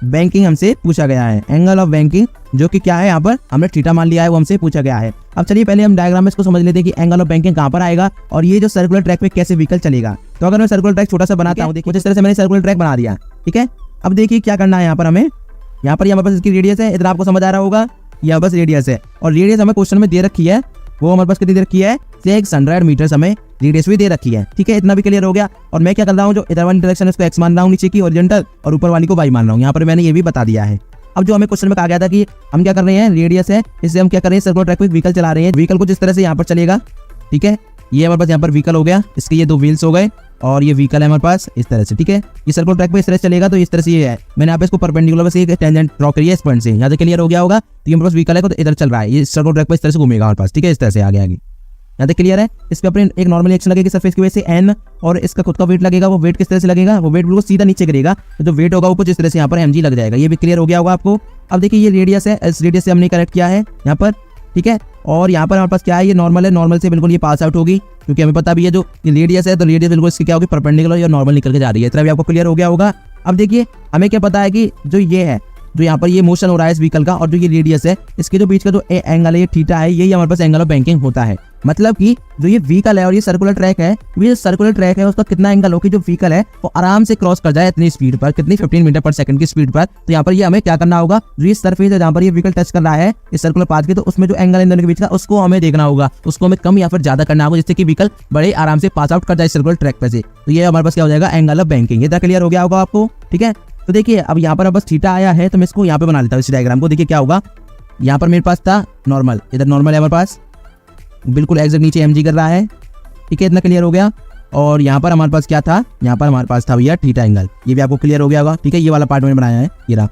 बैंकिंग, हमसे पूछा गया है एंगल ऑफ बैंकिंग, जो कि क्या है, यहाँ पर हमने थीटा मान लिया है, वो हमसे पूछा गया है। अब चलिए पहले हम डायग्राम में इसको समझ लेते हैं कि एंगल ऑफ बैंकिंग कहाँ पर आएगा और ये जो सर्कुलर ट्रैक पे कैसे व्हीकल चलेगा। तो अगर मैं सर्कुलर ट्रैक छोटा सा बनाता हूँ, देखिए जिस तरह से मैंने सर्कुलर ट्रैक बना दिया, ठीक है। अब देखिए क्या करना है यहाँ पर हमें, यहाँ पर हमारे पास इसकी रेडियस है, इधर आपको समझ आ रहा होगा, यहाँ बस रेडियस है, और रेडियस हमें क्वेश्चन में दे रखी है, वो हमारे पास कितनी दे रखी है, इसलिए 100 मीटर हमें रेडियस भी दे रखी है। ठीक है, इतना भी क्लियर हो गया। और मैं क्या कर रहा हूँ, जो इधर वाली डायरेक्शन है उसको एक्स मान रहा हूँ नीचे की ओरिजेंटल, और ऊपर वाली को वाई मान रहा हूँ। यहाँ पर मैंने ये भी बता दिया है। अब जो हमें क्वेश्चन में कहा गया था कि हम क्या कर रहे हैं, रेडियस है, इससे हम क्या कर रहे हैं, सर्कुलर ट्रैक पे व्हीकल चला रहे हैं। व्हीकल को जिस तरह से यहाँ पर चलेगा, ठीक है, ये हमारे पास यहाँ पर व्हीकल हो गया, इसके ये 2 व्हील्स हो गए और ये व्हीकल है हमारे पास इस तरह से। ठीक है, ये सर्कुलर ट्रैक पे इस तरह से चलेगा, तो इस तरह से ये है। मैंने यहाँ पे इसको परपेंडिकुलर बस एक टेंजेंट ड्रॉ करी है इस पॉइंट से। यहाँ से क्लियर हो गया होगा। तो ये हमारे पास व्हीकल है तो इधर चल रहा है, ये सर्कुलर ट्रैक पे इस तरह से घूमेगा हमारे पास। ठीक है, इस तरह से आगे यहाँ तक क्लियर है। इस पे अपने एक नॉर्मल एक्शन लगेगी सरफेस की वजह से n, और इसका खुद का वेट लगेगा। वो वेट किस तरह से लगेगा, वो वेट बिल्कुल सीधा नीचे गिरेगा, तो जो वेट होगा ऊपर जिस तरह से यहाँ पर mg लग जाएगा। ये भी क्लियर हो गया होगा आपको। अब देखिए ये रेडियस है, इस रेडियस से हमने करेक्ट किया है यहाँ पर। ठीक है, और यहाँ पर हमारे पास क्या है, ये नॉर्मल है, नॉर्मल से बिल्कुल ये पास आउट होगी, क्योंकि हमें पता भी है जो ये रेडियस है, तो रेडियस बिल्कुल इसकी क्या होगी, परपेंडिकुलर या नॉर्मल निकल के जा रही है। इतना भी आपको क्लियर हो गया होगा। अब देखिए हमें क्या पता है कि जो ये है, जो यहाँ पर ये मोशन हो रहा है इस व्हीकल का, और जो ये रेडियस है, इसके जो बीच का जो एंगल है, ये थीटा है, यही हमारे पास एंगल ऑफ बैंकिंग होता है। मतलब कि जो ये व्हीकल है और ये सर्कुलर ट्रैक है, ये सर्कुलर ट्रैक है उसका कितना एंगल हो कि जो व्हीकल है वो आराम से क्रॉस कर जाए इतनी स्पीड पर, कितनी 15 मीटर पर सेकंड की स्पीड पर। तो यहाँ पर ये हमें क्या करना होगा, जो ये सरफेस है जहाँ पर ये व्हीकल टच कर रहा है इस सर्कुलर पाथ के, तो उसमें जो एंगल इन दोनों के बीच का उसको हमें देखना होगा, उसको हमें कम या फिर ज्यादा करना होगा, जिससे कि व्हीकल बड़े आराम से पास आउट कर जाए सर्कुलर ट्रैक पे से। तो ये हमारे पास क्या हो जाएगा, एंगल ऑफ बैंकिंग। ये क्लियर हो गया होगा आपको। ठीक है, तो देखिए अब यहाँ पर बस थीटा आया है, तो मैं इसको यहाँ पे बना लेता हूँ इस डायग्राम को। देखिए क्या होगा, यहाँ पर मेरे पास था नॉर्मल, इधर नॉर्मल है हमारे पास, बिल्कुल एग्जैक्ट नीचे mg कर रहा है। ठीक है, इतना क्लियर हो गया। और यहाँ पर हमारे पास क्या था, यहाँ पर हमारे पास था भैया थीटा एंगल, ये भी आपको क्लियर हो गया होगा। ठीक है, ये वाला पार्ट मैंने बनाया है, ये रहा।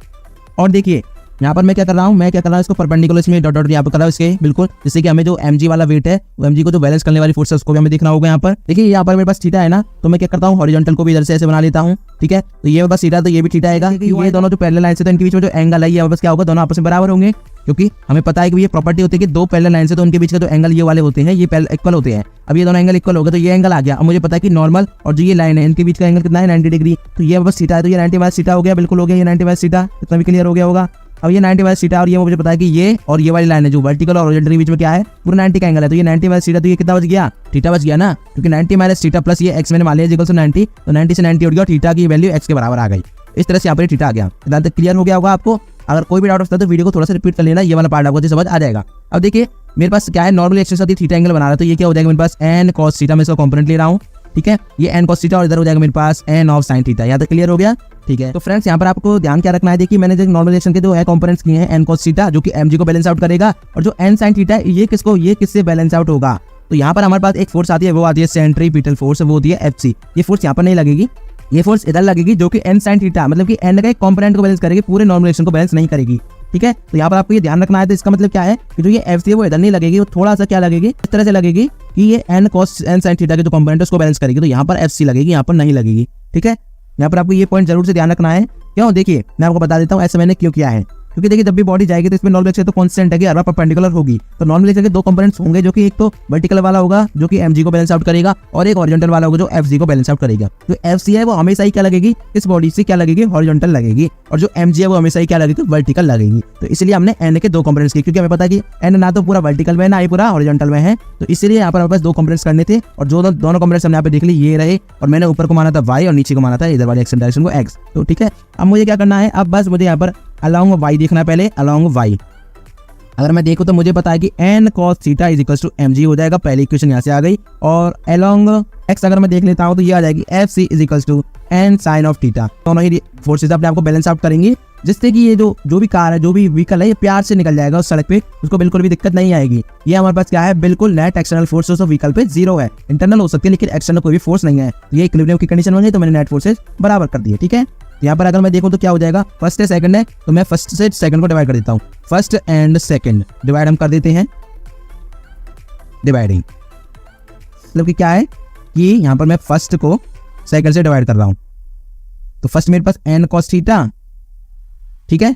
और देखिए यहाँ पर मैं क्या कर रहा हूँ, इसको परपेंडिकुलर इसमें डॉट डॉट यहाँ पर कर रहा हूँ इसके बिल्कुल, जिससे कि हमें जो mg वाला वेट है, वो mg को जो बैलेंस करने वाली फोर्स है उसको भी हमें देखना होगा। यहाँ पर देखिए यहाँ पर मेरे पास थीटा है ना, तो मैं क्या करता हूँ, हॉरिजॉन्टल को भी इधर से ऐसे बना लेता हूँ। ठीक है, तो ये बस थीटा, तो ये भी थीटा आएगा। ये दोनों जो पैरेलल लाइन से, तो इनके बीच में जो एंगल है ये बस क्या होगा, दोनों आपस में बराबर होंगे, क्योंकि हमें पता है कि ये प्रॉपर्टी होती है कि दो पैरेलल लाइन से, तो उनके बीच का जो एंगल ये वाले होते हैं ये इक्वल होते हैं। अब ये दोनों एंगल इक्वल हो गए, तो ये एंगल आ गया। अब मुझे पता है कि नॉर्मल और जो ये लाइन है इनके बीच का एंगल कितना है, 90 डिग्री। तो ये बस थीटा है, तो ये 90 माइनस थीटा हो गया, बिल्कुल हो गया, ये 90 माइनस थीटा। इतना भी क्लियर हो गया होगा। अब ये 90 माइनस थीटा, और ये मुझे पता है कि ये और ये वाली लाइन है जो वर्टिकल और हॉरिजॉन्टल के बीच में क्या है, पूरा 90 का एंगल है। तो ये 90 माइनस थीटा, तो ये कितना बच गया, थीटा बच गया ना, क्योंकि 90 माइनस थीटा प्लस ये x मैंने मान लिया इक्वल टू 90, तो 90 से 90 उठ गया, थीटा की वैल्यू x के बराबर आ गई। इस तरह से यहाँ पर थीटा आ गया। इतना तक क्लियर हो गया होगा आपको। अगर कोई भी डाउट होता है तो वीडियो को थोड़ा सा रिपीट कर लेना, ये वाला पार्ट आपको समझ आ जाएगा। अब देखिए मेरे पास क्या है, नॉर्मल एक्शन से थीटा एंगल बना रहा है, तो ये क्या हो जाएगा मेरे पास n cos थीटा, मैं इसका कंपोनेंट ले रहा हूँ। ठीक है, ये n cos थीटा, और इधर हो जाएगा मेरे पास n ऑफ sin थीटा। यहाँ तक क्लियर हो गया। ठीक है, तो फ्रेंड्स यहाँ पर आपको ध्यान क्या रखना है, देखिए मैंने जो नॉर्मल एक्शन के जो है कंपोनेंट्स किए हैं, n cos थीटा जो कि mg को बैलेंस आउट करेगा, और जो n sin थीटा ये किससे बैलेंस आउट होगा। तो यहाँ पर हमारे पास एक फोर्स आती है, वो आती है सेंट्रीपिटल फोर्स, वो होती है Fc। ये फोर्स यहाँ पर नहीं लगेगी, ये फोर्स इधर लगेगी, जो कि n sin थीटा मतलब कि n का एक कंपोनेंट को बैलेंस करेगी, पूरे नॉर्मल एक्शन को बैलेंस नहीं करेगी। ठीक है, तो यहाँ पर आपको ये ध्यान रखना है। तो इसका मतलब क्या है कि जो ये Fc है वो इधर नहीं लगेगी, वो थोड़ा सा क्या लगेगी, इस तरह से लगेगी कि ये n cos n sin theta के जो कंपोनेंट है उसको बैलेंस करेगी, तो यहाँ पर Fc लगेगी, यहाँ पर नहीं लगेगी। ठीक है, यहाँ पर आपको ये पॉइंट जरूर से ध्यान रखना है। क्यों, देखिए मैं आपको बता देता हूँ ऐसा मैंने क्यों किया है। क्योंकि देखिए जब भी बॉडी जाएगी तो इसमें नॉर्मल एक्शन तो कांस्टेंट है कि हर बार परपेंडिकुलर होगी। तो नॉर्मल एक्शन के दो कंपोनेंट्स होंगे, जो कि एक तो वर्टिकल वाला होगा जो कि mg को बैलेंस आउट करेगा, और एक हॉरिजॉन्टल वाला होगा जो fg को बैलेंस आउट करेगा। जो fc है वो हमेशा ही क्या लगेगी, इस बॉडी से क्या लगेगी, हॉरिजॉन्टल लगेगी, और जो mg है वो हमेशा ही क्या लगेगी, वर्टिकल लगेगी। तो इसलिए हमने n के दो कंपोनेंट्स किए, क्योंकि हमें पता है कि n ना तो पूरा वर्टिकल में ना ही पूरा हॉरिजॉन्टल में है। तो इसलिए यहाँ पर हमारे पास दो कंपोनेंट्स करने थे, और जो दोनों कंपोनेंट्स हमने यहाँ पे देख ली ये रहे, और मैंने ऊपर को माना था y और नीचे को माना था इधर वाली एक्शन डायरेक्शन को x। तो ठीक है, अब मुझे क्या करना है, अब बस मुझे यहाँ पर अलोंग y देखना है पहले, अलोंग y। अगर मैं देखूं तो मुझे पता है कि n cos theta is equal to mg हो जाएगा, पहली इक्वेशन यहाँ से आ गई। और अलोंग x अगर मैं देख लेता हूँ तो ये आ जाएगी fc is equal to n sin of theta. दोनों ही फोर्सेज अपने आप को बैलेंस आउट करेंगे, जिससे कि ये जो भी कार है, जो भी व्हीकल है, ये प्यार से निकल जाएगा उस सड़क पे, उसको बिल्कुल भी दिक्कत नहीं आएगी। ये हमारे पास क्या है, बिल्कुल net external forces of vehicle पे जीरो है। इंटरनल हो सकती है लेकिन एक्सटर्नल कोई भी फोर्स नहीं है। तो ये इक्विलिब्रियम की कंडीशन बन गई, तो मैंने नेट फोर्सेस बराबर कर दिए। ठीक है, यहाँ पर अगर मैं देखूं तो क्या हो जाएगा, फर्स्ट है सेकंड है, तो मैं फर्स्ट से सेकंड को डिवाइड कर देता हूँ। फर्स्ट एंड सेकंड डिवाइड हम कर देते हैं, डिवाइडिंग मतलब कि क्या है कि यहाँ पर मैं फर्स्ट को सेकंड से डिवाइड कर रहा हूँ। तो फर्स्ट मेरे पास n cos थीटा, ठीक है,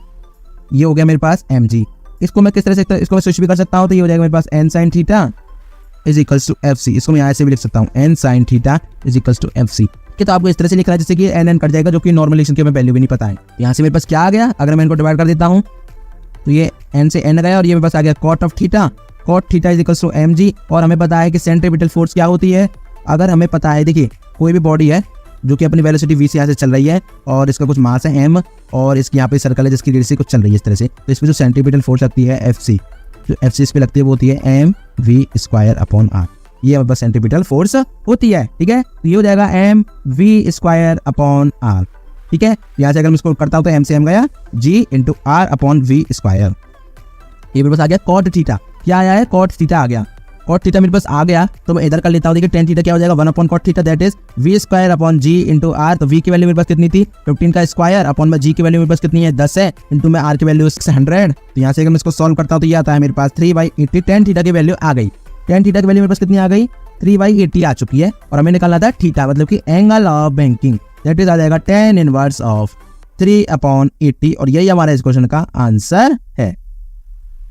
ये हो गया मेरे पास mg। इसको मैं किस तरह से, इसको मैं स्विच भी कर सकता हूँ, तो ये हो जाएगा मेरे पास n sin theta is equals to fc। इसको मैं यहाँ से भी लिख सकता हूँ, n sin theta is equals to fc। तो आपको इस तरह से लिख रहा है जैसे कि n कट जाएगा, जो कि नॉर्मल एक्शन की हमें वैल्यू भी नहीं पता है। यहाँ से मेरे पास क्या आ गया, अगर मैं इनको डिवाइड कर देता हूँ तो ये n से n गया, और ये मेरे पास आ गया cot of theta, cot theta is equals to mg। और हमें पता है कि सेंट्रीपिटल फोर्स क्या होती है। अगर हमें पता है, देखिए कोई भी बॉडी है जो कि अपनी वेलोसिटी v से यहाँ से चल रही है, और इसका कुछ मास है m, और इसके यहाँ पे सर्कल है जिसकी रेडियस से कुछ चल रही है इस तरह से, तो इसमें जो सेंट्रीपिटल फोर्स लगती है fc, जो fc इस पे लगती है वो होती है mv² अपॉन r। ये हमारे पास सेंट्रीपिटल फोर्स होती है। ठीक है, तो ये हो जाएगा m v square upon r. ठीक है, यहाँ से अगर मैं इसको करता हूँ तो एम से एम गया, g into r upon v square. ये मेरे पास आ गया कॉट थीटा। क्या आया है? कॉट थीटा आ गया। कॉट थीटा मेरे पास आ गया तो मैं इधर कर लेता हूँ। देखिए टेन थीटा क्या हो जाएगा? 1 upon cot theta, that is v square upon g into r. तो वी की वैल्यू मेरे पास कितनी थी? 15 का स्क्वायर अपॉन में जी की वैल्यू मेरे पास कितनी है? 10 है, इंटू में आर की वैल्यू 600। तो यहाँ से अगर मैं इसको सॉल्व करता हूँ तो ये आता है मेरे पास 3/80। टेन थीटा की वैल्यू आ गई। टेन थीटा की वैल्यू मेरे पास कितनी आ गई? 3/80 आ चुकी है। और हमें निकालना था थीटा, मतलब कि angle of banking, that is आ जाएगा tan इनवर्स ऑफ 3/80। और यही हमारा इस क्वेश्चन का आंसर है।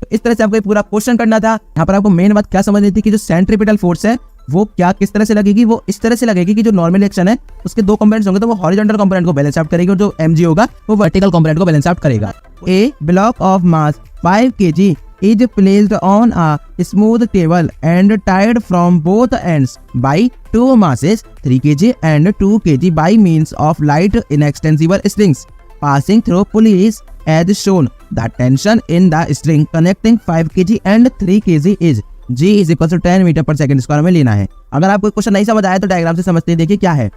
तो इस तरह से आपको ये पूरा क्वेश्चन करना था। यहाँ पर आपको मेन बात क्या समझनी थी कि जो सेंट्रीपिटल फोर्स है वो क्या किस तरह से लगेगी? वो इस तरह से लगेगी कि जो नॉर्मल एक्शन है उसके दो कंपोनेंट्स होंगे तो वो हॉरिजॉन्टल कंपोनेंट को बैलेंस आउट करेगी और जो mg होगा वो वर्टिकल कंपोनेंट को बैलेंस आउट करेगा। A block of mass 5 kg is placed on a smooth table and tied from both ends by two masses 3 kg and 2 kg by means of light inextensible strings passing through pulleys as shown. The tension in the string connecting 5 kg and 3 kg is G is equal to 10 metre per second square में लेना है। अगर आपको question नहीं समझ आया तो diagram से समझते हैं। देखिए क्या है,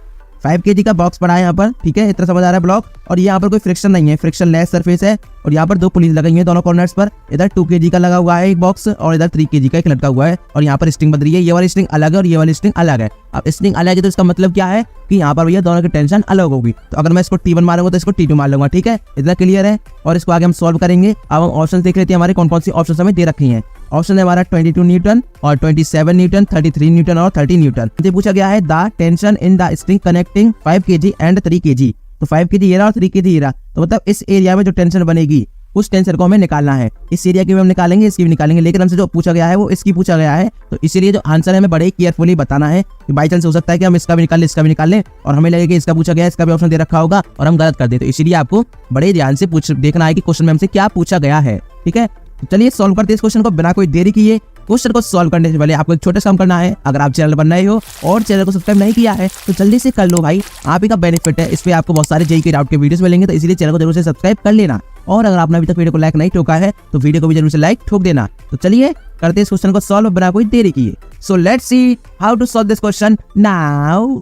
5 kg का बॉक्स पड़ा है यहाँ पर, ठीक है, इतना समझ आ रहा है ब्लॉक, और यहाँ पर कोई फ्रिक्शन नहीं है, फ्रिक्शन लेस सरफेस है, और यहाँ पर दो पुलिस लगाई है दोनों कॉर्नर्स पर। इधर 2 kg का लगा हुआ है एक बॉक्स और इधर 3 kg का एक लटका हुआ है, और यहाँ पर स्ट्रिंग बन रही है। ये वाली स्ट्रिंग अलग है और ये वाली स्ट्रिंग अलग है। अब स्ट्रिंग अलग है तो इसका मतलब क्या है कि यहाँ पर भैया दोनों की टेंशन अलग होगी। तो अगर मैं इसको T1 मारूंगा तो इसको T2 मार लूंगा। ठीक है, इतना क्लियर है। और इसको आगे हम सॉल्व करेंगे। अब हम ऑप्शन देख लेते हैं हमारे कौन कौन सी ऑप्शन हमें दे रखी हैं। ऑप्शन है हमारा 22 न्यूटन और 27 न्यूटन, 33 न्यूटन और 30 न्यूटन। ये पूछा गया है the tension in the string connecting 5 kg and 3 kg। तो 5 kg ये रहा और 3 kg ये रहा, तो मतलब इस एरिया में जो टेंशन बनेगी उस टेंशन को हमें निकालना है। इस एरिया की भी हम निकालेंगे, इसकी भी निकालेंगे, लेकिन हमसे जो पूछा गया है वो इसकी पूछा गया है। तो इसीलिए जो आंसर है हमें बड़े केयरफुली बताना है कि बाई चांस हो सकता है कि हम इसका भी निकाल लें, इसका भी निकाल लें, और हमें लगे कि इसका पूछा गया है, इसका भी ऑप्शन दे रखा होगा और हम गलत कर दें। तो इसीलिए आपको बड़े ध्यान से देखना है कि क्वेश्चन में हमसे क्या पूछा गया है। ठीक है, तो चलिए सॉल्व करते हैं इस क्वेश्चन को बिना कोई देरी किए। क्वेश्चन को सॉल्व करने से पहले आपको एक छोटा सा काम करना है। अगर आप चैनल पर नए हो और चैनल को सब्सक्राइब नहीं किया है तो जल्दी से कर लो भाई, आप ही का बेनिफिट है। इस पे आपको बहुत सारे जेई के डाउट के वीडियोस मिलेंगे, तो इसलिए चैनल को जरूर से सब्सक्राइब कर लेना। और अगर आपने अभी तक वीडियो को लाइक नहीं ठोका है तो वीडियो को भी जरूर से लाइक ठोक देना। तो चलिए करते हैं इस क्वेश्चन को सॉल्व बिना कोई देरी किए। So let's see how to solve this question now.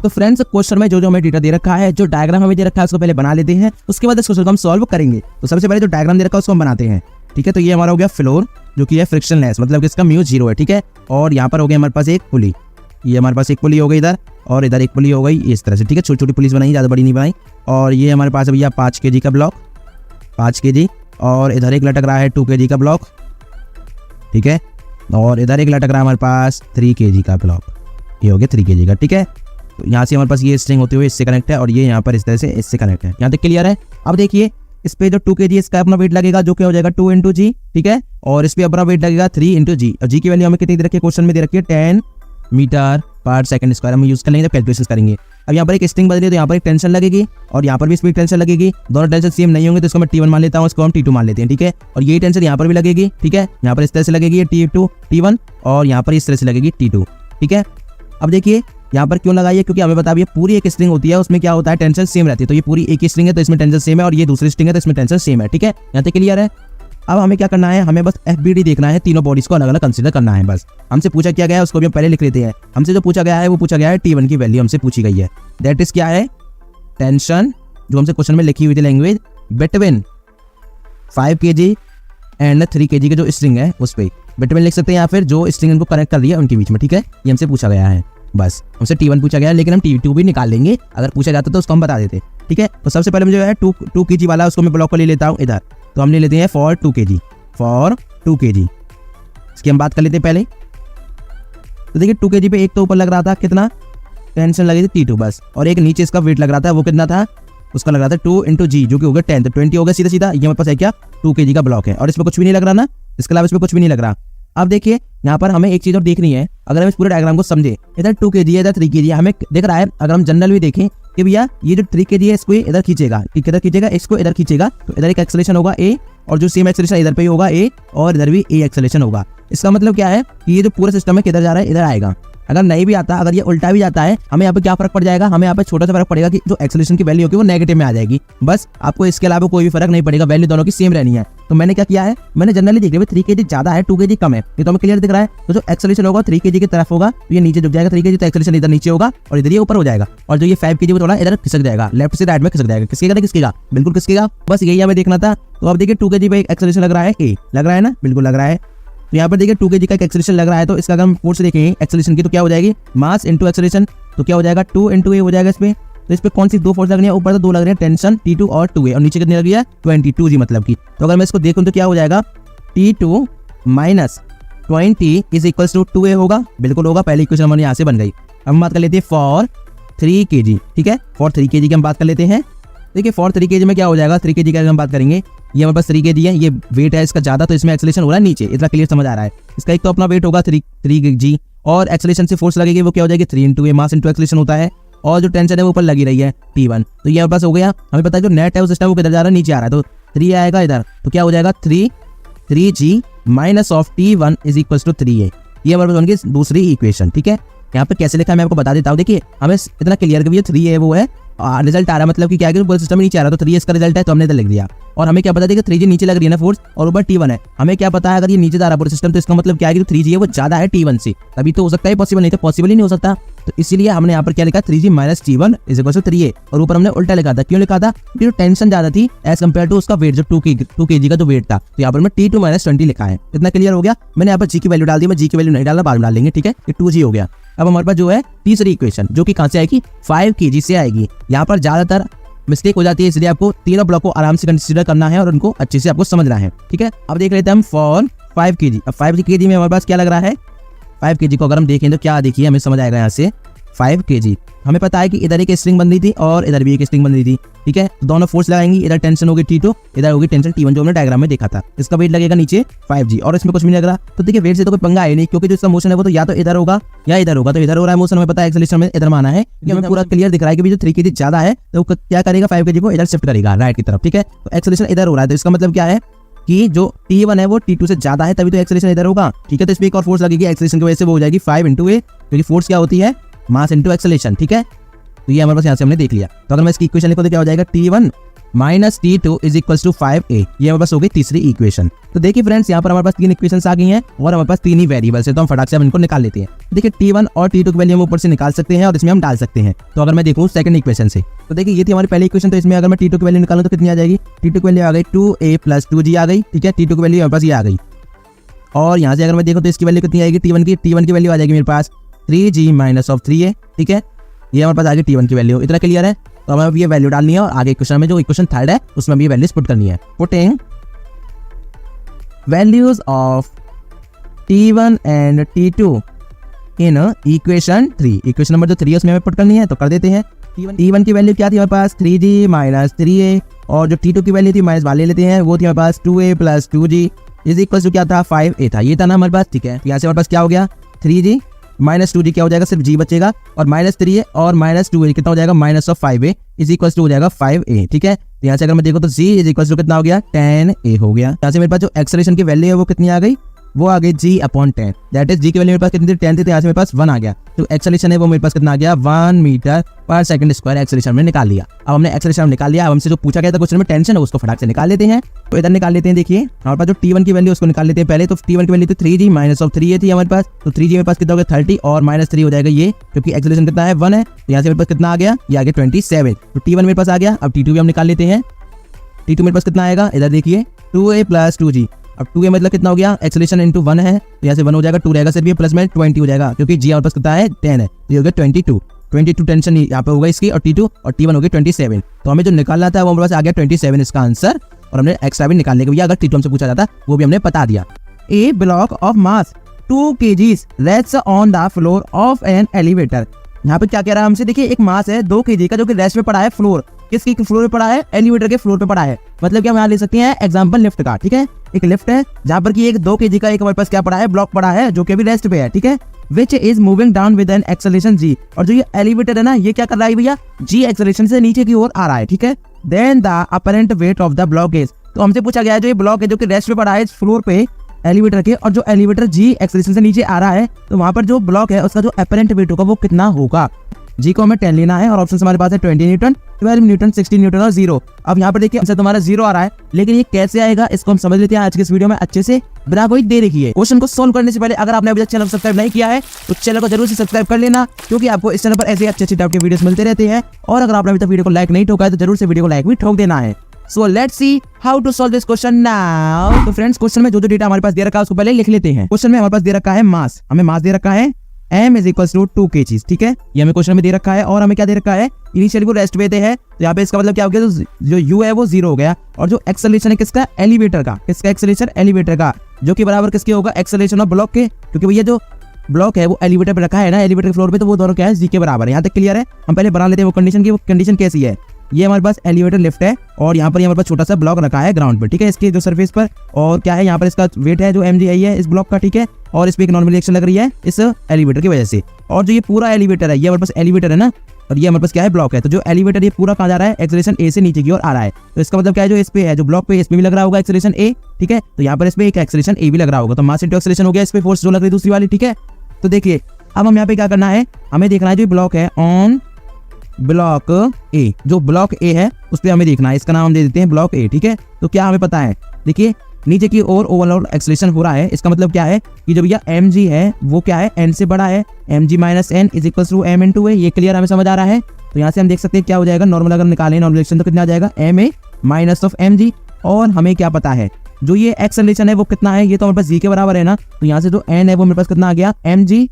तो फ्रेंड्स, क्वेश्चन में जो जो हमें डेटा दे रखा है, जो डायग्राम हमें दे रखा है उसको पहले बना लेते हैं, उसके बाद इस क्वेश्चन को हम सॉल्व करेंगे। तो सबसे पहले जो डायग्राम दे रखा है उसको हम बनाते हैं। ठीक है, तो ये हमारा हो गया फ्लोर जो कि है फ्रिक्शन लेस, मतलब कि इसका म्यू 0 है। ठीक है, और यहाँ पर हो गया हमारे पास एक पुली, ये हमारे पास एक पुली हो गई इधर, और इधर एक पुली हो गई इस तरह से। ठीक है, छोटी छोटी पुलिस बनाई, ज़्यादा बड़ी नहीं बनाई। और ये हमारे पास भैया 5 kg का ब्लॉक, 5 kg, और इधर एक लटक रहा है 2 kg का ब्लॉक। ठीक है, और इधर एक लटक रहा है हमारे पास 3 kg का ब्लॉक, ये हो गया 3 kg का। ठीक है, तो यहाँ से हमारे पास ये स्ट्रिंग होते हुए इससे कनेक्ट है और ये यहाँ पर इस तरह से इससे कनेक्ट है। यहाँ तक क्लियर है। अब देखिए इस पे जो 2 kg इसका अपना वेट लगेगा जो क्या हो जाएगा 2 × g। ठीक है, और इस पे अपना वेट लगेगा 3 × g, और g की वैल्यू हमें कितनी दे रखी है क्वेश्चन में दे रखी है 10 मीटर पर सेकंड स्क्वायर। हम यूज कर लेंगे जब कैलकुलेशन करेंगे। अब यहाँ पर एक स्ट्रिंग बदली तो यहाँ पर एक टेंशन लगेगी और यहाँ पर भी स्पीड टेंशन लगेगी। दोनों टेंशन सेम नहीं होंगे तो इसको मैं T1 मान लेता हूँ, इसको हम T2 मान लेते हैं। ठीक है, और यही टेंशन यहाँ पर भी लगेगी। ठीक है, यहाँ पर इस तरह से लगेगी T2 T1 और यहाँ पर इस तरह से लगेगी T2। ठीक है, अब देखिए यहाँ पर क्यों लगाई है, क्योंकि हमें बता पूरी एक स्ट्रिंग होती है, उसमें क्या होता है टेंशन सेम रहती है। तो ये पूरी एक ही स्ट्रिंग है तो इसमें टेंशन सेम है, और ये दूसरी स्ट्रिंग है तो इसमें टेंशन सेम है। ठीक है, यहाँ तक क्लियर है। अब हमें क्या करना है, हमें बस FBD देखना है, तीनों बॉडीज को अलग अलग कंसीडर करना है। बस हमसे पूछा क्या गया है उसको भी हम पहले लिख लेते हैं। हमसे जो पूछा गया है वो पूछा गया है T1 की वैल्यू हमसे पूछी गई है, दैट इज क्या है टेंशन, जो हमसे क्वेश्चन में लिखी हुई थी language, between 5 kg and 3 kg के जो स्ट्रिंग है उस पर बिटवीन लिख सकते हैं, या फिर जो स्ट्रिंग इनको कनेक्ट कर रही है उनके बीच में। ठीक है, ये हमसे पूछा गया है। बस हमसे T1 पूछा गया है, लेकिन हम T2 भी निकाल लेंगे, अगर पूछा जाता तो उसको हम बता देते। ठीक है, तो सबसे पहले जो है 2 kg वाला उसको मैं ब्लॉक को ले लेता हूँ इधर, तो हम ले लेते हैं फॉर 2 kg, फॉर 2 kg इसकी हम बात कर लेते हैं पहले। तो देखिए 2 kg पे एक तो ऊपर लग रहा था कितना टेंशन लगी थी T2 बस, और एक नीचे इसका वेट लग रहा था, वो कितना था उसका लग रहा था 2 × g जो कि हो गया 10, तो 20 हो गया सीधा सीधा। ये हमारे पास है क्या 2 kg का ब्लॉक है, और इसमें कुछ भी नहीं लग रहा ना, इसके अलावा इसमें कुछ भी नहीं लग रहा। अब देखिए यहाँ पर हमें एक चीज और देखनी है, अगर हम इस पूरे डायग्राम को समझे, इधर 2 kg है इधर 3 kg है, हमें दिख रहा है अगर हम जनरल भी देखें कि भैया ये जो 3 kg है इसको इधर खींचेगा, किधर खींचेगा, इसको इधर खींचेगा, तो इधर एक एक्सेलरेशन होगा a, और जो सेम एक्सेलरेशन इधर पे ही होगा a, और इधर भी a एक्सेलरेशन होगा। इसका मतलब क्या है कि ये जो पूरा सिस्टम है किधर जा रहा है, इधर आएगा। अगर नहीं भी आता, अगर ये उल्टा भी जाता है, हमें यहाँ पे क्या फर्क पड़ जाएगा, हमें यहाँ पे छोटा सा फर्क पड़ेगा कि जो एक्सेलरेशन की वैल्यू होगी वो नेगेटिव में आ जाएगी। बस आपको इसके अलावा कोई भी फर्क नहीं पड़ेगा, वैल्यू दोनों की सेम रहनी है। तो मैंने क्या किया है, मैंने जनरली देख लिया 3 kg ज्यादा है 2 kg कम है, ये तो हमें क्लियर दिख रहा है। तो जो एक्सेलरेशन होगा 3 kg की तरफ होगा, तो ये नीचे झुक जाएगा 3 kg, तो एक्सेलरेशन इधर नीचे होगा और इधर ये ऊपर हो जाएगा। और जो ये 5 kg वो थोड़ा इधर खिसक जाएगा, लेफ्ट से राइट में खिसक जाएगा। किसकेगा? किसकेगा? बिल्कुल किसकेगा, बस यही हमें देखना था। तो अब देखिए 2 kg पे एक्सेलरेशन लग रहा है, ए लग रहा है ना, बिल्कुल लग रहा है। तो यहाँ पर देखिए 2 kg का एक्सेलरेशन लग रहा है, तो इसका अगर हम फोर्स देखें एक्सेलरेशन की तो क्या हो जाएगी, मास इंटू एक्सेलरेशन, तो क्या हो जाएगा 2 × a हो जाएगा इसमें। तो इस पे कौन सी 2 फोर्स लग रही है, ऊपर तो 2 लग रही है, टेंशन T2 और 2a, और नीचे कितनी लग रही है 22g मतलब की। तो अगर मैं इसको देखूं तो क्या हो जाएगा, T2 minus 20 is equal to 2a होगा, बिल्कुल होगा। पहली इक्वेशन हमारी यहाँ से बन गई। अब हम बात कर लेते हैं फॉर 3 kg, ठीक है, फॉर 3 kg की हम बात कर लेते हैं। देखिए फॉर 3 kg में क्या हो जाएगा, 3 kg की हम बात करेंगे, ये हमारे पास 3 kg है, ये वेट है इसका ज्यादा, तो इसमें एक्सेलरेशन हो रहा है नीचे, इतना क्लियर समझ आ रहा है। इसका एक तो अपना वेट होगा 3 kg, और एक्सेलरेशन से फोर्स लगेगी वो क्या हो जाएगी 3 × a, मास इंटू एक्सेलरेशन होता है, और जो टेंशन है वो ऊपर लगी रही है T1। तो ये हमारे पास हो गया। हमें पता है जो नेट है उस सिस्टम वो किधर जा रहा है, नीचे आ रहा है, तो 3 आएगा इधर, तो क्या हो जाएगा 3g minus of T1 is equal to 3a। ये हमारे पास उनकी दूसरी इक्वेशन, ठीक है। यहाँ पे कैसे लिखा है मैं आपको बता देता हूँ। देखिए हमें इतना क्लियर कि ये 3 है वो है, रिजल्ट आ रहा है, मतलब कि क्या है कि सिस्टम नीचे आ रहा है, तो 3 इसका रिजल्ट है, तो हमने इधर लिख दिया। और हमें क्या पता है कि 3g नीचे लग रही है ना फोर्स, और ऊपर T1 है। हमें क्या पता है अगर ये नीचे जा रहा है पूरा सिस्टम, तो इसका मतलब क्या है कि 3g है वो ज्यादा है T1 से, तभी तो हो सकता है, पॉसिबल नहीं तो पॉसिबल ही नहीं हो सकता। तो इसीलिए हमने यहाँ पर क्या लिखा 3g minus T1 is equal to 3a, और ऊपर हमने उल्टा लिखा था। क्यों लिखा था, क्योंकि टेंशन ज्यादा थी एज कम्पेयर टू उसका वेट, जो 2 kg का जो वेट था, तो यहाँ पर मैं T2 माइनस 20 लिखा है। इतना क्लियर हो गया। मैंने यहाँ पर g की वैल्यू डाल दी, मैं g की वैल्यू नहीं डालना, बाद में डाल लेंगे, ठीक है। ये 2g हो गया। अब हमारे पास जो है तीसरी इक्वेशन, जो कि कहां से आएगी, 5 kg से आएगी। यहाँ पर ज्यादातर मिस्टेक हो जाती है, इसलिए आपको तीनों ब्लॉक को आराम से कंसीडर करना है और उनको अच्छे से आपको समझना है, ठीक है। अब देख लेते हैं हम फॉर 5 kg। अब 5 kg में हमारे पास क्या लग रहा है, 5 kg को अगर हम देखें तो क्या देखिए हमें समझ आएगा। यहाँ से 5 kg हमें पता है कि इधर एक स्ट्रिंग बन रही थी और इधर भी एक स्ट्रिंग बन रही थी, ठीक है। तो दोनों फोर्स लगाएंगे, इधर टेंशन होगी T2, इधर होगी टेंशन T1, जो हमने डायग्राम में देखा था। इसका वेट लगेगा नीचे 5g, और इसमें कुछ भी नहीं लग रहा। तो देखिए वेट से तो कोई पंगा है नहीं, क्योंकि जो इसका मोशन है वो तो या तो इधर होगा या इधर होगा। तो इधर हो रहा है मोशन, हमें पता है एक्सेलरेशन में इधर माना है, क्योंकि हमें पूरा क्लियर दिख रहा है कि जो 3 kg ज्यादा है तो वो क्या करेगा 5 kg को इधर शिफ्ट करेगा राइट की तरफ, ठीक है। तो एक्सेलरेशन इधर हो रहा है, तो इसका मतलब क्या है कि जो T1 है वो T2 से ज्यादा है, तभी तो एक्सेलरेशन इधर होगा, ठीक है। तो इसमें एक और फोर्स लगेगी एक्सेलरेशन की वजह से, वो हो जाएगी 5 × a, क्योंकि फोर्स क्या होती है, मास इंटू एक्सेलरेशन, ठीक है। तो ये हमारे पास यहाँ से हमने देख लिया। तो अगर मैं इसकी इक्वेशन लिखूं तो क्या हो जाएगा, T1 minus T2 is equal to 5a। ये हमारे पास हो गई तीसरी इक्वेशन। तो देखिए फ्रेंड्स यहाँ पर हमारे पास 3 इक्वेशंस आ गई हैं और हमारे पास 3 ही वेरिएबल्स है, तो हम फटाक से हम इनको निकाल लेते हैं। देखिए T1 और T2 की वैल्यू हम ऊपर से निकाल सकते हैं और इसमें हम डाल सकते हैं। तो अगर मैं देखूँ सेकंड इक्वेशन से, तो देखिए ये थी हमारी पहली इक्वेशन, तो इसमें अगर मैं T2 की वैल्यू निकालूं तो कितनी आ जाएगी, T2 की वैल्यू आ गई 2a प्लस 2g आ गई, ठीक है। T2 की वैल्यू हमारे पास ये आ गई। और यहाँ से अगर मैं देखूँ तो इसकी वैल्यू कितनी आएगी, T1 की वैल्यू आ जाएगी मेरे पास 3g माइनस ऑफ 3a, ठीक है। ये हमारे पास आ गई T1 की वैल्यू, इतना क्लियर है। तो हमें अब ये वैल्यू डालनी है और आगे इक्वेशन में जो इक्वेशन थर्ड है उसमें भी ये वैल्यूज पुट करनी है। Putting values of T1 and T2 in equation 3, equation number जो 3 है उसमें हमें पुट करनी है, तो कर देते हैं। T1 की वैल्यू क्या थी हमारे पास 3g माइनस 3a, और जो T2 की वैल्यू थी माइनस वाले लेते हैं, वो थी हमारे पास 2a plus 2g is equal to क्या था 5a था, ये था ना हमारे पास, ठीक है। यहाँ से हमारे पास क्या हो गया 3g माइनस 2g क्या हो जाएगा, सिर्फ g बचेगा, और माइनस 3a और माइनस 2a कितना हो जाएगा, minus of 5a is equal to हो जाएगा 5a, ठीक है। तो यहाँ से अगर मैं देखो तो g इज इक्वल टू कितना हो गया 10a हो गया। यहाँ से मेरे पास जो एक्सेलरेशन की वैल्यू है वो कितनी आ गई, वो आ गई g/10, दैट इज g की वैल्यू मेरे पास कितनी थी 10 थी, तो यहाँ से मेरे पास 1 आ गया। तो एक्सेलरेशन है वो मेरे पास कितना आ गया 1 metre per second square acceleration में निकाल लिया। अब हमने एक्सेलरेशन निकाल लिया। अब हमसे जो पूछा गया था क्वेश्चन में टेंशन है उसको फटाक से निकाल लेते हैं। तो इधर निकाल लेते हैं। देखिए हमारे पास जो T1 की वैल्यू उसको निकाल लेते हैं पहले। तो T1 की वैल्यू तो 3g माइनस ऑफ 3a थी हमारे पास, तो 3g मेरे पास कितना हो गया 30 और माइनस 3 हो जाएगा ये, क्योंकि एक्सेलरेशन कितना है 1 है। तो यहाँ से मेरे पास कितना आ गया, ये आ गया 27। तो T1 मेरे पास आ गया। अब T2 भी हम निकाल लेते हैं। T2 मेरे पास कितना आएगा, इधर देखिए 2a प्लस 2g। अब 2a मतलब कितना हो गया, एक्सेलरेशन इंटू 1 है, तो यहाँ से 1 हो जाएगा, 2 रहेगा सिर्फ, ये प्लस में 20 हो जाएगा, क्योंकि g हमारे पास कितना है 10 है, तो ये हो गया 22 टेंशन यहाँ पे होगा इसकी, और T2 और T1 हो गया 27। तो हमें जो निकालना था वो हमारे पास आ गया 27 इसका आंसर, और हमने एक्स्ट्रा भी निकालने के भैया अगर T2 हमसे पूछा जाता वो भी हमने बता दिया। A block of mass 2 kg rest on the floor of an elevator. यहाँ पे क्या कह रहा है हमसे, देखिए एक मास है 2 kg का जो कि रेस्ट पे पड़ा है, फ्लोर किसकी फ्लोर पे पड़ा है, एलिवेटर के फ्लोर पे पड़ा है। मतलब कि हम यहाँ ले सकते हैं एग्जांपल लिफ्ट का, ठीक है। एक लिफ्ट है जहाँ पर कि एक 2 kg का एक हमारे पास क्या पड़ा है, ब्लॉक पड़ा है, जो कि अभी रेस्ट पे है, ठीक है। Which is moving down with an acceleration g, और जो ये एलिवेटर है ना ये क्या कर रहा है भैया, g एक्सेलरेशन से नीचे की ओर आ रहा है, ठीक है। Then the apparent weight of the block is, तो हमसे पूछा गया है जो ये ब्लॉक है जो कि रेस्ट पे पड़ा है इस फ्लोर पे एलिवेटर के, और जो एलिवेटर g एक्सेलरेशन से नीचे आ रहा है, तो वहां पर जो ब्लॉक है उसका जो अपरेंट वेट होगा वो कितना होगा। जी को हमें 10 लेना है और ऑप्शन हमारे पास है 20 न्यूटन, 12 न्यूटन, 16 न्यूटन और 0। अब यहाँ पर देखिए आंसर तुम्हारा 0 आ रहा है, लेकिन ये कैसे आएगा इसको हम समझ लेते हैं आज के इस वीडियो में अच्छे से, बिना कोई देरी किए। क्वेश्चन को सोल्व करने से पहले अगर आपने अभी तक चैनल सब्सक्राइब नहीं किया है तो चैनल को जरूर से सब्सक्राइब कर लेना, क्योंकि आपको इस चैनल पर ऐसे अच्छे डाउट के वीडियोस मिलते रहते हैं। और अगर आपने अभी तक वीडियो को लाइक नहीं ठोका है तो जरूर से वीडियो को लाइक भी ठोक देना है। So let's see how to solve this question now। तो फ्रेंड्स क्वेश्चन में जो डेटा हमारे पास दे रखा है उसको पहले लिख लेते हैं। क्वेश्चन में हमारे पास दे रखा है मास, हमें मास दे रखा है m is equals to 2 kg, ठीक है, ये हमें क्वेश्चन में दे रखा है। और हमें क्या दे रखा है, इनिशियली वो रेस्ट पे है, तो यहाँ पे इसका मतलब क्या हो गया, तो जो u है वो 0 हो गया, और जो एक्सेलरेशन है किसका, एलिवेटर का, किसका एक्सेलरेशन, एलिवेटर का, जो कि बराबर किसके होगा, एक्सेलरेशन ऑफ ब्लॉक के, क्योंकि भैया जो ब्लॉक है वो एलिवेटर पे रखा है ना, एलिवेटर के फ्लोर पे, तो वो दोनों क्या है, जी के बराबर है। यहाँ तक क्लियर है। हम पहले बना लेते हैं वो कंडीशन की, वो कंडीशन कैसी है, ये हमारे पास एलिवेटर लिफ्ट है और यहाँ पर हमारे पास छोटा सा ब्लॉक रखा है ग्राउंड पर, ठीक है, इसके जो सरफेस पर, और क्या है यहाँ पर इसका वेट है जो mg है इस ब्लॉक का, ठीक है, और इस पे एक नॉर्मल रिएक्शन लग रही है इस एलिवेटर की वजह से। और जो ये पूरा एलिवेटर है, ये हमारे पास एलिवेटर है ना, और ये हमारे पास क्या है, ब्लॉक है, तो जो एलिवेटर ये पूरा कहाँ जा रहा है, एक्सेलरेशन a से नीचे की ओर आ रहा है। तो इसका मतलब क्या है, जो इस पे है जो ब्लॉक पे, इस पे भी लग रहा होगा एक्सेलरेशन a, ठीक है, तो यहाँ पर इस पे एक एक्सेलरेशन a भी लग रहा होगा, तो मास इंटू एक्सेलरेशन हो गया, इस पे फोर्स जो लग रही है दूसरी वाली, ठीक है। तो देखिए अब हम यहाँ पे क्या करना है, हमें देखना है जो ब्लॉक है ऑन ब्लॉक ए, जो ब्लॉक ए है उस पर हमें देखना है, इसका नाम हम दे देते हैं ब्लॉक ए, ठीक है। तो क्या हमें पता है, देखिए नीचे की ओर ओवरऑल एक्सेलरेशन हो रहा है, इसका मतलब क्या है कि जो भैया mg है वो क्या है, n से बड़ा है, mg minus n is equal to m into a, ये क्लियर हमें समझ आ रहा है। तो यहाँ से हम देख सकते हैं क्या हो जाएगा, नॉर्मल अगर निकालें नॉर्मल रिएक्शन तो कितना आ जाएगा, ma माइनस ऑफ mg। और हमें क्या पता है, जो ये एक्सेलरेशन है वो कितना है, ये तो हमारे पास g के बराबर है ना, तो यहाँ से जो n है वो मेरे पास कितना आ गया, mg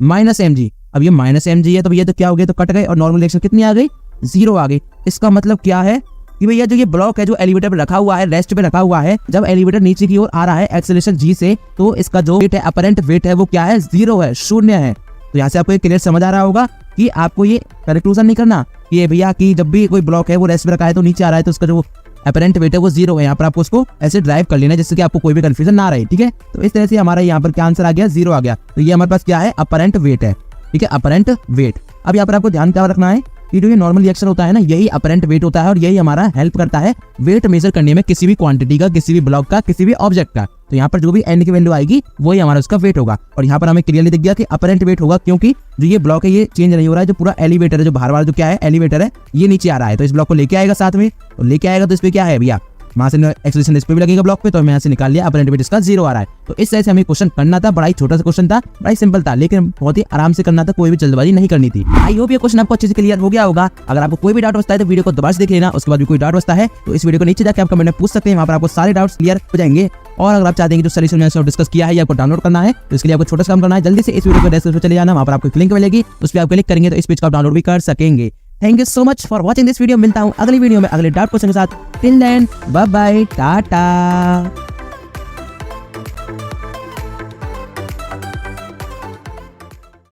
माइनस mg। अब ये माइनस mg है तो भैया तो क्या हो गया, तो कट गए और नॉर्मल रिएक्शन कितनी आ गई, 0 आ गई। इसका मतलब क्या है कि भैया जो ये ब्लॉक है जो एलिवेटर पे रखा हुआ है, रेस्ट पे रखा हुआ है, जब एलिवेटर नीचे की ओर आ रहा है एक्सेलरेशन g से, तो इसका जो वेट है, अपरेंट वेट है, वो क्या है, 0 है, 0 है। तो यहाँ से आपको ये क्लियर समझ आ रहा होगा कि आपको ये कंक्लूजन नहीं करना कि ये भैया कि जब भी कोई ब्लॉक है वो रेस्ट पे रखा है तो नीचे आ रहा है तो उसका जो अपरेंट वेट है वो 0 है। यहाँ पर आपको उसको ऐसे ड्राइव कर लेना है जिससे कि आपको कोई भी कंफ्यूजन ना रहे, ठीक है। तो इस तरह से हमारा यहाँ पर क्या आंसर आ गया, 0 आ गया। तो ये हमारे पास क्या है, अपरेंट वेट है, ठीक है, अपरेंट वेट। अब यहाँ पर आपको ध्यान क्या रखना है कि जो ये नॉर्मल रिएक्शन होता है ना, यही अपरेंट वेट होता है और यही हमारा हेल्प करता है वेट मेजर करने में, किसी भी क्वांटिटी का, किसी भी ब्लॉक का, किसी भी ऑब्जेक्ट का। तो यहाँ पर जो भी n की वैल्यू आएगी वही हमारा उसका वेट होगा। और यहाँ पर हमें क्लियरली दिख गया कि अपरेंट वेट होगा, क्योंकि जो ये ब्लॉक है ये चेंज नहीं हो रहा है, जो पूरा एलिवेटर है, जो बाहर वाला जो क्या है एलिवेटर है, ये नीचे आ रहा है, तो इस ब्लॉक को लेके आएगा साथ में, तो लेके आएगा तो इस पे क्या है भैया, वहां से एक्सेलरेशन इस पे भी लगेगा ब्लॉक पे, तो मैं यहाँ से निकाल लिया अपरेंट वेट इसका 0 आ रहा है। तो इस तरह से हमें क्वेश्चन करना था, बड़ा ही छोटा सा क्वेश्चन था, बड़ा ही सिंपल था, लेकिन बहुत ही आराम से करना था, कोई भी जल्दबाजी नहीं करनी थी। आई होप ये क्वेश्चन आपको अच्छे से क्लियर हो गया होगा। अगर आपको कोई भी डाउट बचता है तो वीडियो को दोबारा से देख लेना, उसके बाद भी कोई डाउट बचता है तो इस वीडियो को नीचे जाकर आप कमेंट में पूछ सकते हैं, वहां पर आपको सारे डाउट्स क्लियर हो जाएंगे। और अगर आप चाहते हैं कि जो सोल्यूशन मैंने डिस्कस किया है ये आपको डाउनलोड करना है, तो इसके लिए आपको छोटा सा काम करना है, जल्दी से इस वीडियो को डिस्क्रिप्शन में चले जाना, वहां पर आपको एक लिंक मिलेगी, उस पर आप क्लिक करेंगे तो इस पेज का डाउनलोड भी कर सकेंगे। Thank you so much for watching this video. मिलता हूँ अगली वीडियो में अगले डाउट क्वेश्चन के साथ। Till then bye bye, Tata.